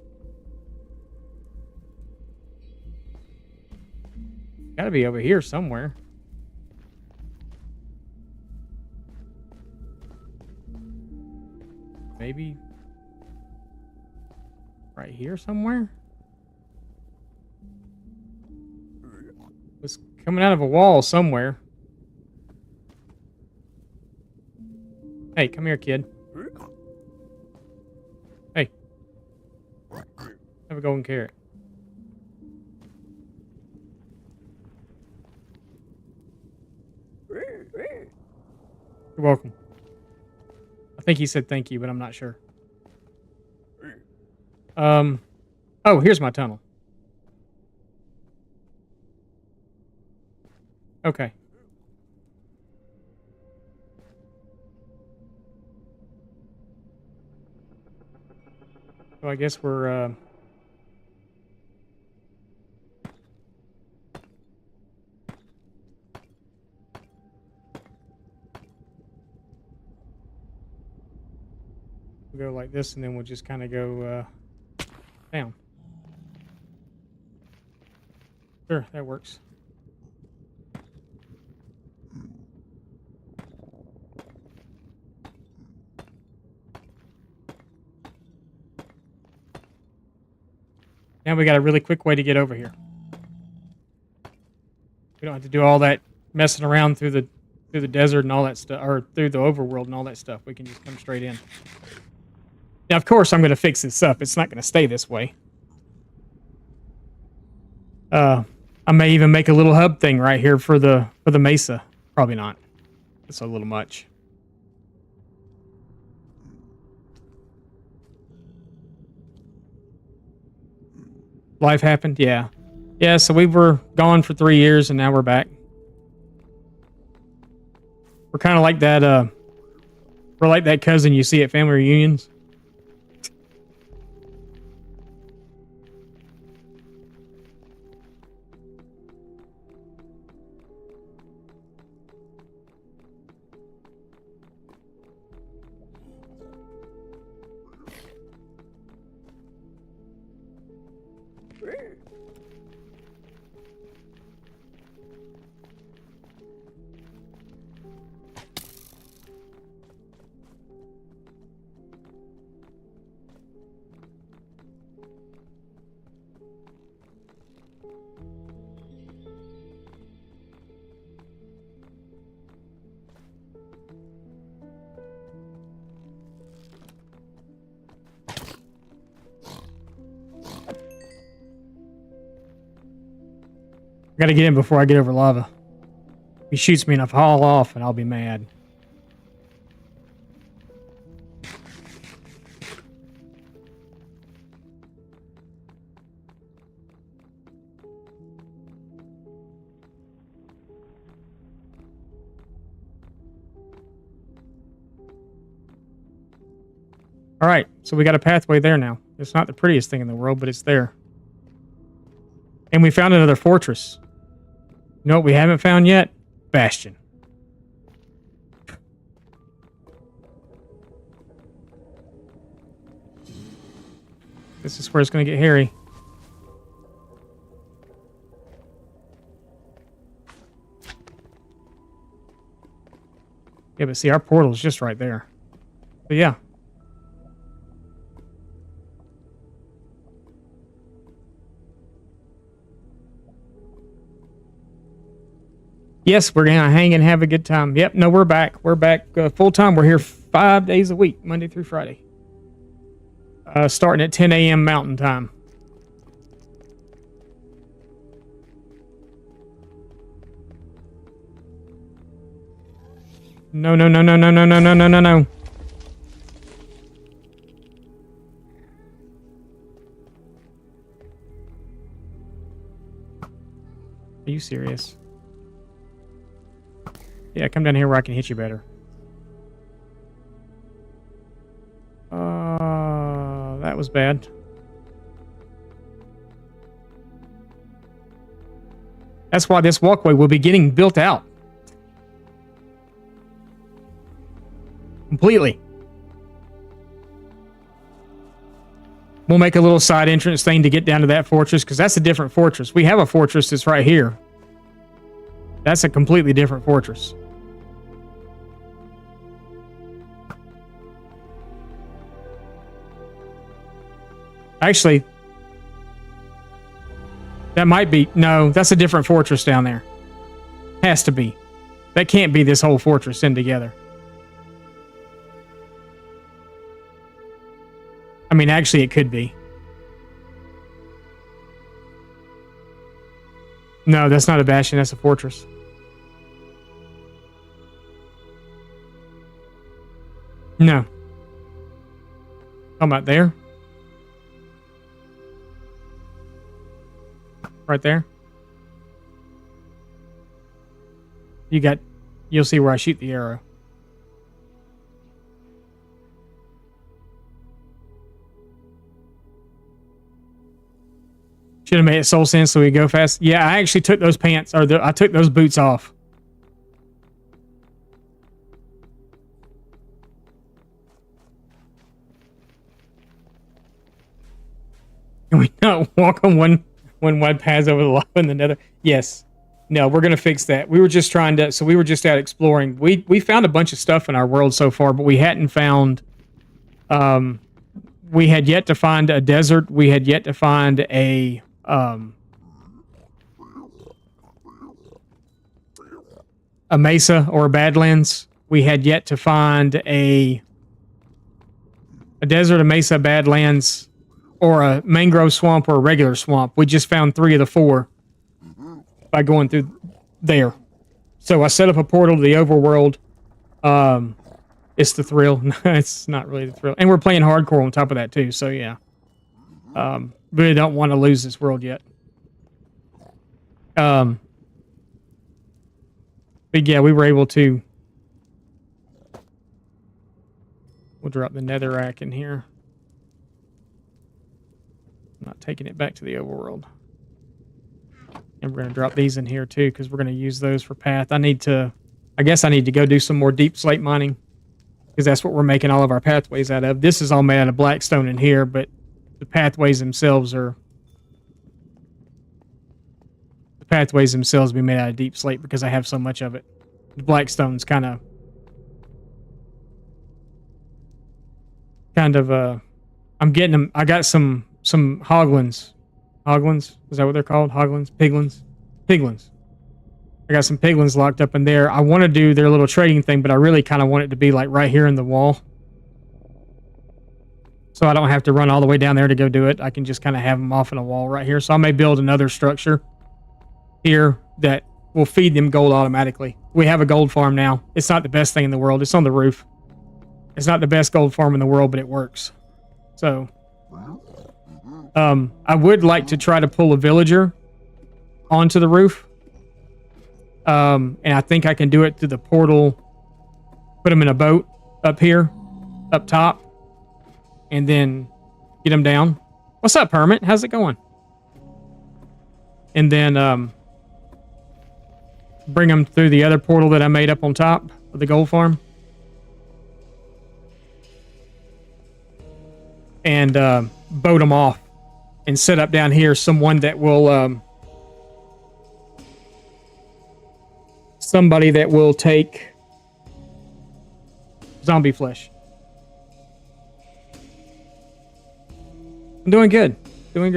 Gotta be over here somewhere. Maybe right here somewhere? It was coming out of a wall somewhere. Hey, come here, kid. Hey. Have a golden carrot. You're welcome. I think he said thank you, but I'm not sure. Oh, here's my tunnel. Okay. So I guess we're, we'll go like this, and then we'll just kind of go, down. Sure, that works. Now we got a really quick way to get over here. We don't have to do all that messing around through the desert and all that stuff, or through the overworld and all that stuff. We can just come straight in. Now, of course, I'm going to fix this up. It's not going to stay this way. I may even make a little hub thing right here for the mesa. Probably not. It's a little much. Life happened? Yeah. Yeah, so we were gone for 3 years, and now we're back. We're kind of like that. We're like that cousin you see at family reunions. I gotta get in before I get over lava. If he shoots me and I fall off, and I'll be mad. All right, so we got a pathway there now. It's not the prettiest thing in the world, but it's there. And we found another fortress. You know what we haven't found yet? Bastion. This is where it's going to get hairy. Yeah, but see, our portal's just right there. But yeah. Yes, we're going to hang and have a good time. Yep, no, we're back. We're back full time. We're here 5 days a week, Monday through Friday. Starting at 10 a.m. Mountain Time. No, no, no, no, no, no, no, no, no, no, no. Are you serious? Yeah, come down here where I can hit you better. That was bad. That's why this walkway will be getting built out. Completely. We'll make a little side entrance thing to get down to that fortress, because that's a different fortress. We have a fortress that's right here. That's a completely different fortress. Actually, that might be... No, that's a different fortress down there. Has to be. That can't be this whole fortress in together. I mean, actually, it could be. No, that's not a bastion. That's a fortress. No. How about there? Right there. You'll see where I shoot the arrow. Should have made it soul sense so we go fast. Yeah, I actually took those pants, I took those boots off. Can we not walk on one wide path over the lava in the nether? Yes. No, we're going to fix that. We were just trying to... So we were just out exploring. We found a bunch of stuff in our world so far, but we hadn't found... we had yet to find a desert. We had yet to find a... a mesa or a badlands. We had yet to find a desert, a mesa, badlands, or a mangrove swamp or a regular swamp. We just found 3 of the 4 by going through there. So I set up a portal to the overworld. It's the thrill. It's not really the thrill. And we're playing hardcore on top of that too, so yeah. Really don't want to lose this world yet. But yeah, we were able to We'll drop the netherrack in here. I'm not taking it back to the overworld. And we're going to drop these in here too, because we're going to use those for path. I guess I need to go do some more deep slate mining, because that's what we're making all of our pathways out of. This is all made out of blackstone in here, but the pathways themselves be made out of deep slate because I have so much of it. The blackstone's kind of I'm getting them. I got some hoglins. Hoglins? Is that what they're called? Hoglins? Piglins? Piglins. I got some piglins locked up in there. I want to do their little trading thing, but I really kind of want it to be like right here in the wall. So I don't have to run all the way down there to go do it. I can just kind of have them off in a wall right here. So I may build another structure here that will feed them gold automatically. We have a gold farm now. It's not the best thing in the world. It's on the roof. It's not the best gold farm in the world, but it works. So I would like to try to pull a villager onto the roof. And I think I can do it through the portal. Put them in a boat up here, up top, and then get them down. What's up, Hermit? How's it going? And then bring them through the other portal that I made up on top of the gold farm. And boat them off and set up down here someone that will somebody that will take zombie flesh. I'm doing good. Doing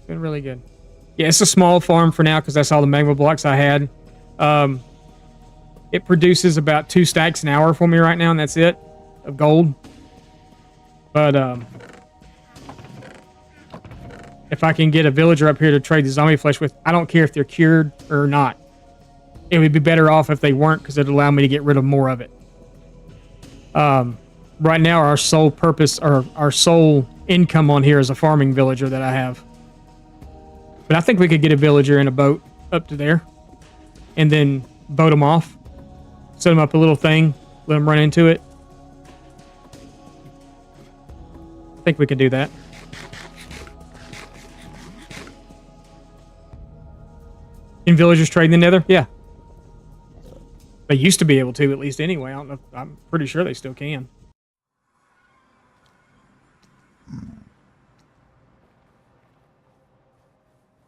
really good. Yeah, it's a small farm for now because that's all the magma blocks I had. It produces about 2 stacks an hour for me right now, and that's it, of gold. But if I can get a villager up here to trade the zombie flesh with, I don't care if they're cured or not. It would be better off if they weren't, because it'd allow me to get rid of more of it. Right now, our sole purpose, or our sole income on here is a farming villager that I have. But I think we could get a villager in a boat up to there, and then boat them off, set them up a little thing, let them run into it. I think we could do that. Can villagers trade in the nether? Yeah. They used to be able to, at least anyway. I don't know. I'm pretty sure they still can.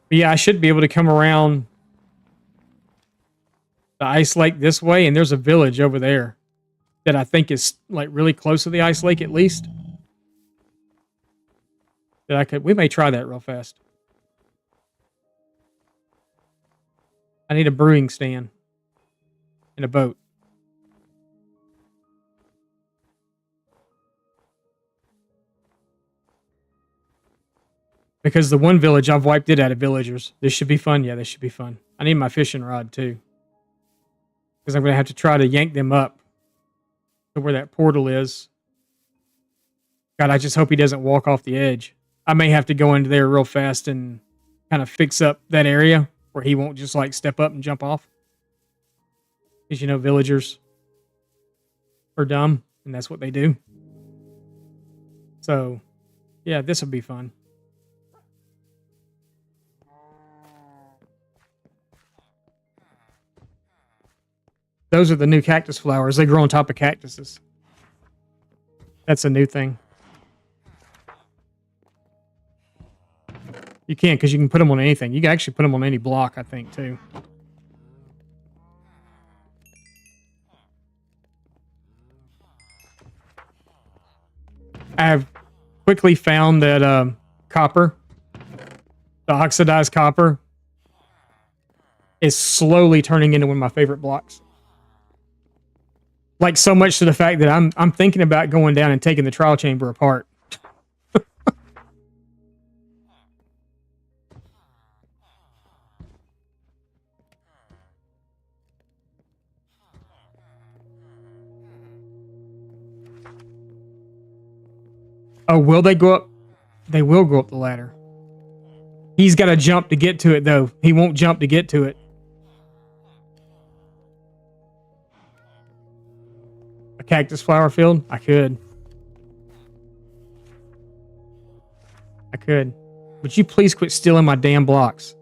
But yeah, I should be able to come around the ice lake this way, and there's a village over there that I think is like really close to the ice lake, at least. That we may try that real fast. I need a brewing stand and a boat. Because the one village, I've wiped it out of villagers. This should be fun. Yeah, this should be fun. I need my fishing rod, too. Because I'm going to have to try to yank them up to where that portal is. God, I just hope he doesn't walk off the edge. I may have to go into there real fast and kind of fix up that area where he won't just like step up and jump off. Because, you know, villagers are dumb, and that's what they do. So, yeah, this will be fun. Those are the new cactus flowers. They grow on top of cactuses. That's a new thing. You can, because you can put them on anything. You can actually put them on any block, I think, too. I have quickly found that copper, the oxidized copper, is slowly turning into one of my favorite blocks. Like, so much to the fact that I'm thinking about going down and taking the trial chamber apart. Oh, will they go up? They will go up the ladder. He's got to jump to get to it, though. He won't jump to get to it. A cactus flower field? I could. could. Would you please quit stealing my damn blocks?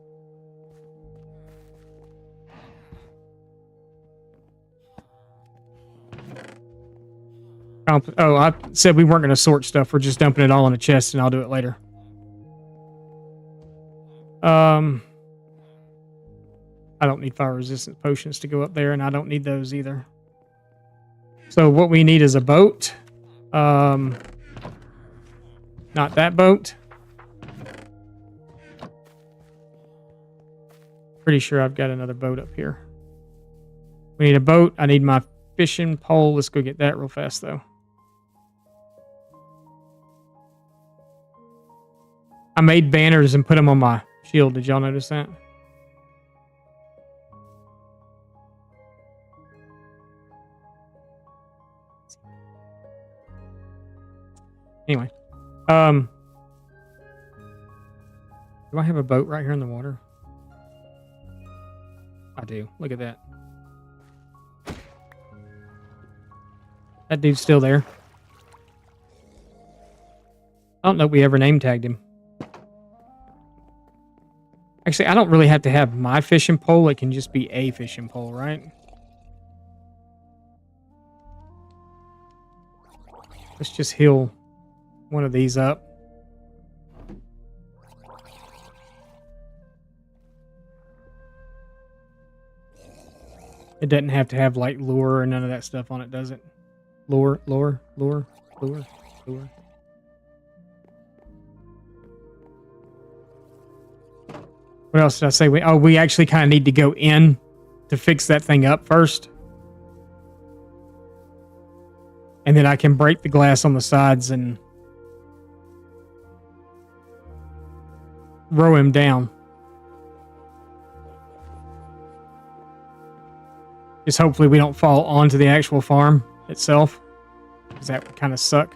Oh, I said we weren't going to sort stuff. We're just dumping it all in a chest, and I'll do it later. I don't need fire resistant potions to go up there, and I don't need those either. So what we need is a boat. Not that boat. Pretty sure I've got another boat up here. We need a boat. I need my fishing pole. Let's go get that real fast, though. I made banners and put them on my shield. Did y'all notice that? Anyway, do I have a boat right here in the water? I do. Look at that. That dude's still there. I don't know if we ever name tagged him. Actually, I don't really have to have my fishing pole. It can just be a fishing pole, right? Let's just heal one of these up. It doesn't have to have like lure or none of that stuff on it, does it? Lure. What else did I say? We actually kind of need to go in to fix that thing up first. And then I can break the glass on the sides and row him down. Just hopefully we don't fall onto the actual farm itself, because that would kind of suck.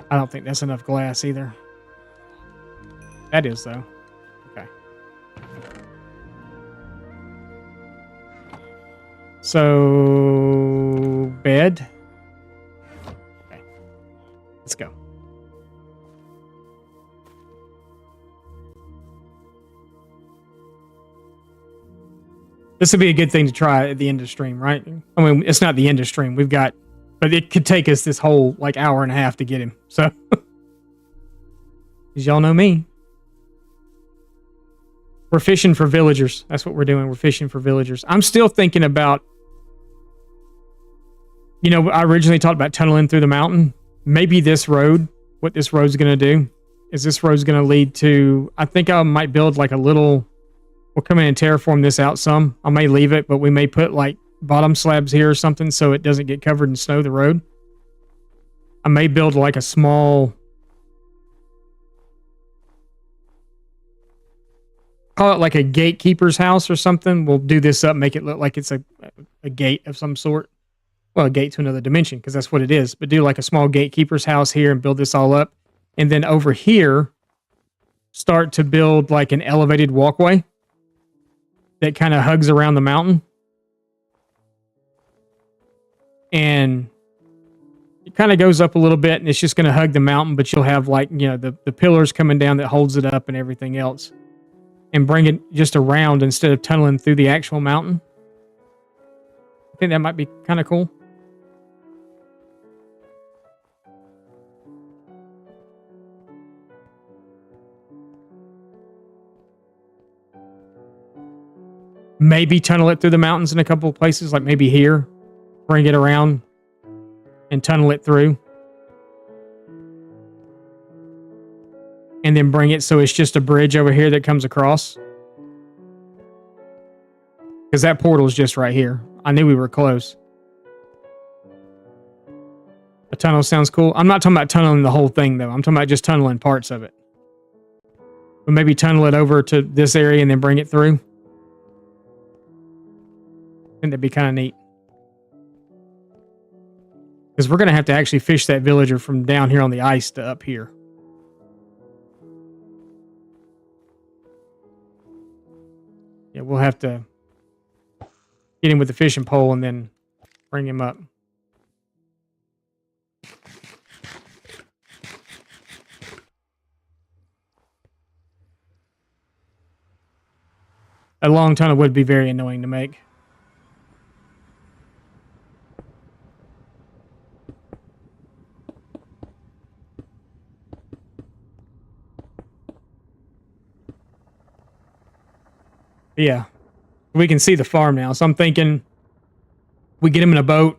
I don't think that's enough glass either. That is, though. Okay. So, bed. Okay. Let's go. This would be a good thing to try at the end of stream, right? I mean, it's not the end of stream. We've got, but it could take us this whole like hour and a half to get him. So, because y'all know me. We're fishing for villagers. That's what we're doing. We're fishing for villagers. I'm still thinking about, you know, I originally talked about tunneling through the mountain. Maybe this road, what this road's going to do is this road's going to lead to, I think I might build like a little, we'll come in and terraform this out some. I may leave it, but we may put like bottom slabs here or something so it doesn't get covered in snow, the road. I may build like a small, call it like a gatekeeper's house or something. We'll do this up, make it look like it's a gate of some sort. Well, a gate to another dimension, because that's what it is. But do like a small gatekeeper's house here and build this all up. And then over here, start to build like an elevated walkway that kind of hugs around the mountain. And it kind of goes up a little bit and it's just going to hug the mountain, but you'll have like, you know, the pillars coming down that holds it up and everything else. And bring it just around instead of tunneling through the actual mountain. I think that might be kind of cool. Maybe tunnel it through the mountains in a couple of places, like maybe here. Bring it around and tunnel it through. And then bring it so it's just a bridge over here that comes across. Because that portal's just right here. I knew we were close. A tunnel sounds cool. I'm not talking about tunneling the whole thing, though. I'm talking about just tunneling parts of it. But maybe tunnel it over to this area and then bring it through. I think that'd be kind of neat. Because we're going to have to actually fish that villager from down here on the ice to up here. Yeah, we'll have to get him with the fishing pole and then bring him up. A long tunnel would be very annoying to make. Yeah. We can see the farm now. So I'm thinking we get him in a boat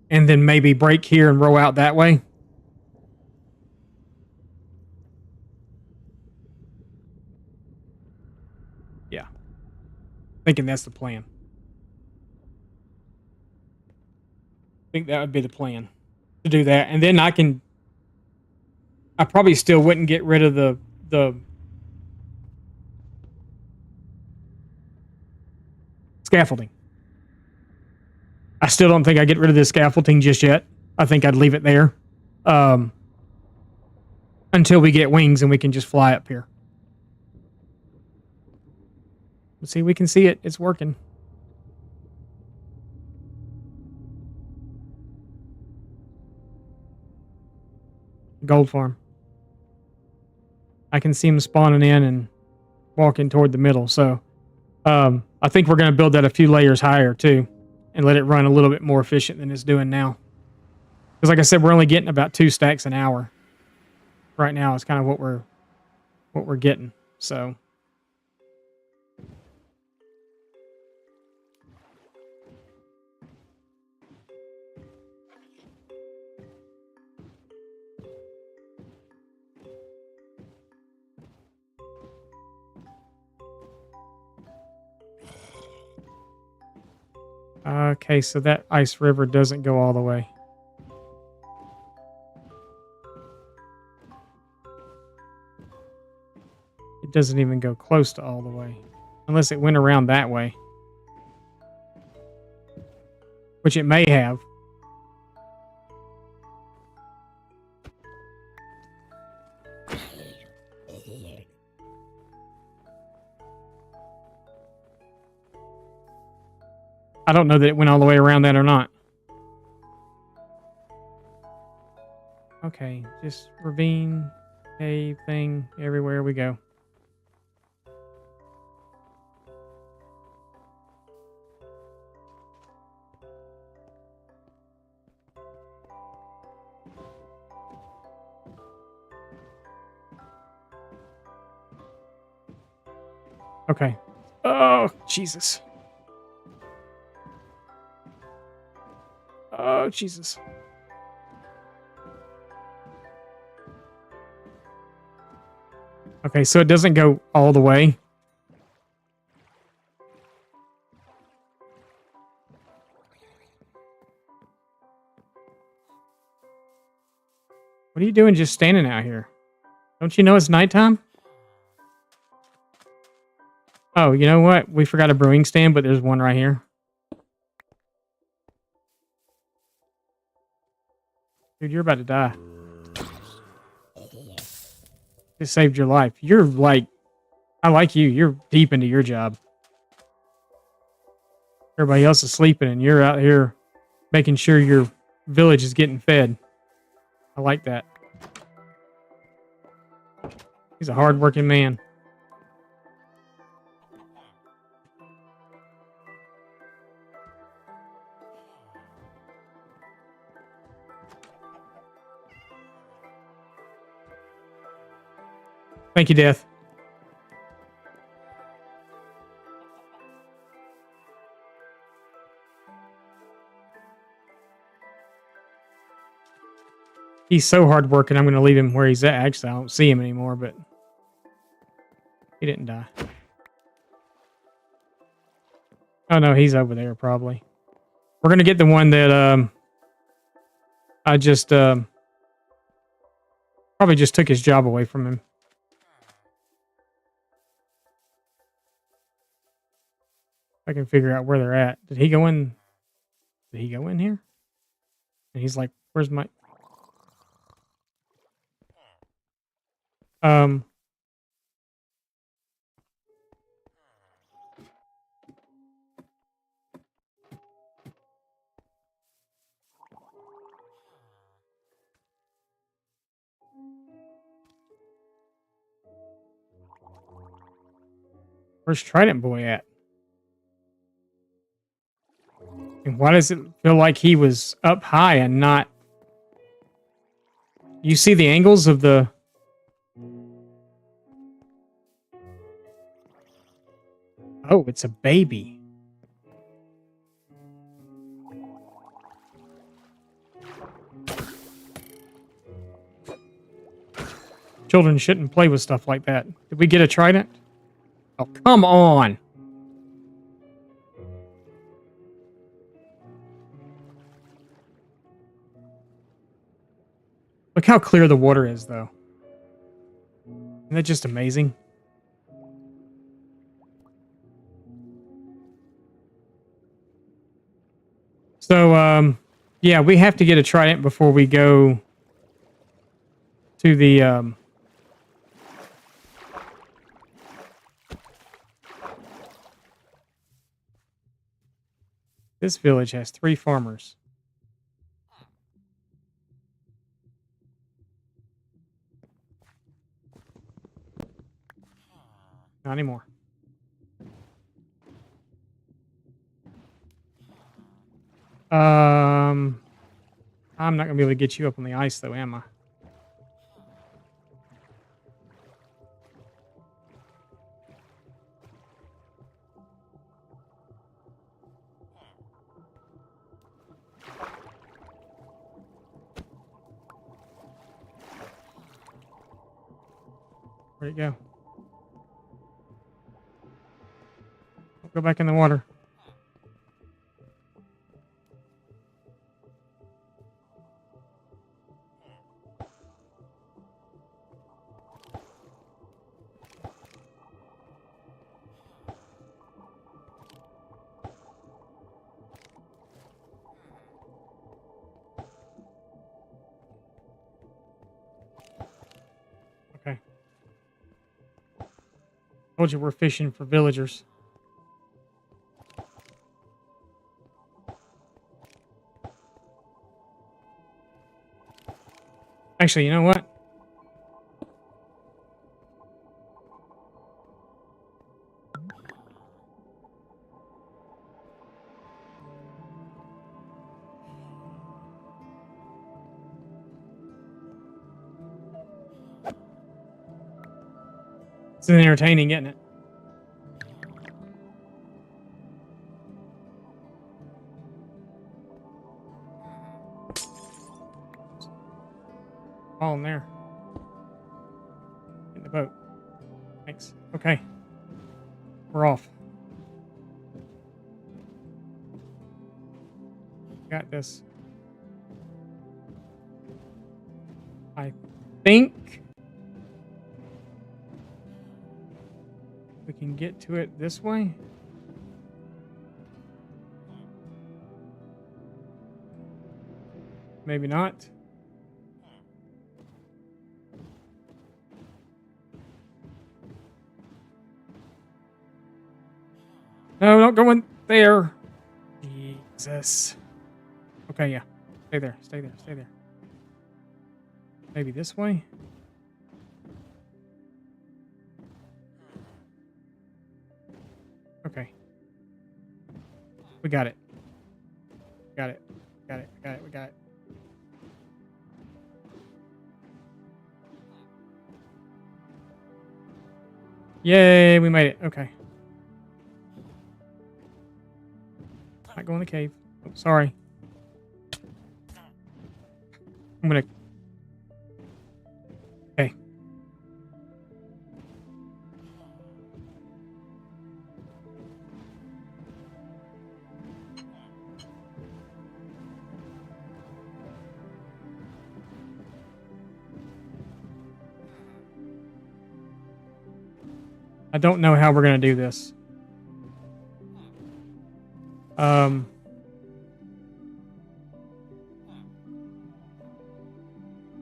and then maybe break here and row out that way. Yeah. Thinking that's the plan. I think that would be the plan to do that. And then I probably still wouldn't get rid of the scaffolding. I still don't think I get rid of the scaffolding just yet. I think I'd leave it there until we get wings and we can just fly up here. See, we can see it. It's working. Gold farm. I can see them spawning in and walking toward the middle. So I think we're going to build that a few layers higher too and let it run a little bit more efficient than it's doing now. Because like I said, we're only getting about 2 stacks an hour. Right now is kind of what we're getting. So okay, so that ice river doesn't go all the way. It doesn't even go close to all the way. Unless it went around that way. Which it may have. I don't know that it went all the way around that or not. Okay, just ravine, cave thing, everywhere we go. Okay. Oh, Jesus. Oh, Jesus. Okay, so it doesn't go all the way. What are you doing just standing out here? Don't you know it's nighttime? Oh, you know what? We forgot a brewing stand, but there's one right here. Dude, you're about to die. Just saved your life. You're like, I like you. You're deep into your job. Everybody else is sleeping and you're out here making sure your village is getting fed. I like that. He's a hard-working man. Thank you, Death. He's so hard-working, I'm going to leave him where he's at. Actually, I don't see him anymore, but he didn't die. Oh, no, he's over there, probably. We're going to get the one that I just probably just took his job away from him. I can figure out where they're at. Did he go in? Did he go in here? And he's like, where's my... Where's Trident Boy at? And why does it feel like he was up high and not... You see the angles of the... Oh, it's a baby. Children shouldn't play with stuff like that. Did we get a trident? Oh, come on. Look how clear the water is, though. Isn't that just amazing? So, yeah, we have to get a trident before we go to the, This village has 3 farmers. Not anymore. I'm not gonna be able to get you up on the ice, though, am I? Where'd it go? Go back in the water. Okay. Told you we're fishing for villagers. Actually, you know what? It's entertaining, isn't it? All in there. In the boat. Thanks. Okay. We're off. Got this. I think we can get to it this way. Maybe not. No, don't go in there. Jesus. Okay, yeah. Stay there. Stay there. Stay there. Maybe this way? Okay. We got it. Got it. Got it. Got it. We got it. Yay, we made it. Okay. Not going in the cave. Oh, sorry. I'm gonna... Okay. I don't know how we're gonna do this.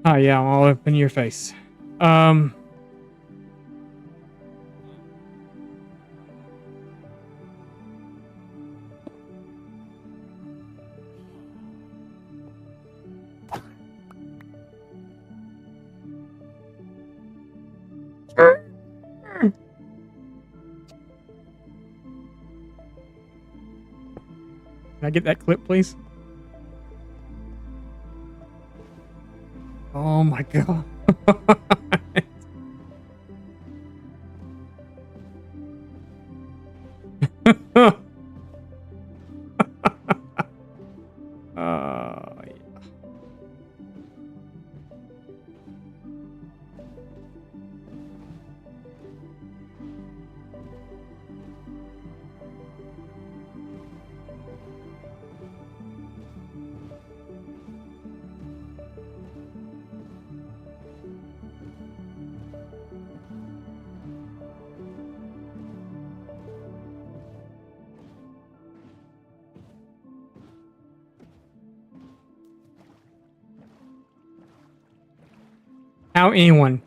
Oh yeah, I'm all up in your face. Can I get that clip, please? Oh my god. Yeah. How anyone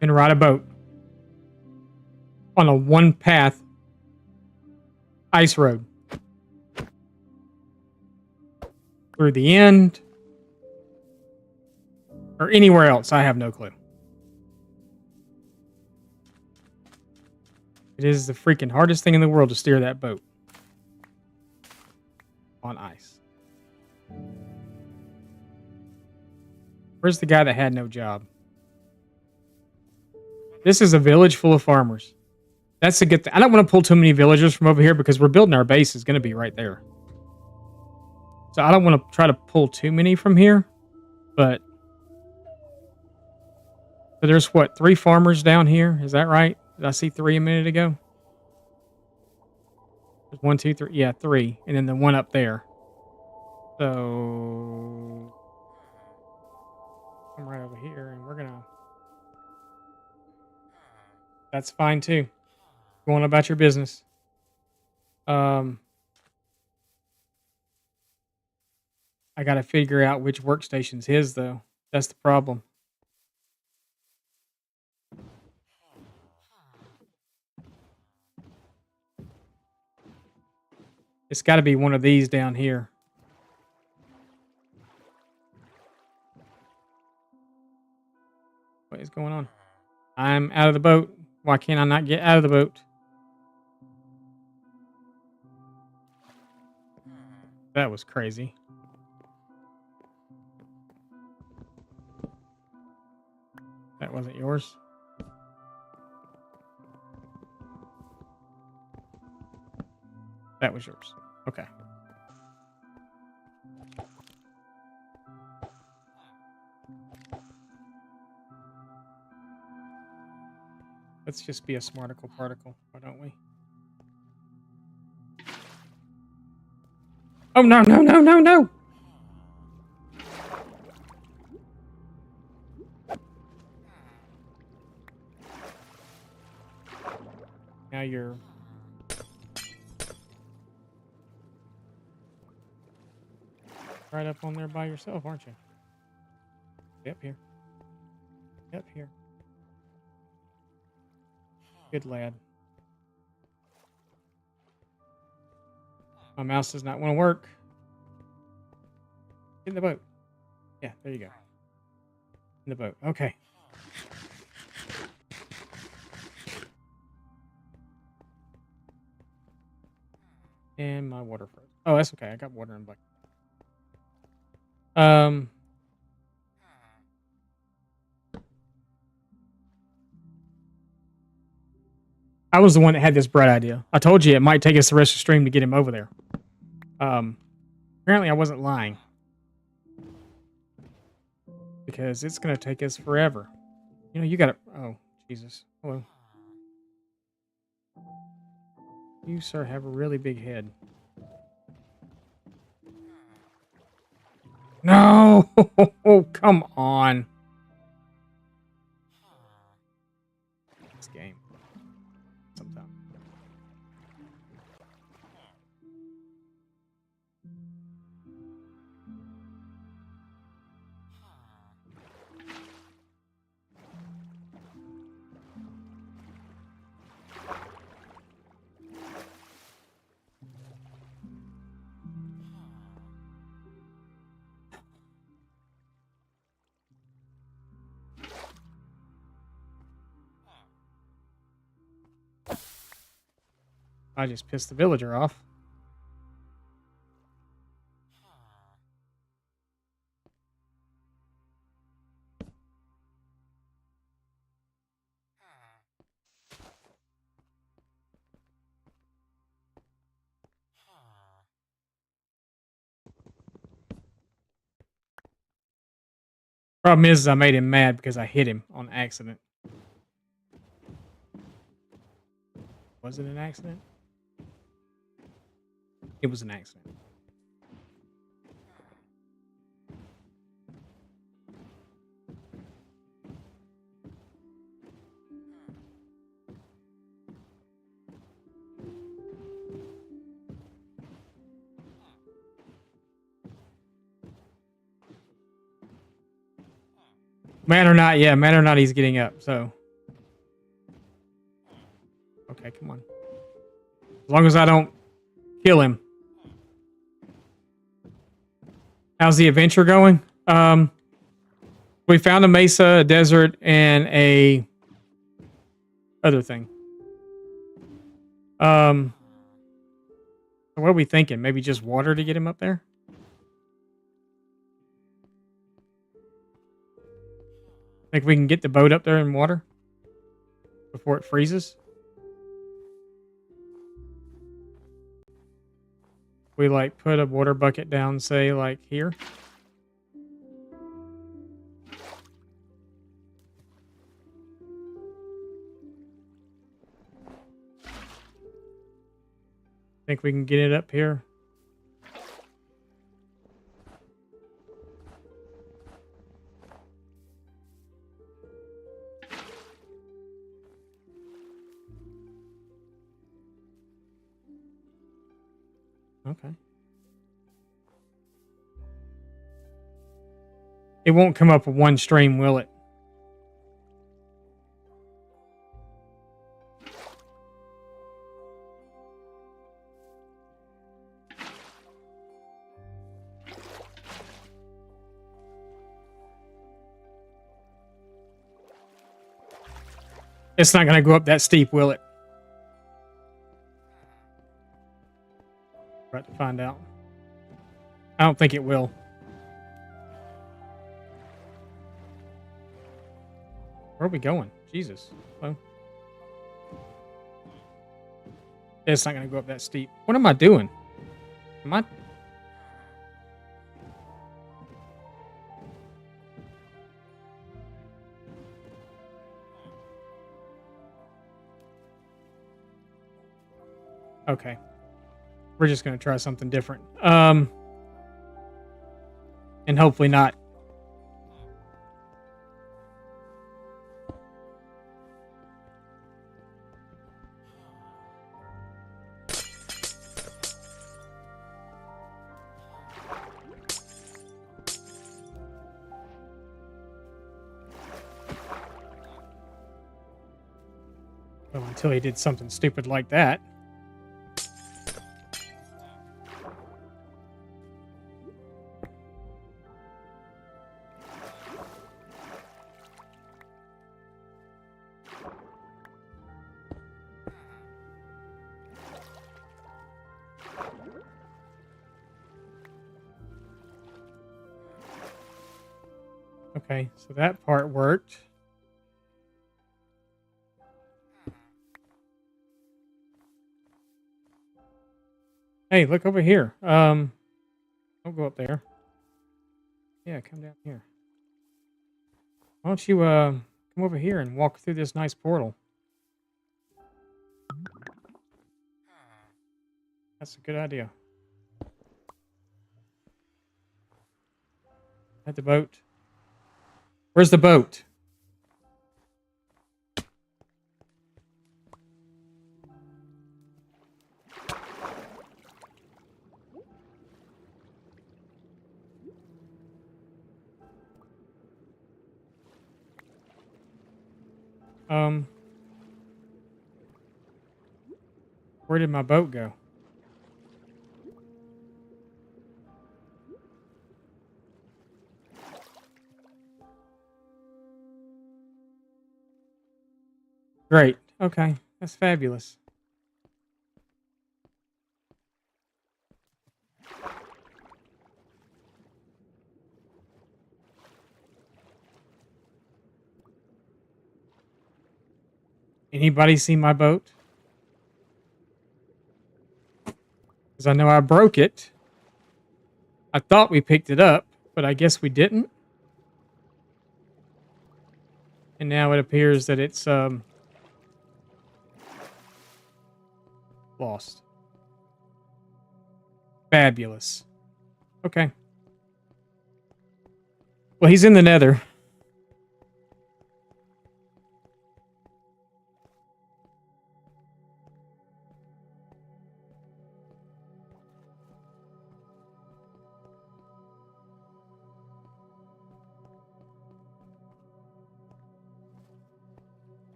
can ride a boat on a one path ice road through the end or anywhere else, I have no clue. It is the freaking hardest thing in the world to steer that boat on ice. Where's the guy that had no job? This is a village full of farmers. That's a good thing. I don't want to pull too many villagers from over here because we're building our base is going to be right there. So I don't want to try to pull too many from here, but so there's what, 3 farmers down here? Is that right? Did I see 3 a minute ago? There's 1, 2, 3. Yeah, 3, and then the one up there. So come right over here, and we're gonna. That's fine too. Go on about your business. I got to figure out which workstation's his though. That's the problem. It's got to be one of these down here. What is going on? I'm out of the boat. Why can't I not get out of the boat? That was crazy. That wasn't yours. That was yours. Okay. Let's just be a smarticle particle, why don't we? Oh, no, no, no, no, no! Now you're... right up on there by yourself, aren't you? Yep, here. Yep, here. Good lad. My mouse does not want to work. Get in the boat. Yeah, there you go. In the boat. Okay. And my water froze. Oh, that's okay. I got water in the bucket. I was the one that had this bright idea. I told you it might take us the rest of the stream to get him over there. Apparently I wasn't lying. Because it's going to take us forever. You know, you got to... Oh, Jesus. Hello. You, sir, have a really big head. No! Oh, come on. This game. Sometimes. I just pissed the villager off. Problem is, I made him mad because I hit him on accident. Was it an accident? It was an accident. Man or not, yeah, man or not, he's getting up, so. Okay, come on. As long as I don't kill him. How's the adventure going? We found a mesa, a desert, and a other thing. So what are we thinking? Maybe just water to get him up there? Think we can get the boat up there in water before it freezes? We like put a water bucket down, say like here. Think we can get it up here? Okay. It won't come up with one stream, will it? It's not going to go up that steep, will it? Right to find out. I don't think it will. Where are we going? Jesus. Well, it's not going to go up that steep. What am I doing? Am I... Okay. We're just going to try something different. And hopefully not. Well, until he did something stupid like that. Okay, so that part worked. Hey, look over here. Don't go up there. Yeah, come down here. Why don't you come over here and walk through this nice portal? That's a good idea. At the boat. Where's the boat? Where did my boat go? Great. Okay. That's fabulous. Anybody see my boat? Because I know I broke it. I thought we picked it up, but I guess we didn't. And now it appears that it's lost. Fabulous. Okay. Well, he's in the Nether.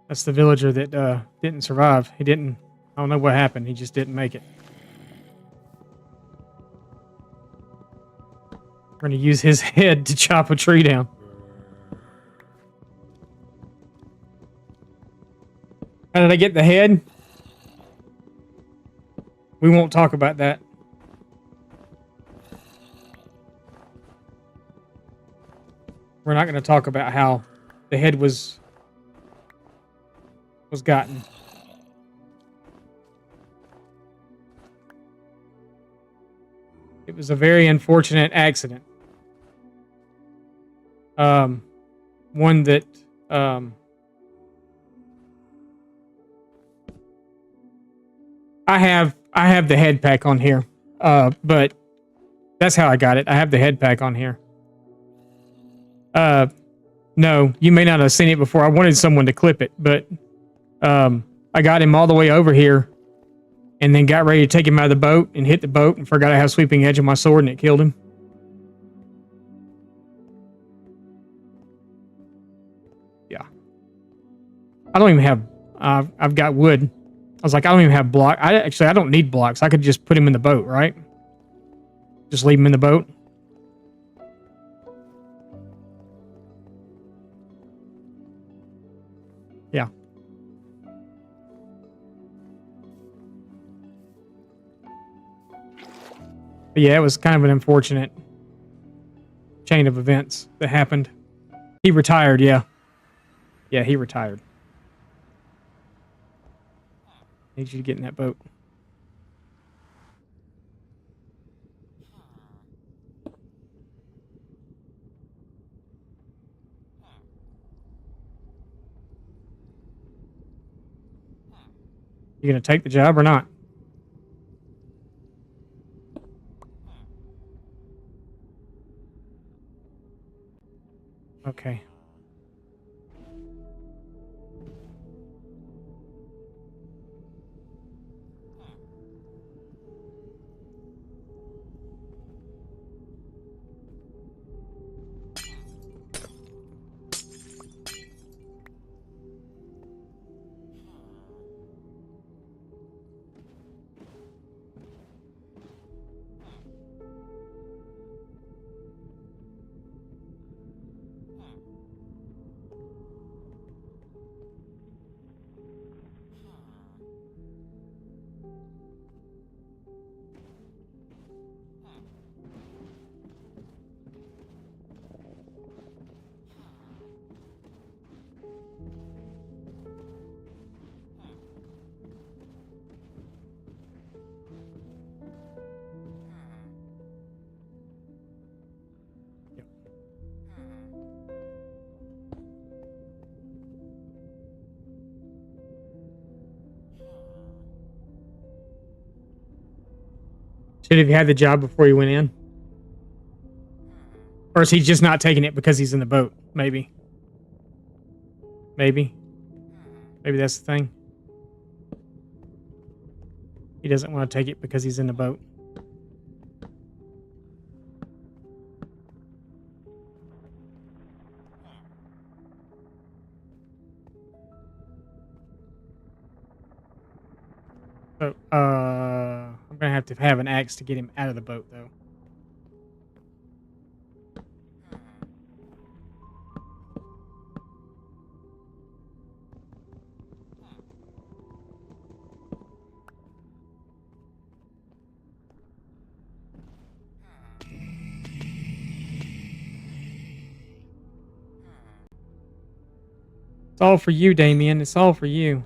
That's the villager that didn't survive. He didn't. I don't know what happened. He just didn't make it. We're going to use his head to chop a tree down. How did I get the head? We won't talk about that. We're not going to talk about how the head was gotten. It was a very unfortunate accident. One that I have the head pack on here. But that's how I got it. I have the head pack on here. No, you may not have seen it before. I wanted someone to clip it, but I got him all the way over here and then got ready to take him out of the boat and hit the boat and forgot I have sweeping edge on my sword and it killed him. Yeah. I don't even have, I've got wood. I was like, I don't even have block. I don't need blocks. I could just put him in the boat, right? Just leave him in the boat. Yeah. But yeah, it was kind of an unfortunate chain of events that happened. He retired, yeah. Yeah, he retired. Need you to get in that boat. You gonna take the job or not? Okay. Should have had the job before he went in? Or is he just not taking it because he's in the boat? Maybe. Maybe. Maybe that's the thing. He doesn't want to take it because he's in the boat. So, I'm gonna have to have an axe to get him out of the boat, though. It's all for you, Damien. It's all for you.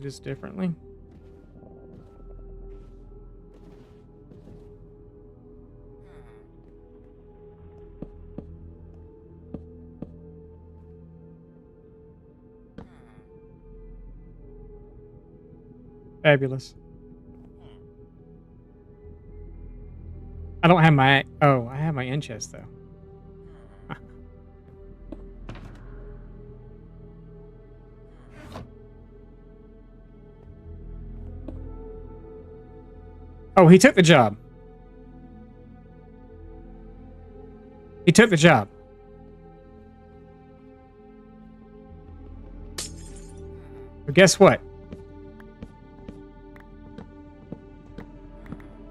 this differently. Fabulous. I don't have my... Oh, I have my end chest, though. Oh, he took the job. He took the job. But guess what?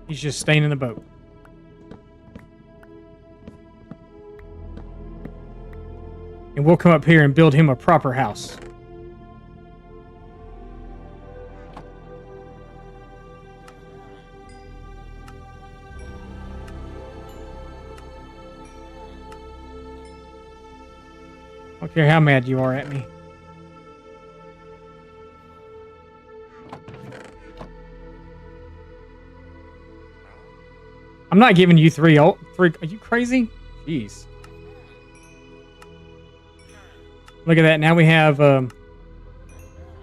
He's just staying in the boat. And we'll come up here and build him a proper house. I don't care how mad you are at me. I'm not giving you three. Are you crazy? Jeez. Look at that. Now we have, we're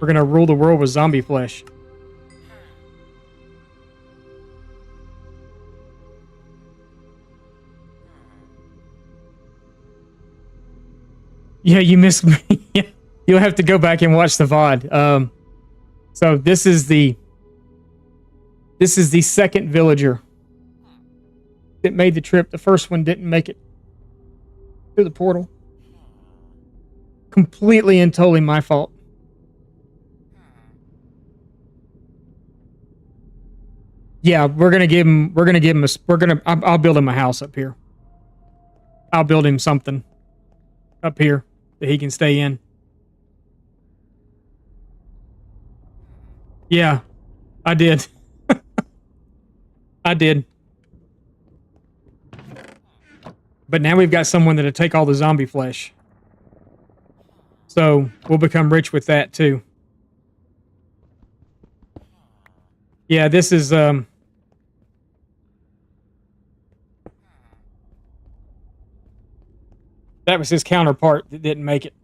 going to rule the world with zombie flesh. Yeah, you missed me. You'll have to go back and watch the VOD. So this is the second villager that made the trip. The first one didn't make it through the portal. Completely and totally my fault. Yeah, I'll build him a house up here. I'll build him something up here that he can stay in. Yeah, I did. I did. But now we've got someone that'll take all the zombie flesh. So we'll become rich with that too. Yeah, this is that was his counterpart that didn't make it.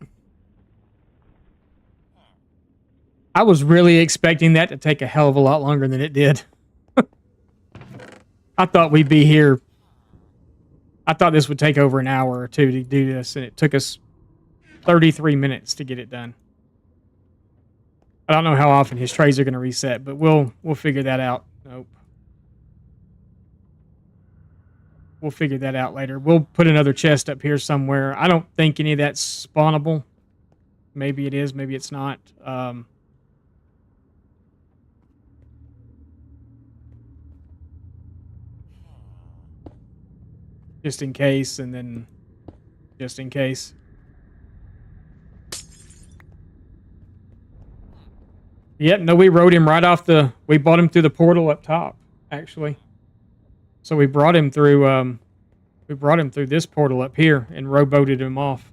I was really expecting that to take a hell of a lot longer than it did. I thought we'd be here. I thought this would take over an hour or two to do this, and it took us 33 minutes to get it done. I don't know how often his trays are going to reset, but we'll figure that out. Nope. We'll figure that out later. We'll put another chest up here somewhere. I don't think any of that's spawnable. Maybe it is, maybe it's not. Just in case, and then just in case. Yep, no, we rode him right off the... We bought him through the portal up top, actually. So we brought him through this portal up here and rowboated him off.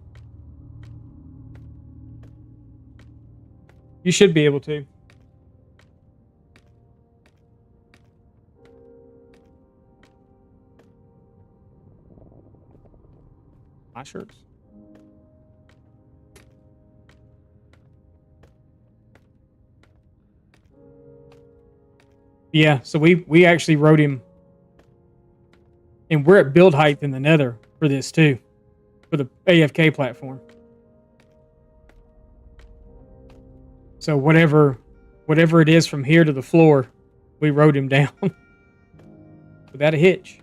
You should be able to. My shirts. Yeah, so we actually rode him, and we're at build height in the Nether for this too, for the AFK platform. So whatever it is from here to the floor, we rode him down without a hitch.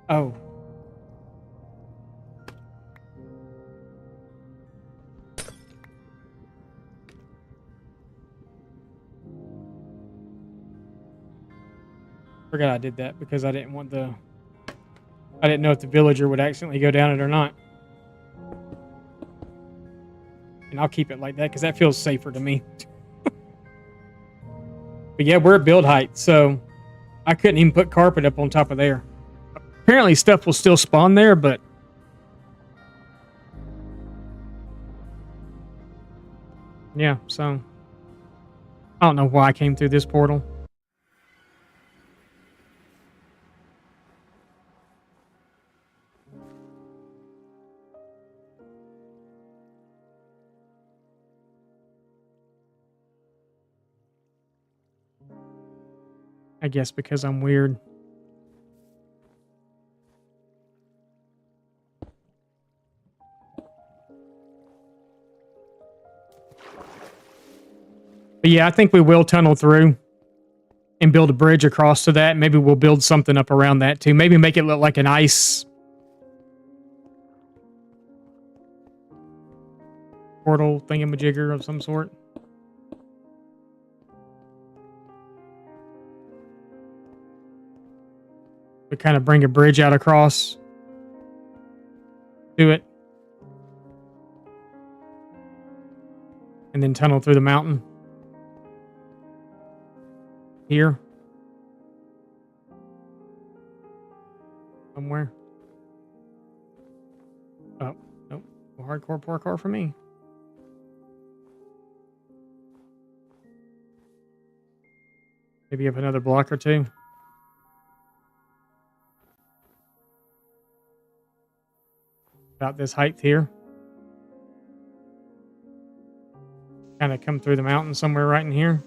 Oh. Forgot I did that because I didn't know if the villager would accidentally go down it or not. And I'll keep it like that because that feels safer to me. But But yeah, we're at build height, so I couldn't even put carpet up on top of there. Apparently stuff will still spawn there, but yeah, so I don't know why I came through this portal. I guess because I'm weird. But yeah, I think we will tunnel through and build a bridge across to that. Maybe we'll build something up around that too. Maybe make it look like an ice portal thingamajigger of some sort. To kind of bring a bridge out across to it. And then tunnel through the mountain. Here. Somewhere. Oh, nope. Hardcore parkour for me. Maybe up another block or two. About this height here. Kind of come through the mountain somewhere right in here.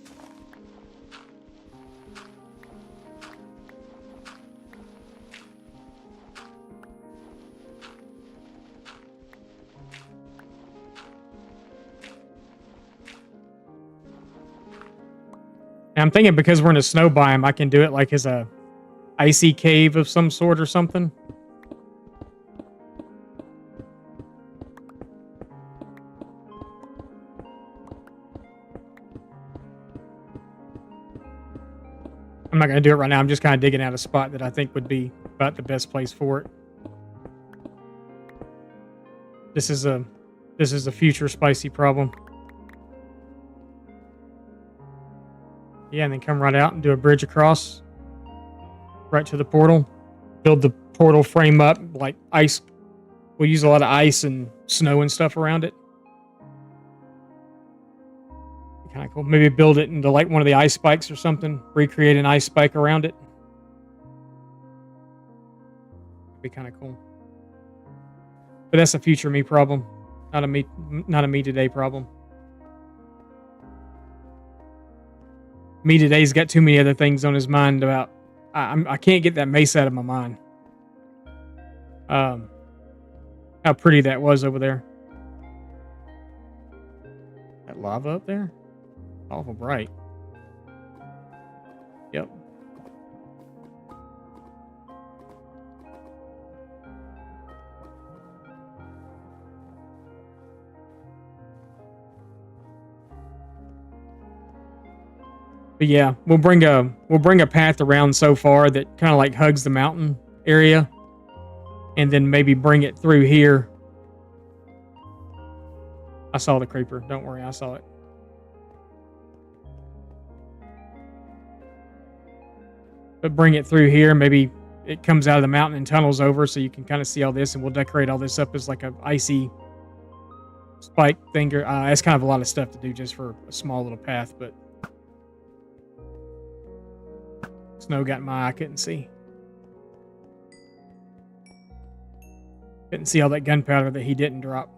And I'm thinking because we're in a snow biome, I can do it like as a icy cave of some sort or something. I'm not going to do it right now. I'm just kind of digging out a spot that I think would be about the best place for it. This is a future spicy problem. Yeah, and then come right out and do a bridge across right to the portal. Build the portal frame up like ice. We'll use a lot of ice and snow and stuff around it. Kind of cool. Maybe build it into like one of the ice spikes or something. Recreate an ice spike around it. Be kind of cool. But that's a future me problem, not a me today problem. Me today's got too many other things on his mind about. I can't get that mace out of my mind. How pretty that was over there. That lava up there. Awful bright. Yep. But yeah, we'll bring a path around so far that kind of like hugs the mountain area, and then maybe bring it through here. I saw the creeper. Don't worry, I saw it. But bring it through here. Maybe it comes out of the mountain and tunnels over, so you can kind of see all this, and we'll decorate all this up as like a icy spike thing. It's kind of a lot of stuff to do just for a small little path, but snow got in my eye. I couldn't see. Couldn't see all that gunpowder that he didn't drop.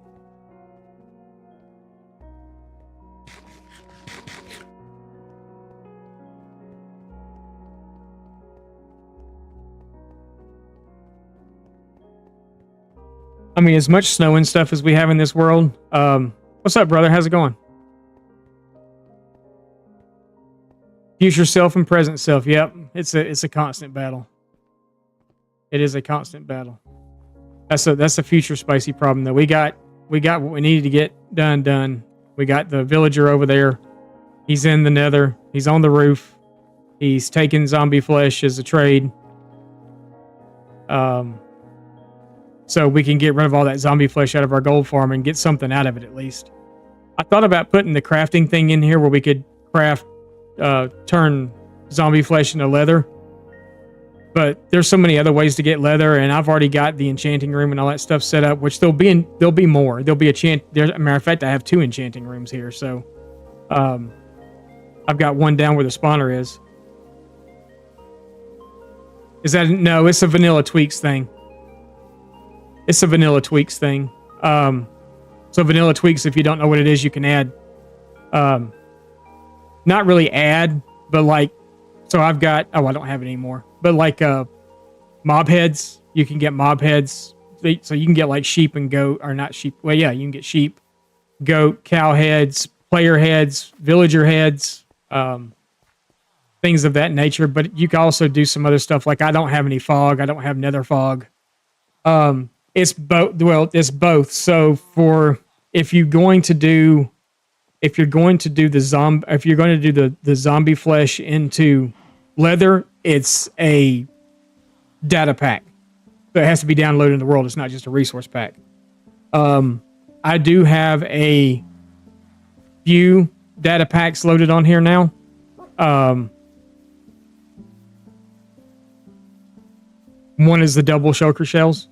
I mean, as much snow and stuff as we have in this world. What's up, brother? How's it going? Future self and present self. Yep, it's a constant battle. It is a constant battle. That's a future spicy problem though. We got what we needed to get done. We got the villager over there. He's in the nether. He's on the roof. He's taking zombie flesh as a trade. So we can get rid of all that zombie flesh out of our gold farm and get something out of it at least. I thought about putting the crafting thing in here where we could craft turn zombie flesh into leather. But there's so many other ways to get leather, and I've already got the enchanting room and all that stuff set up, which there'll be more. There'll be there's, a matter of fact, I have 2 enchanting rooms here, so I've got one down where the spawner is. Is that no? It's a vanilla tweaks thing. It's a vanilla tweaks thing. So vanilla tweaks, if you don't know what it is, you can add. Not really add, but like, so I've got. Oh, I don't have it anymore. But like mob heads, you can get mob heads. So you can get like sheep and goat, or not sheep. Well, yeah, you can get sheep, goat, cow heads, player heads, villager heads, things of that nature. But you can also do some other stuff. Like I don't have any fog. I don't have nether fog. It's both. Well, it's both. So if you're going to do the zombie flesh into leather, it's a data pack. So it has to be downloaded in the world. It's not just a resource pack. I do have a few data packs loaded on here now. One is the double shulker shells.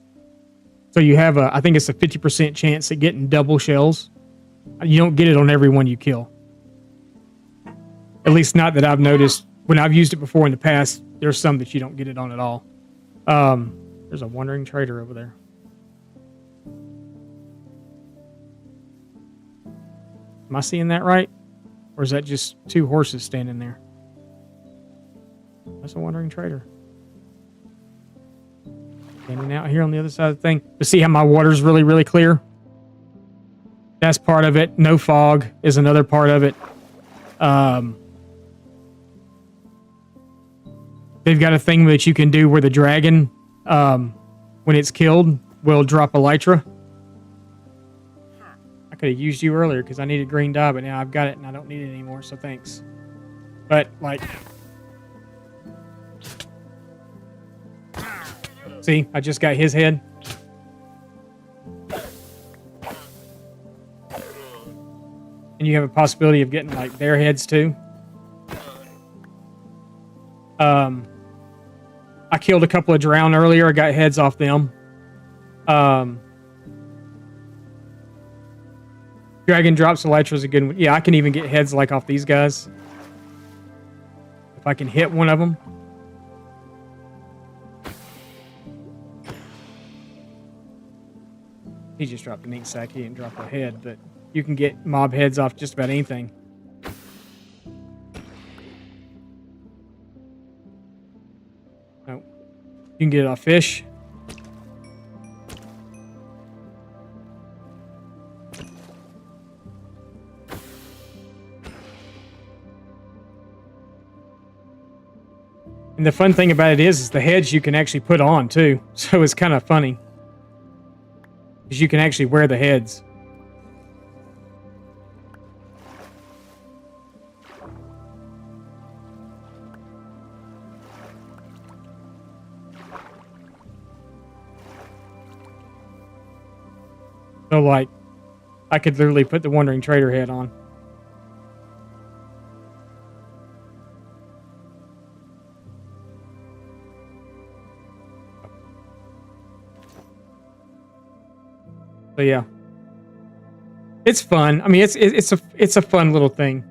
So you have I think it's a 50% chance at getting double shells. You don't get it on every one you kill. At least not that I've noticed. When I've used it before in the past, there's some that you don't get it on at all. There's a wandering trader over there. Am I seeing that right? Or is that just 2 horses standing there? That's a wandering trader. Standing out here on the other side of the thing. But see how my water's really, really clear? That's part of it. No fog is another part of it. They've got a thing that you can do where the dragon, when it's killed, will drop elytra. I could have used you earlier because I needed green dye, but now I've got it and I don't need it anymore, so thanks. But, like... See, I just got his head. And you have a possibility of getting, like, their heads, too. I killed a couple of drown earlier. I got heads off them. Dragon drops elytra is a good one. Yeah, I can even get heads like off these guys. If I can hit one of them. He just dropped a meat sack. He didn't drop a head, but you can get mob heads off just about anything. No. You can get it off fish. And the fun thing about it is the heads you can actually put on too. So it's kind of funny. Because you can actually wear the heads. So, like, I could literally put the Wandering Trader head on. So yeah, it's fun. I mean, it's a fun little thing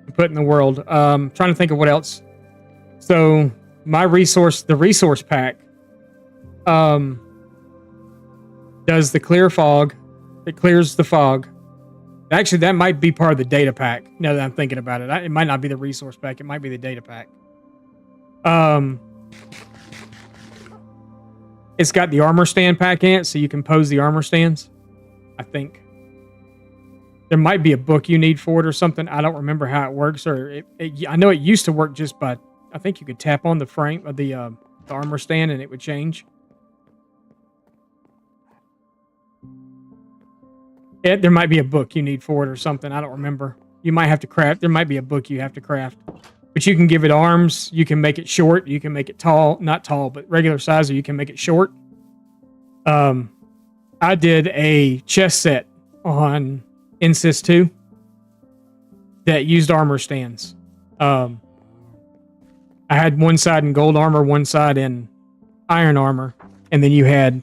to put in the world. Trying to think of what else. So my the resource pack, does the clear fog. It clears the fog. Actually, that might be part of the data pack. Now that I'm thinking about it, it might not be the resource pack. It might be the data pack. It's got the armor stand pack in it, so you can pose the armor stands. I think there might be a book you need for it or something. I don't remember how it works, or I know it used to work just by. I think you could tap on the frame of the armor stand and it would change. There might be a book you need for it or something. I don't remember. You might have to craft. There might be a book you have to craft. But you can give it arms. You can make it short. You can make it tall. Not tall, but regular size, or you can make it short. I did a chess set on Insys 2 that used armor stands. I had one side in gold armor, one side in iron armor, and then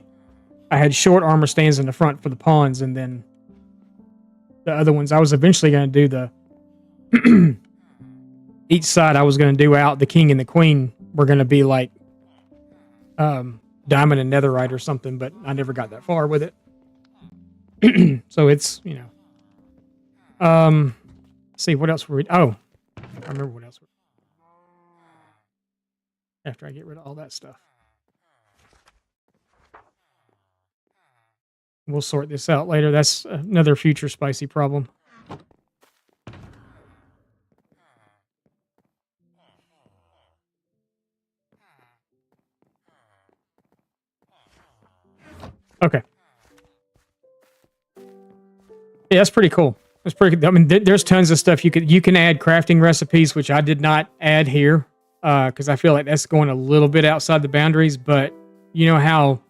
I had short armor stands in the front for the pawns, and then the other ones I was eventually going to do the each side I was going to do out the king and the queen were going to be like diamond and netherite or something, but I never got that far with it. So it's, let's see what else were we, oh, I remember what else after I get rid of all that stuff. We'll sort this out later. That's another future spicy problem. Okay. Yeah, that's pretty cool. That's pretty good. I mean, there's tons of stuff you can add crafting recipes, which I did not add here because I feel like that's going a little bit outside the boundaries. But you know how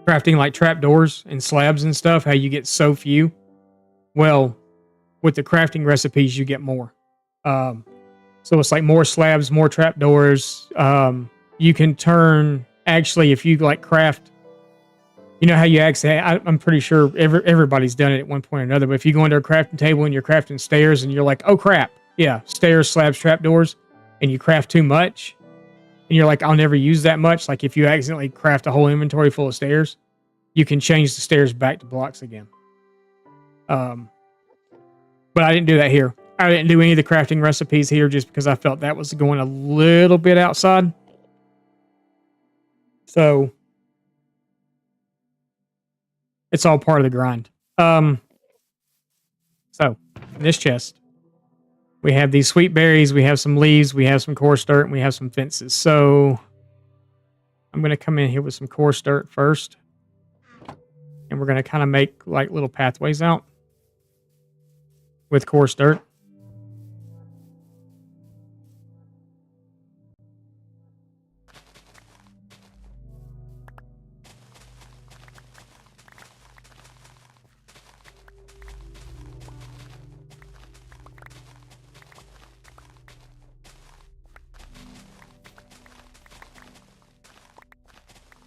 crafting like trapdoors and slabs and stuff, how you get so few. Well, with the crafting recipes, you get more. So it's like more slabs, more trapdoors. You can turn actually if you like craft. You know how you actually, I'm pretty sure everybody's done it at one point or another, but if you go into a crafting table and you're crafting stairs and you're like, oh crap, yeah, stairs, slabs, trapdoors, and you craft too much, and you're like, I'll never use that much. Like if you accidentally craft a whole inventory full of stairs, you can change the stairs back to blocks again. But I didn't do that here. I didn't do any of the crafting recipes here just because I felt that was going a little bit outside. So it's all part of the grind. So in this chest, we have these sweet berries, we have some leaves, we have some coarse dirt, and we have some fences. So I'm going to come in here with some coarse dirt first. And we're going to kind of make like little pathways out with coarse dirt.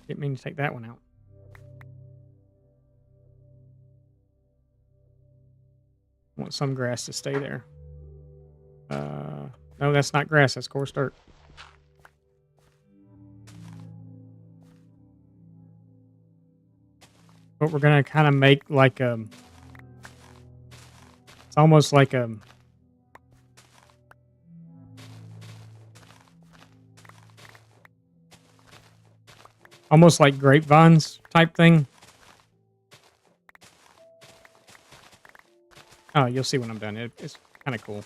Didn't mean to take that one out. I want some grass to stay there. No, that's not grass. That's coarse dirt. But we're going to kind of make like it's almost like almost like grapevines type thing. Oh, you'll see when I'm done. It's kind of cool.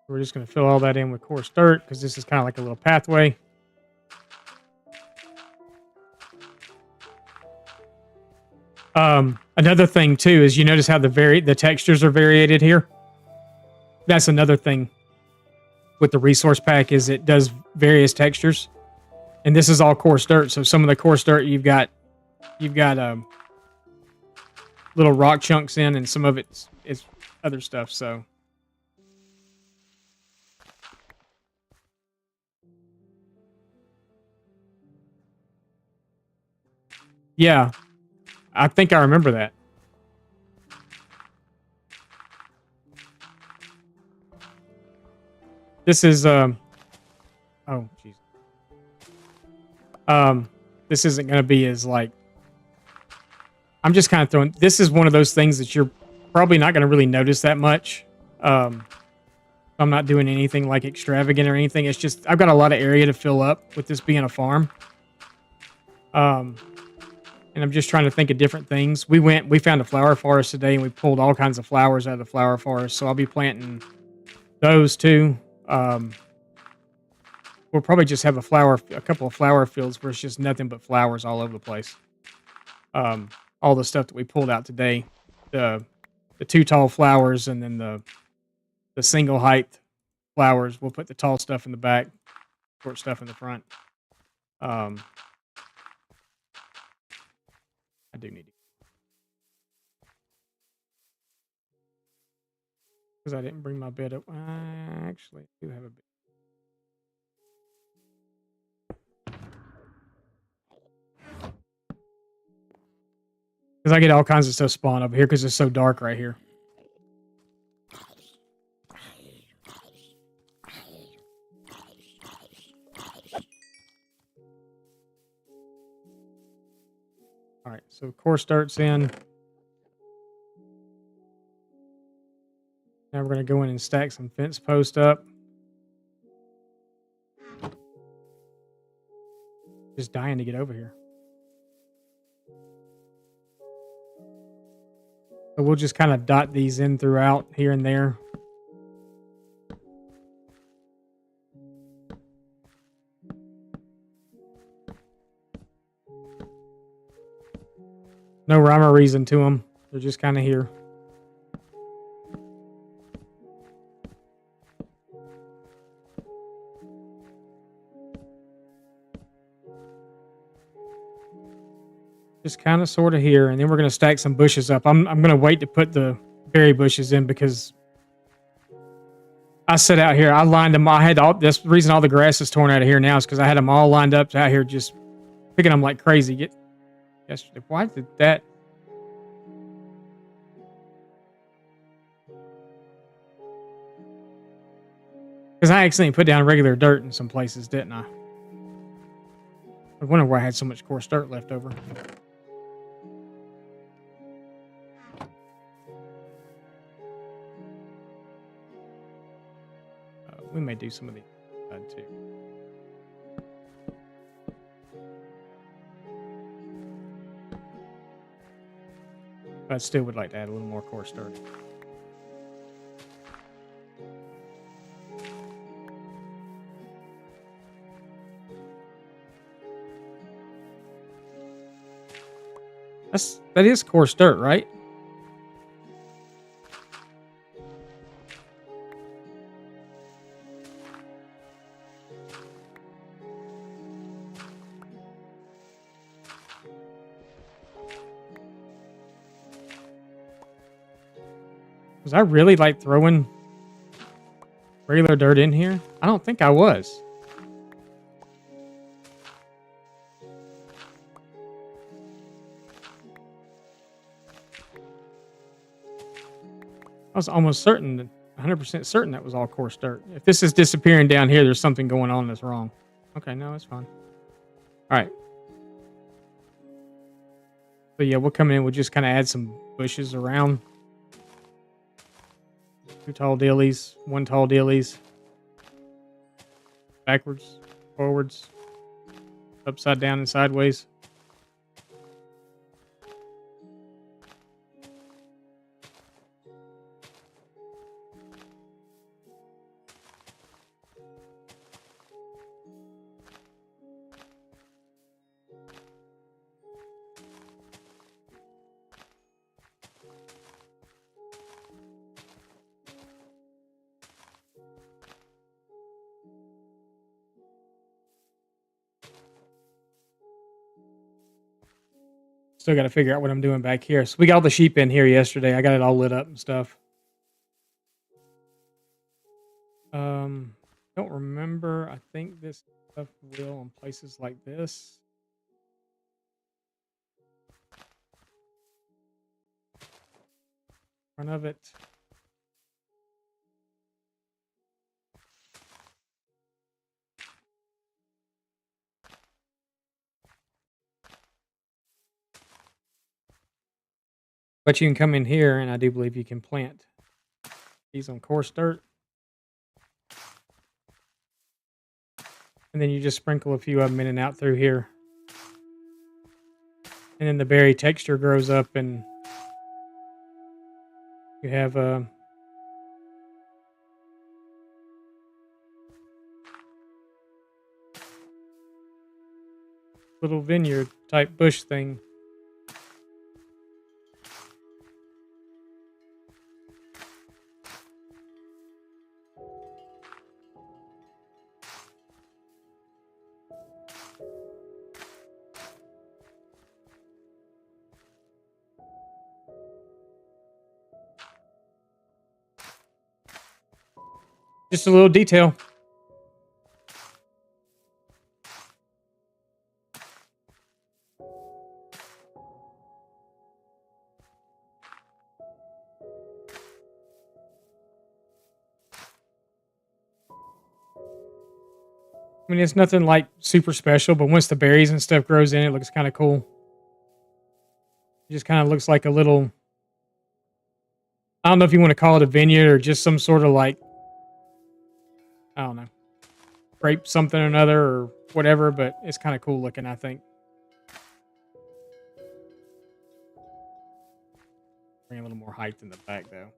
We're just going to fill all that in with coarse dirt because this is kind of like a little pathway. Another thing too is you notice how the textures are variated here. That's another thing with the resource pack is it does various textures, and this is all coarse dirt. So some of the coarse dirt you've got little rock chunks in, and some of it's other stuff. So yeah, I think I remember that. This is oh jeez. This isn't going to be as like I'm just kind of throwing this is one of those things that you're probably not going to really notice that much. I'm not doing anything like extravagant or anything. It's just I've got a lot of area to fill up with this being a farm. And I'm just trying to think of different things. We found a flower forest today and we pulled all kinds of flowers out of the flower forest. So I'll be planting those too. We'll probably just have a couple of flower fields where it's just nothing but flowers all over the place. All the stuff that we pulled out today, the two tall flowers and then the single height flowers. We'll put the tall stuff in the back, short stuff in the front. I do need to. Because I didn't bring my bed up. I actually do have a bed. Because I get all kinds of stuff spawn over here because it's so dark right here. All right, so course starts in. Now we're going to go in and stack some fence posts up. Just dying to get over here. So we'll just kind of dot these in throughout here and there. No rhyme or reason to them. They're just kind of here. Just kind of sort of here. And then we're going to stack some bushes up. I'm going to wait to put the berry bushes in because I set out here. I lined them. I had all this reason all the grass is torn out of here now is because I had them all lined up out here just picking them like crazy. Yesterday. Why did that? Because I accidentally put down regular dirt in some places, didn't I? I wonder why I had so much coarse dirt left over. We may do some of these too. But I still would like to add a little more coarse dirt. That is coarse dirt, right? Was I really like throwing regular dirt in here? I don't think I was. I was almost certain, 100% certain that was all coarse dirt. If this is disappearing down here, there's something going on that's wrong. Okay, no, it's fine. All right. So yeah, we'll come in. We'll just kind of add some bushes around. 2 tall dailies, 1 tall dailies. Backwards, forwards, upside down and sideways. Still got to figure out what I'm doing back here. So we got all the sheep in here yesterday. I got it all lit up and stuff. Don't remember. I think this stuff will in places like this. Front of it. But you can come in here, and I do believe you can plant these on coarse dirt. And then you just sprinkle a few of them in and out through here. And then the berry texture grows up, and you have a little vineyard type bush thing. Just a little detail. I mean, it's nothing like super special, but once the berries and stuff grows in, it looks kind of cool. It just kind of looks like a little, I don't know if you want to call it a vineyard or just some sort of like, I don't know, grape something or another or whatever, but it's kind of cool looking, I think. Bring a little more height in the back though.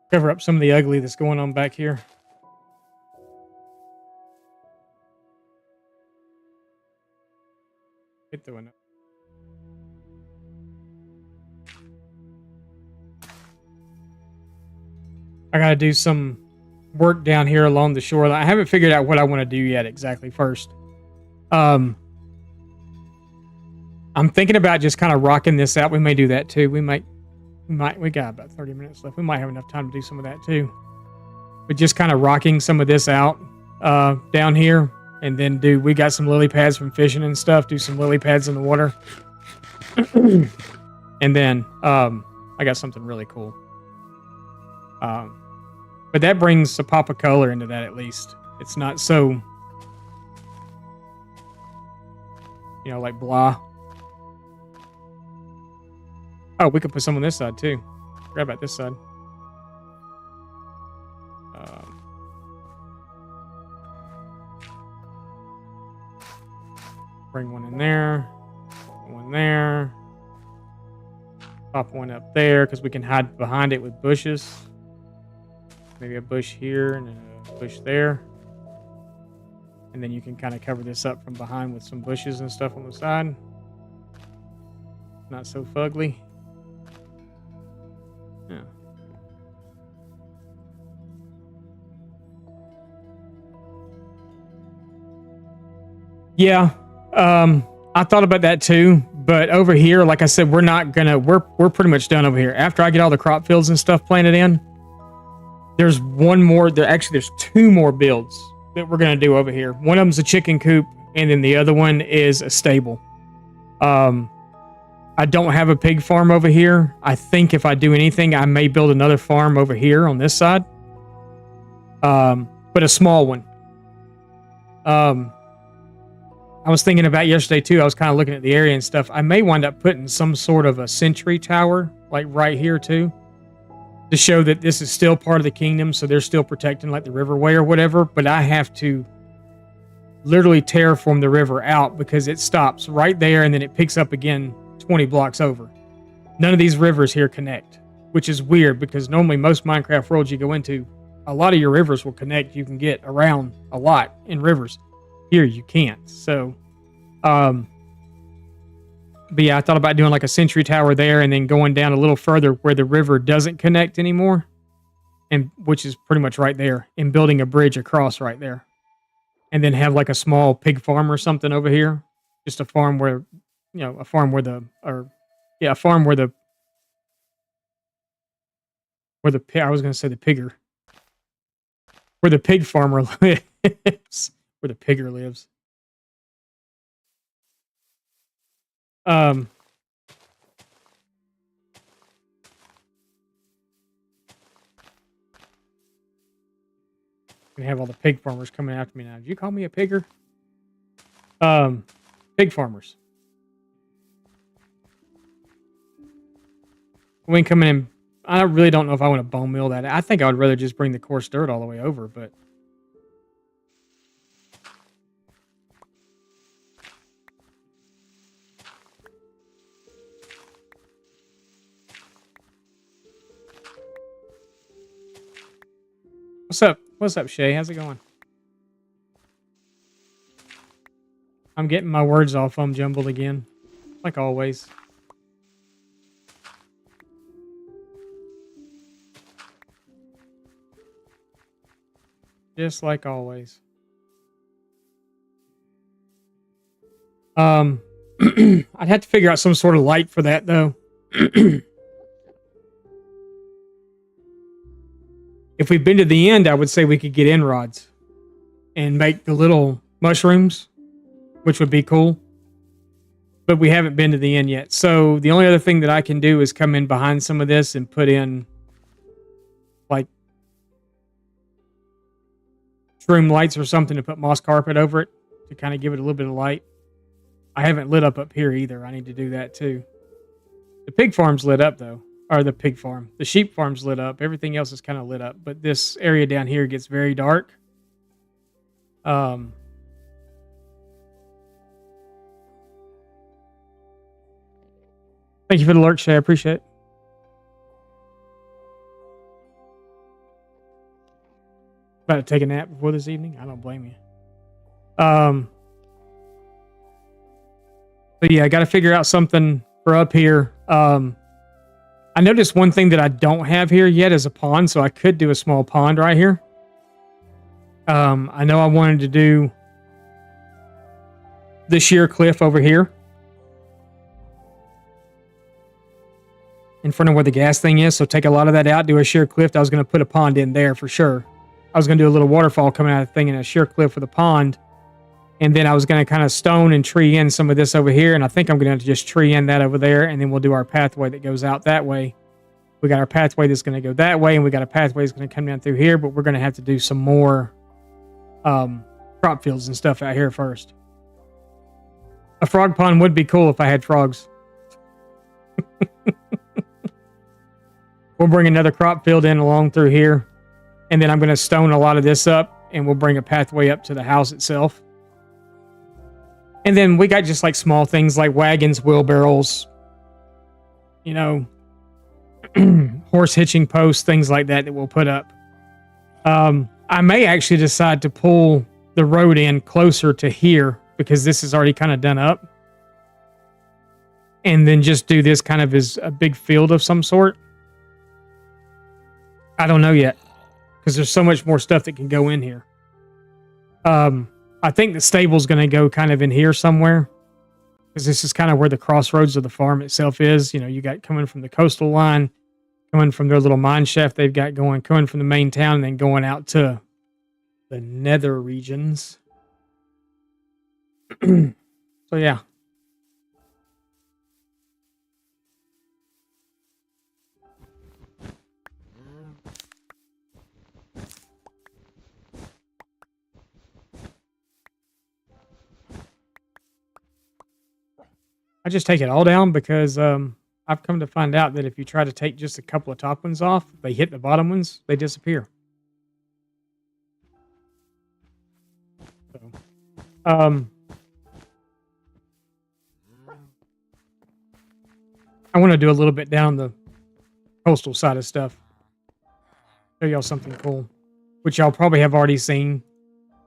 Cover up some of the ugly that's going on back here. Hit the window. I gotta do some work down here along the shoreline. I haven't figured out what I want to do yet exactly first. I'm thinking about just kind of rocking this out. We may do that too. We got about 30 minutes left. We might have enough time to do some of that too. But just kind of rocking some of this out down here. And then we got some lily pads from fishing and stuff. Do some lily pads in the water. And then I got something really cool. But that brings a pop of color into that at least. It's not so, like blah. Oh, we could put some on this side too. Forgot about this side. Bring one in there. One there. Pop one up there because we can hide behind it with bushes. Maybe a bush here and then a bush there. And then you can kind of cover this up from behind with some bushes and stuff on the side. Not so fugly. Yeah. Yeah. I thought about that too, but over here, like I said, we're pretty much done over here. After I get all the crop fields and stuff planted in, there's there's two more builds that we're going to do over here. One of them's a chicken coop, and then the other one is a stable. I don't have a pig farm over here. I think if I do anything, I may build another farm over here on this side. But a small one. I was thinking about yesterday too. I was kind of looking at the area and stuff. I may wind up putting some sort of a sentry tower, like right here too, to show that this is still part of the kingdom. So they're still protecting like the riverway or whatever. But I have to literally terraform the river out because it stops right there and then it picks up again 20 blocks over. None of these rivers here connect, which is weird because normally most Minecraft worlds you go into, a lot of your rivers will connect. You can get around a lot in rivers. Here you can't. So, but yeah, I thought about doing like a sentry tower there and then going down a little further where the river doesn't connect anymore, and which is pretty much right there, and building a bridge across right there, and then have like a small pig farm or something over here, just a farm where, a farm where the I was going to say the pigger, where the pig farmer lives. Where the pigger lives. We have all the pig farmers coming after me now. Did you call me a pigger? Pig farmers. We coming in. I really don't know if I want to bone mill that. I think I would rather just bring the coarse dirt all the way over, but. What's up? What's up, Shay? How's it going? I'm getting my words off. I'm jumbled again, like always. Just like always. I'd have to figure out some sort of light for that, though. If we've been to the end, I would say we could get in rods and make the little mushrooms, which would be cool. But we haven't been to the end yet. So the only other thing that I can do is come in behind some of this and put in like shroom lights or something to put moss carpet over it to kind of give it a little bit of light. I haven't lit up here either. I need to do that too. The pig farm's lit up though. Or the pig farm. The sheep farm's lit up. Everything else is kind of lit up. But this area down here gets very dark. Thank you for the lurk, Shay. I appreciate it. About to take a nap before this evening? I don't blame you. But yeah, I got to figure out something for up here. I noticed one thing that I don't have here yet is a pond, so I could do a small pond right here. I know I wanted to do the sheer cliff over here in front of where the gas thing is, so take a lot of that out, do a sheer cliff. I was going to put a pond in there for sure. I was going to do a little waterfall coming out of the thing and a sheer cliff with a pond. And then I was going to kind of stone and tree in some of this over here. And I think I'm going to just tree in that over there. And then we'll do our pathway that goes out that way. We got our pathway that's going to go that way. And we got a pathway that's going to come down through here. But we're going to have to do some more crop fields and stuff out here first. A frog pond would be cool if I had frogs. We'll bring another crop field in along through here. And then I'm going to stone a lot of this up. And we'll bring a pathway up to the house itself. And then we got just like small things like wagons, wheelbarrows, you know, horse hitching posts, things like that we'll put up. I may actually decide to pull the road in closer to here because this is already kind of done up. And then just do this kind of as a big field of some sort. I don't know yet because there's so much more stuff that can go in here. I think the stable's going to go kind of in here somewhere because this is kind of where the crossroads of the farm itself is. You know, you got coming from the coastal line, coming from their little mine shaft they've got going, coming from the main town, and then going out to the nether regions. So, yeah. I just take it all down because I've come to find out that if you try to take just a couple of top ones off, they hit the bottom ones, they disappear. So, I want to do a little bit down the coastal side of stuff. Show y'all something cool, which y'all probably have already seen,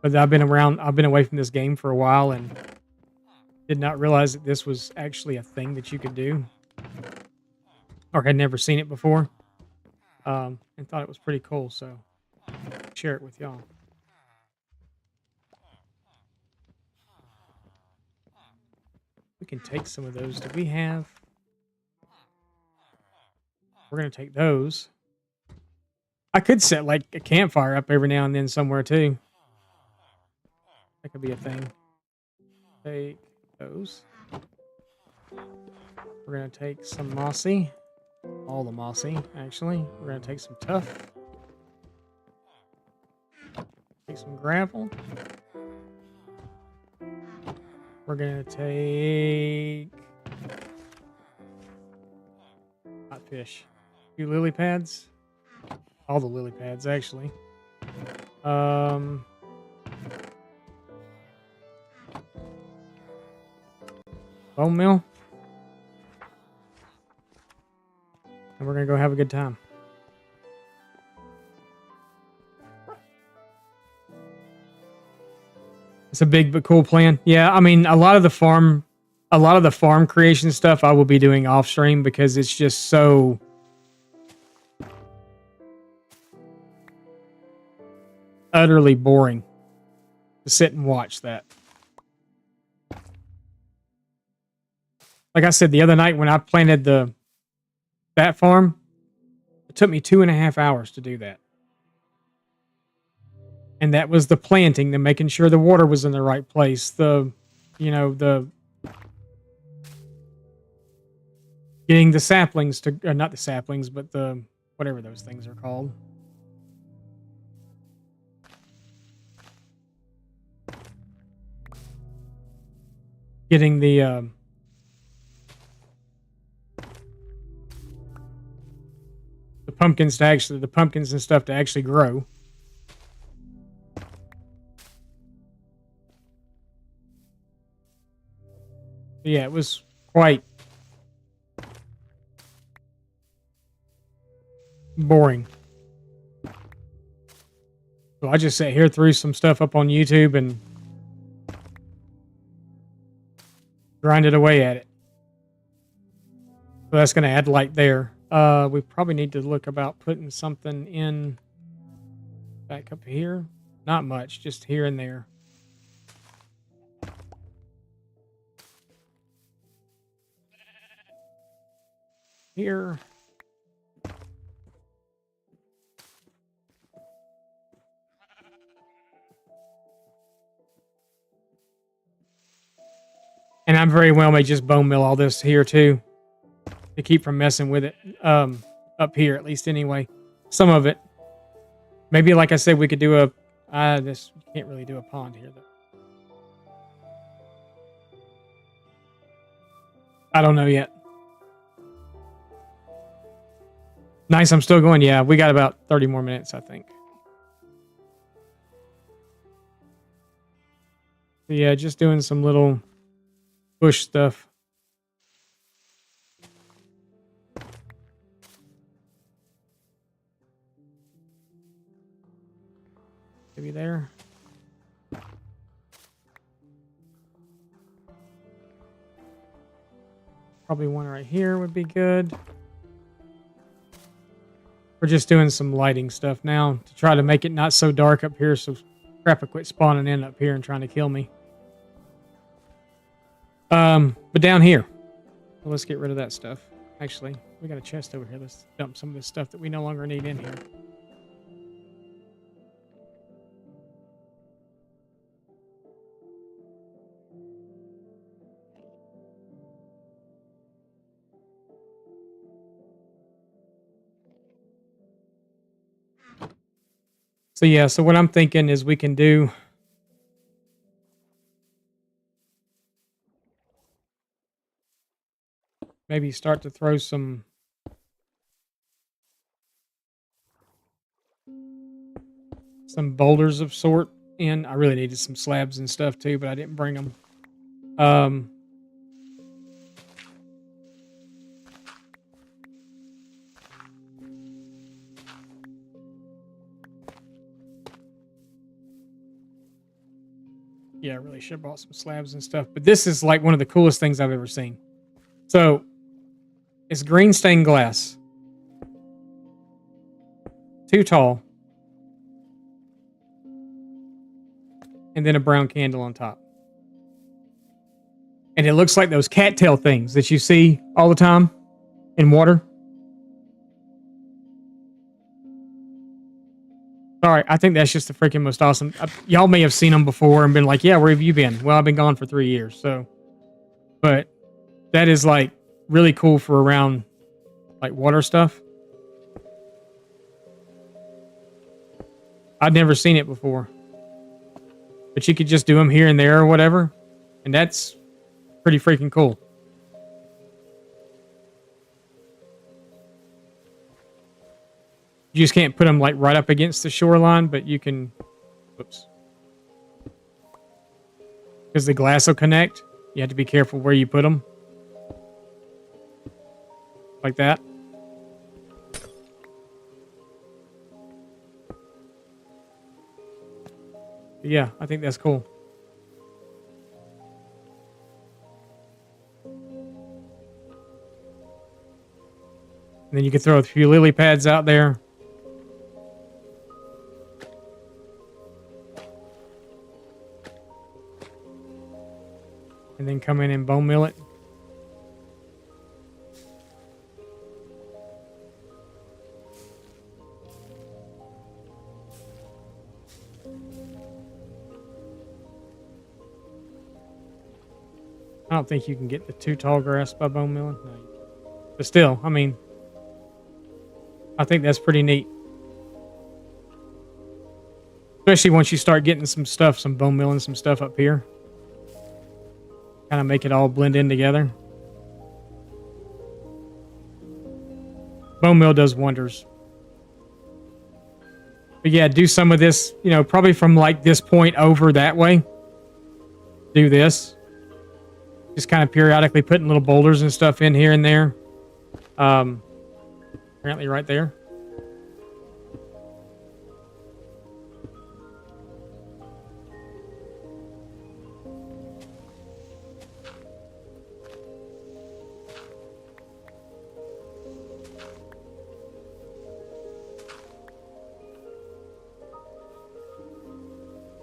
but I've been away from this game for a while and did not realize that this was actually a thing that you could do, or had never seen it before, and thought it was pretty cool. So, share it with y'all. We can take some of those. Do we have? We're gonna take those. I could set like a campfire up every now and then somewhere too. That could be a thing. Take those. We're going to take some mossy. All the mossy, actually. We're going to take some tough. Take some gravel. We're going to take hot fish. A few lily pads. All the lily pads, actually. Bone meal. And we're going to go have a good time. It's a big but cool plan. Yeah, I mean, a lot of the farm creation stuff I will be doing off stream because it's just so utterly boring to sit and watch that. Like I said the other night when I planted that farm, it took me 2.5 hours to do that. And that was the planting, the making sure the water was in the right place, the getting the saplings to, not the saplings, but the whatever those things are called. Getting the pumpkins and stuff to actually grow. Yeah, it was quite boring. So I just sat here, threw some stuff up on YouTube, and grinded away at it. So that's going to add light there. We probably need to look about putting something in back up here. Not much, just here and there. Here. And I'm very well may just bone mill all this here too, to keep from messing with it. Up here at least anyway. Some of it. Maybe like I said, we could do a this can't really do a pond here though. I don't know yet. Nice, I'm still going. Yeah, we got about 30 more minutes, I think. So yeah, just doing some little bush stuff. Maybe there. Probably one right here would be good. We're just doing some lighting stuff now to try to make it not so dark up here so crap will quit spawning in up here and trying to kill me. But down here. Well, let's get rid of that stuff. Actually, we got a chest over here. Let's dump some of this stuff that we no longer need in here. So yeah, so what I'm thinking is we can do maybe start to throw some boulders of sort in. I really needed some slabs and stuff too, but I didn't bring them. Yeah, I really should have bought some slabs and stuff. But this is like one of the coolest things I've ever seen. So, it's green stained glass. Too tall. And then a brown candle on top. And it looks like those cattail things that you see all the time in water. Sorry, I think that's just the freaking most awesome. Y'all may have seen them before and been like, yeah, where have you been? Well, I've been gone for 3 years. So, but that is like really cool for around like water stuff. I'd never seen it before. But you could just do them here and there or whatever. And that's pretty freaking cool. You just can't put them like right up against the shoreline, but you can, whoops. Because the glass will connect. You have to be careful where you put them. Like that. But yeah, I think that's cool. And then you can throw a few lily pads out there. and then come in and bone meal it. I don't think you can get the too tall grass by bone milling. No. But still, I mean, I think that's pretty neat. Especially once you start getting some stuff, some bone milling, some stuff up here. Kind of make it all blend in together. Bone mill does wonders. But yeah, do some of this, you know, probably from like this point over that way. Do this. Just kind of periodically putting little boulders and stuff in here and there. Apparently right there.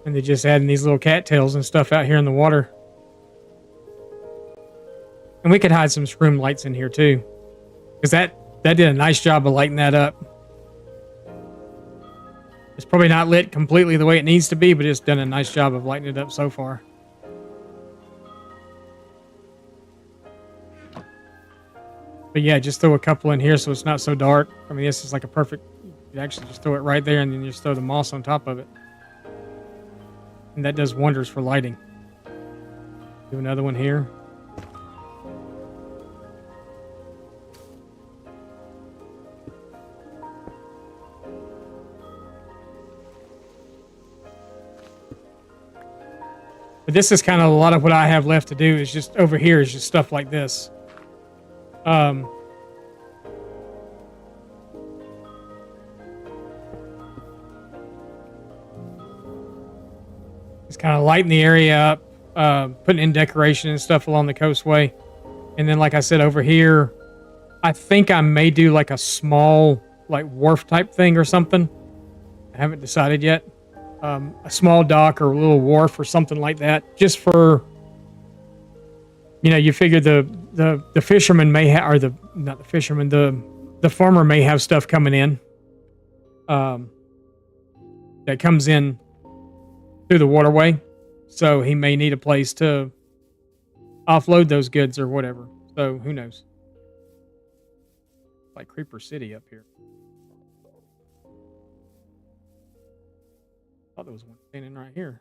And they're just adding these little cattails and stuff out here in the water. And we could hide some scroom lights in here too. Because that did a nice job of lighting that up. It's probably not lit completely the way it needs to be, but it's done a nice job of lighting it up so far. But yeah, just throw a couple in here so it's not so dark. I mean, this is like a perfect... You actually just throw it right there and then you just throw the moss on top of it. And that does wonders for lighting. Do another one here. But this is kind of a lot of what I have left to do is just over here is just stuff like this. Just kind of lighten the area up, putting in decoration and stuff along the coastway. And then, like I said, over here, I think I may do like a small, like wharf type thing or something. I haven't decided yet. A small dock or a little wharf or something like that, just for, you know, you figure the fisherman may have, or not the fisherman, the farmer may have stuff coming in, that comes in through the waterway, so he may need a place to offload those goods or whatever. So who knows? Like Creeper City up here. I thought there was one standing right here.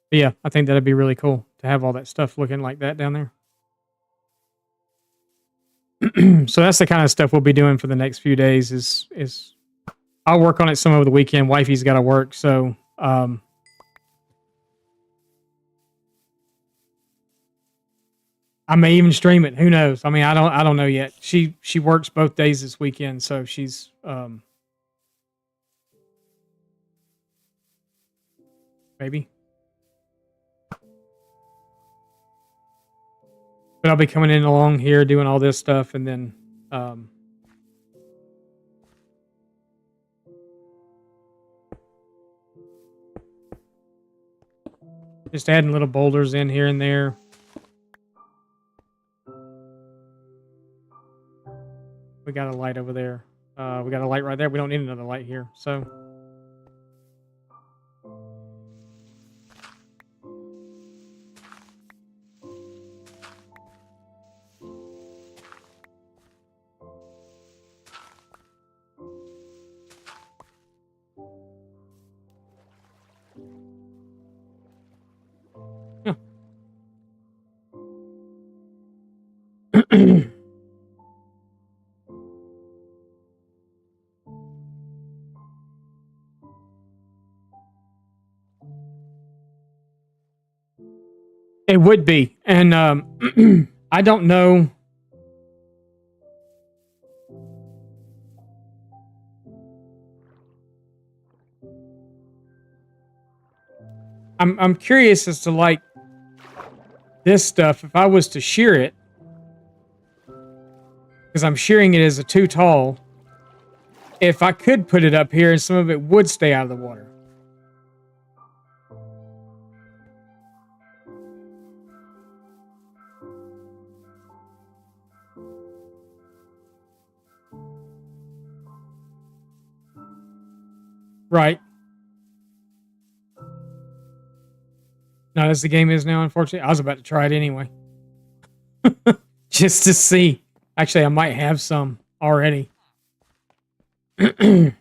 But yeah, I think that'd be really cool to have all that stuff looking like that down there. So that's the kind of stuff we'll be doing for the next few days is I'll work on it some over the weekend. Wifey's got to work, so I may even stream it. Who knows? I mean, I don't know yet. She works both days this weekend, so she's maybe. But I'll be coming in along here doing all this stuff, and then just adding little boulders in here and there. We got a light over there. We got a light right there. We don't need another light here. So it would be. And I don't know. I'm curious as to like this stuff, if I was to shear it, because I'm shearing it as a too tall, if I could put it up here and some of it would stay out of the water. Right. Not as the game is now, unfortunately. I was about to try it anyway. Just to see. Actually, I might have some already. Because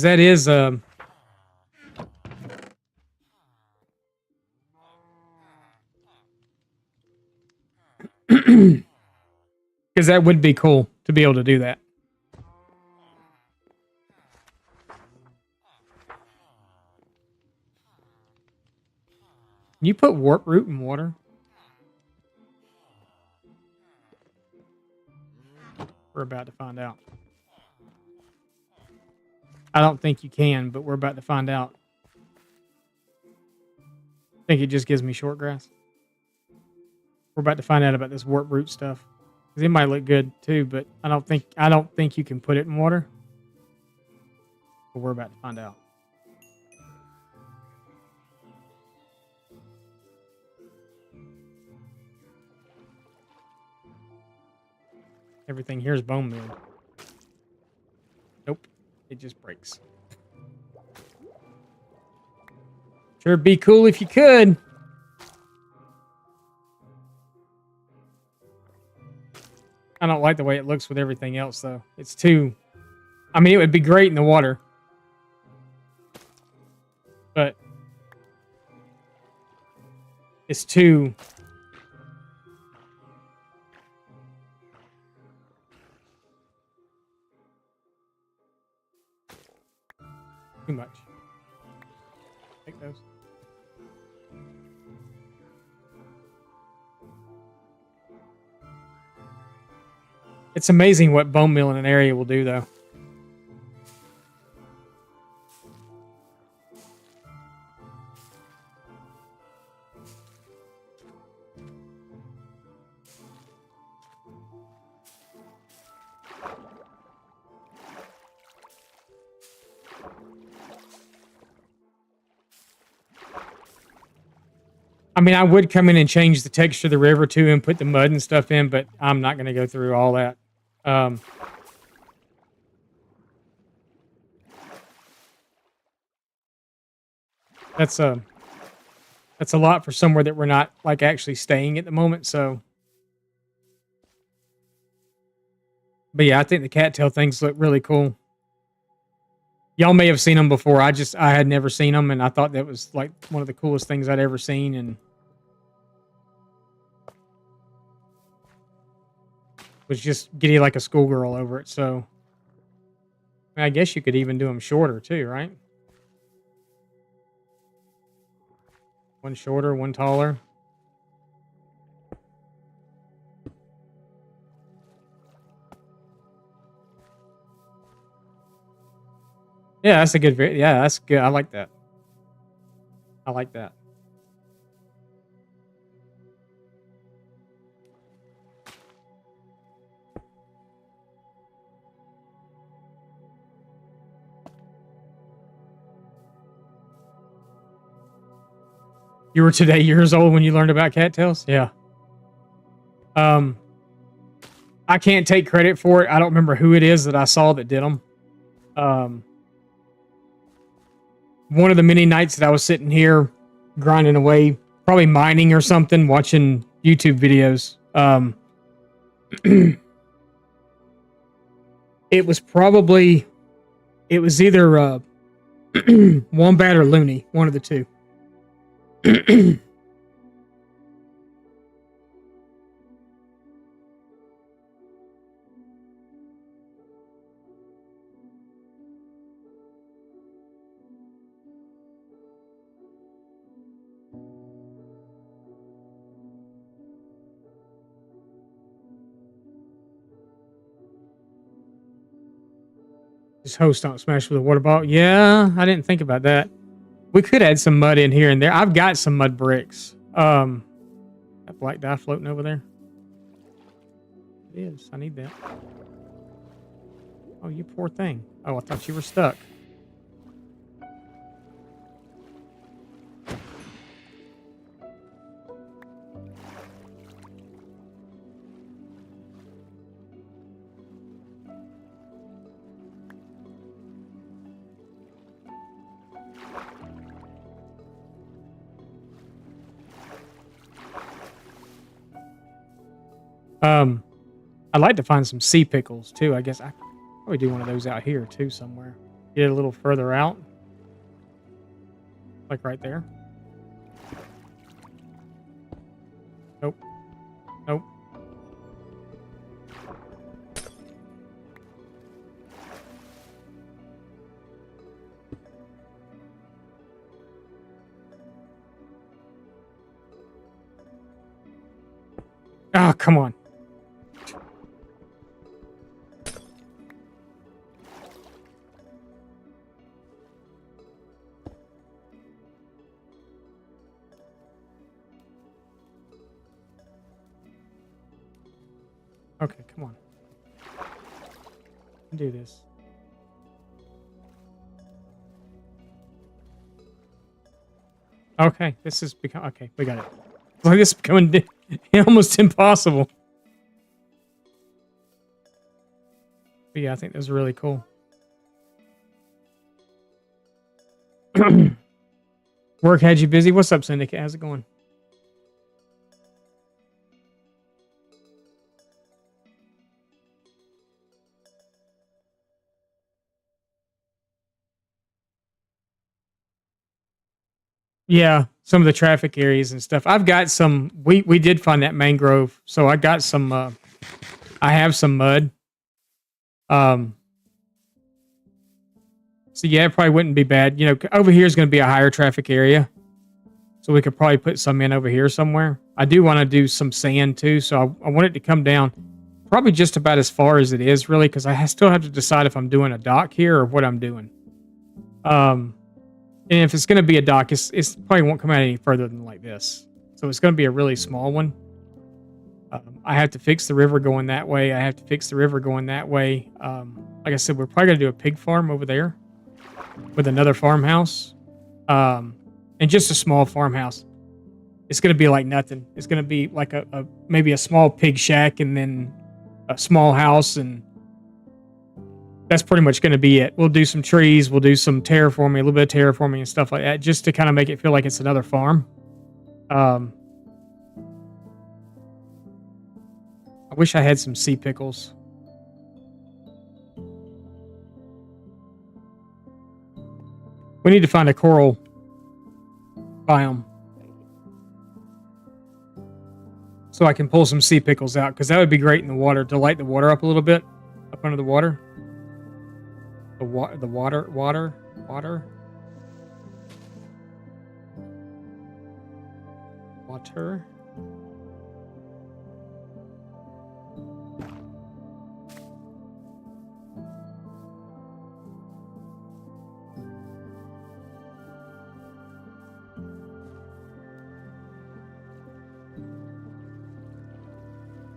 that is... Because that would be cool to be able to do that. Can you put warp root in water? We're about to find out. I don't think you can, but we're about to find out. I think it just gives me short grass. We're about to find out about this warp root stuff. Because it might look good too, but I don't think you can put it in water. But we're about to find out. Everything here is bone meal. Nope. It just breaks. Sure, it'd be cool if you could. I don't like the way it looks with everything else, though. It's too... I mean, it would be great in the water. But... it's too... too much. Take those. It's amazing what bone meal in an area will do, though. I mean, I would come in and change the texture of the river too and put the mud and stuff in, but I'm not going to go through all that. That's a lot for somewhere that we're not like actually staying at the moment. So, but yeah, I think the cattail things look really cool. Y'all may have seen them before. I had never seen them, and I thought that was like one of the coolest things I'd ever seen. And was just giddy like a schoolgirl over it. So I guess you could even do them shorter too, right? One shorter, one taller. Yeah, that's a good video. Yeah, that's good. I like that. I like that. You were today years old when you learned about cattails? Yeah. I can't take credit for it. I don't remember who it is that I saw that did them. One of the many nights that I was sitting here grinding away, probably mining or something, watching YouTube videos. It was either Wombat or Looney, one of the two. This host don't smash with a water bottle. Yeah, I didn't think about that. We could add some mud in here and there. I've got some mud bricks. That black dye floating over there. It is. I need that. Oh, you poor thing. Oh, I thought you were stuck. I'd like to find some sea pickles too. I guess I probably do one of those out here too somewhere. Get it a little further out. Like right there. Nope. Nope. Oh, come on. Okay, come on. Do this. Okay, this is become okay. We got it. Like this is becoming almost impossible. But yeah, I think that's really cool. Work had you busy. What's up, Syndicate? How's it going? Yeah, some of the traffic areas and stuff. I've got some. We did find that mangrove, so I got some. I have some mud. So yeah, it probably wouldn't be bad. You know, over here is going to be a higher traffic area, so we could probably put some in over here somewhere. I do want to do some sand too, so I want it to come down probably just about as far as it is, really, because I still have to decide if I'm doing a dock here or what I'm doing. And if it's going to be a dock, it's probably won't come out any further than like this. So it's going to be a really small one. I have to fix the river going that way. I have to fix the river going that way. Like I said, we're probably going to do a pig farm over there with another farmhouse. And just a small farmhouse. It's going to be like nothing. It's going to be like maybe a small pig shack and then a small house, and that's pretty much going to be it. We'll do some trees. We'll do some terraforming, a little bit of terraforming and stuff like that, just to kind of make it feel like it's another farm. I wish I had some sea pickles. We need to find a coral biome so I can pull some sea pickles out, because that would be great in the water to light the water up a little bit up under the water. The water.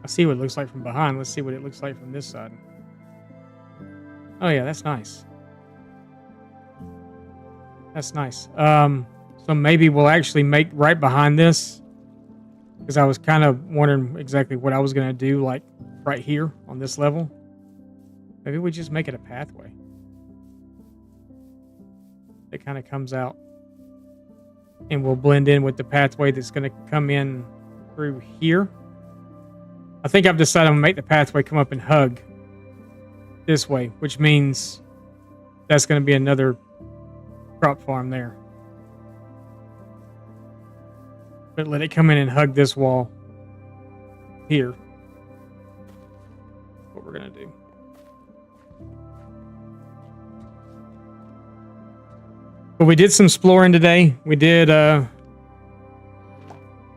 I see what it looks like from behind. Let's see what it looks like from this side. Oh yeah, that's nice. That's nice. So maybe we'll actually make right behind this, because I was kind of wondering exactly what I was going to do, like right here on this level. Maybe we just make it a pathway. It kind of comes out and will blend in with the pathway that's going to come in through here. I think I've decided I'm going to make the pathway come up and hug this way, which means that's going to be another crop farm there. But let it come in and hug this wall here. That's what we're going to do. But we did some exploring today. We did a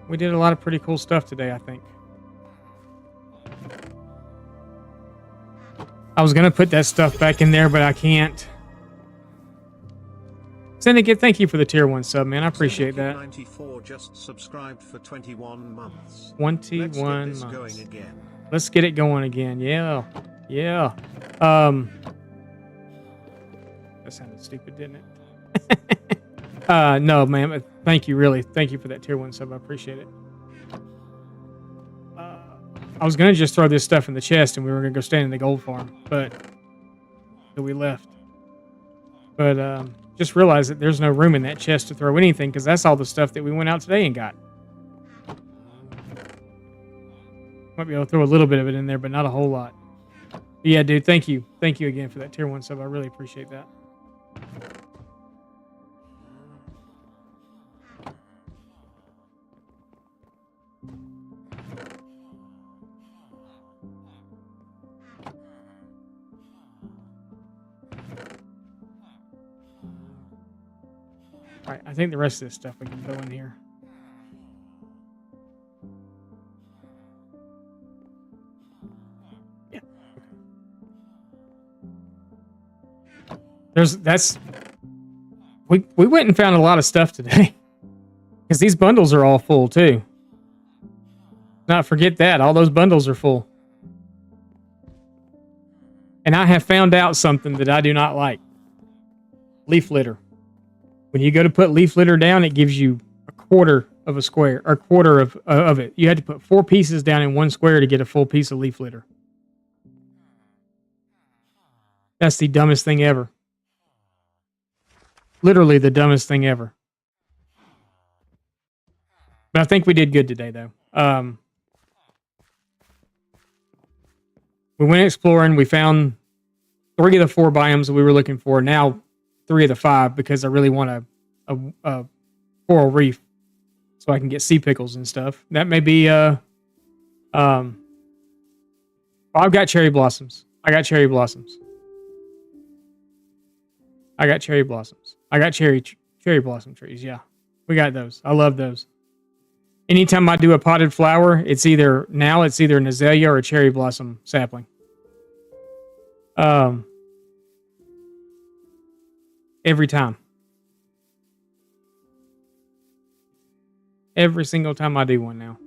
lot of pretty cool stuff today, I think. I was going to put that stuff back in there, but I can't. Syndicate, thank you for the tier 1 sub, man. I appreciate that. 94 just subscribed for 21 months. 21 Let's get this months. going again. Let's get it going again. Yeah. Yeah. That sounded stupid, didn't it? No, man. Thank you, really. Thank you for that tier 1 sub. I appreciate it. I was going to just throw this stuff in the chest and we were going to go stand in the gold farm, but we left. But just realized that there's no room in that chest to throw anything because that's all the stuff that we went out today and got. Might be able to throw a little bit of it in there, but not a whole lot. But yeah, dude, thank you. Thank you again for that tier 1 sub. I really appreciate that. All right, I think the rest of this stuff we can throw in here. Yeah. We went and found a lot of stuff today. Because these bundles are all full too. Not forget that. All those bundles are full. And I have found out something that I do not like. Leaf litter. When you go to put leaf litter down, it gives you a quarter of a square, or a quarter of it. You had to put 4 pieces down in 1 square to get a full piece of leaf litter. That's the dumbest thing ever. Literally the dumbest thing ever. But I think we did good today, though. We went exploring. We found 3 of the 4 biomes that we were looking for. Now 3 of the 5 because I really want a coral reef so I can get sea pickles and stuff. That may be I've got cherry blossoms. I got cherry blossoms. I got cherry blossoms. I got cherry blossom trees. Yeah, we got those. I love those. Anytime I do a potted flower, it's either an azalea or a cherry blossom sapling. Every time. Every single time I do one now.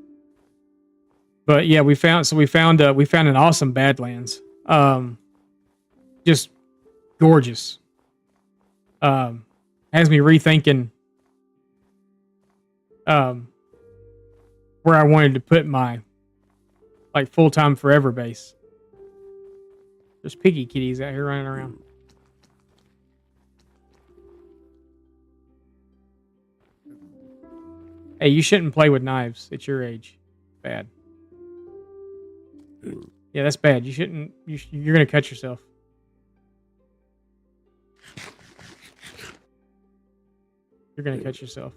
But yeah, we found an awesome Badlands. Just gorgeous. Has me rethinking where I wanted to put my full-time forever base. There's piggy kitties out here running around. Hey, you shouldn't play with knives at your age. Bad. Yeah, that's bad. You shouldn't. You're gonna cut yourself. You're gonna cut yourself.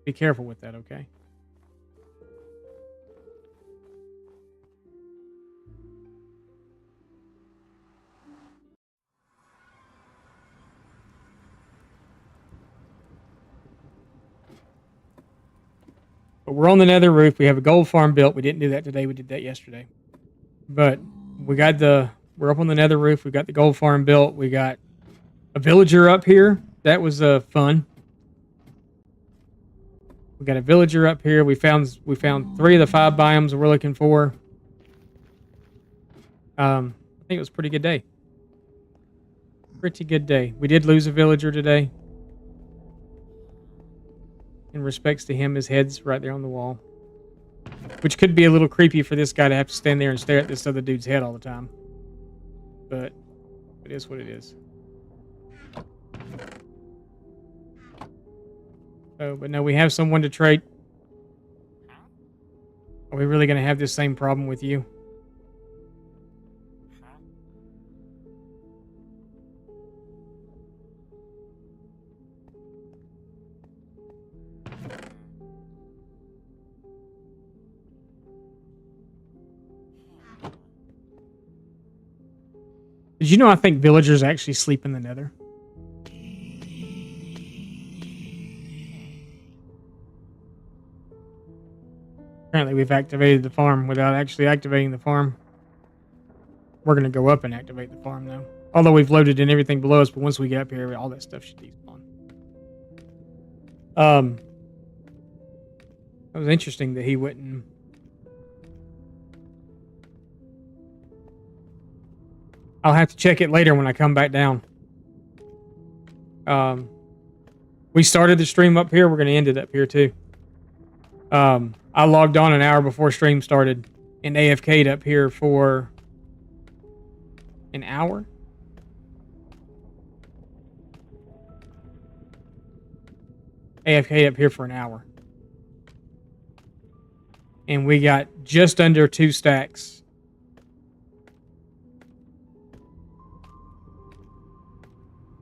Be careful with that, okay? But we're on the nether roof. We have a gold farm built. We didn't do that today. We did that yesterday. But we're up on the nether roof. We got the gold farm built. We got a villager up here. That was fun. We got a villager up here. We found 3 of the 5 biomes we're looking for. I think it was a pretty good day. Pretty good day. We did lose a villager today. In respects to him, his head's right there on the wall. Which could be a little creepy for this guy to have to stand there and stare at this other dude's head all the time. But it is what it is. Oh, but no, we have someone to trade. Are we really going to have this same problem with you? Did you know I think villagers actually sleep in the nether? Apparently we've activated the farm without actually activating the farm. We're going to go up and activate the farm, though. Although we've loaded in everything below us, but once we get up here, all that stuff should despawn. That was interesting that he wouldn't. I'll have to check it later when I come back down. We started the stream up here. We're going to end it up here too. I logged on an hour before stream started and AFK'd up here for an hour. AFK'd up here for an hour. And we got just under 2 stacks.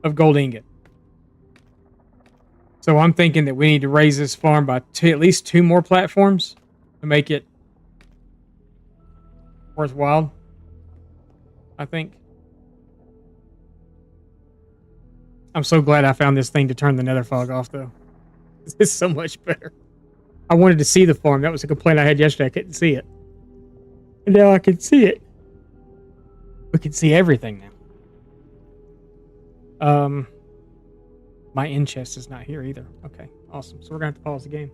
Of gold ingot. So I'm thinking that we need to raise this farm by at least 2 more platforms to make it worthwhile, I think. I'm so glad I found this thing to turn the nether fog off, though. It's so much better. I wanted to see the farm. That was a complaint I had yesterday. I couldn't see it. And now I can see it. We can see everything now. My end chest is not here either. Okay, awesome. So we're gonna have to pause the game.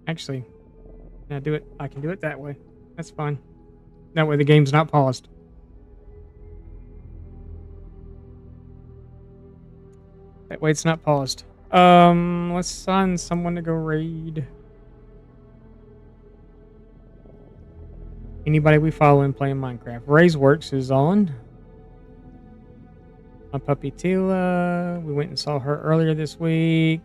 Actually, can I do it? I can do it that way. That's fine. That way the game's not paused. That way it's not paused. Let's find someone to go raid. Anybody we follow in playing Minecraft. Ray's is on. My puppy Tila. We went and saw her earlier this week.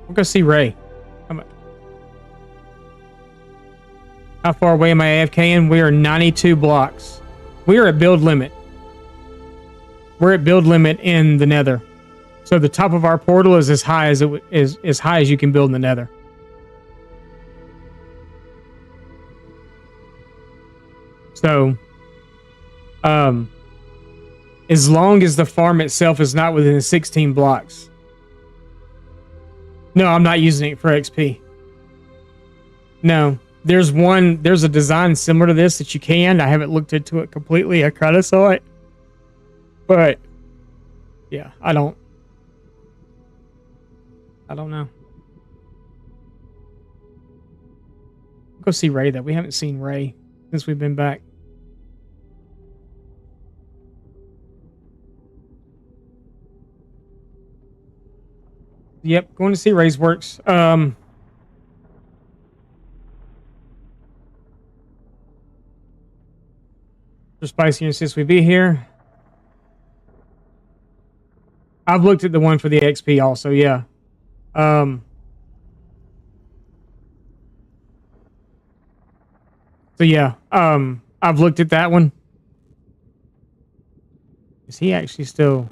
We'll go see Ray. How far away am I AFKing? We are 92 blocks. We are at build limit. We're at build limit in the nether. So the top of our portal is as high as as high as you can build in the nether. So as long as the farm itself is not within 16 blocks. No, I'm not using it for XP. No. There's a design similar to this that you can. I haven't looked into it completely. I kind of saw it. But, yeah, I don't know. Go see Ray, though. We haven't seen Ray since we've been back. Yep, going to see Ray's works. For Spicy insists we be here. I've looked at the one for the XP also, yeah. So yeah, I've looked at that one. Is he actually still...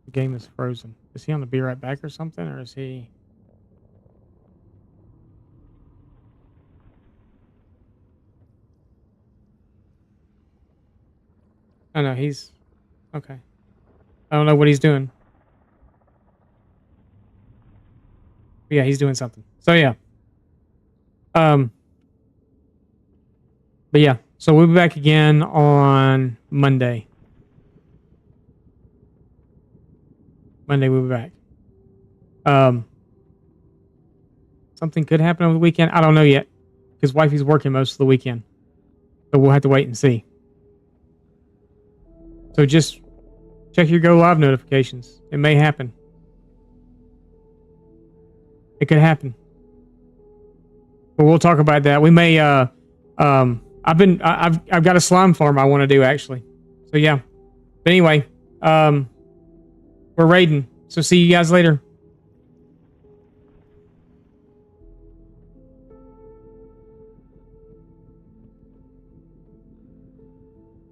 The game is frozen. Is he on the Be Right Back or something, or is he... Oh no, he's... Okay. I don't know what he's doing. But yeah, he's doing something. So yeah. But yeah, so we'll be back again on Monday. Monday we'll be back. Something could happen over the weekend. I don't know yet, because wifey's working most of the weekend. So we'll have to wait and see. So just check your Go Live notifications. It may happen. It could happen. But we'll talk about that. We may I've got a slime farm I want to do actually. So yeah. But anyway, we're raiding. So see you guys later.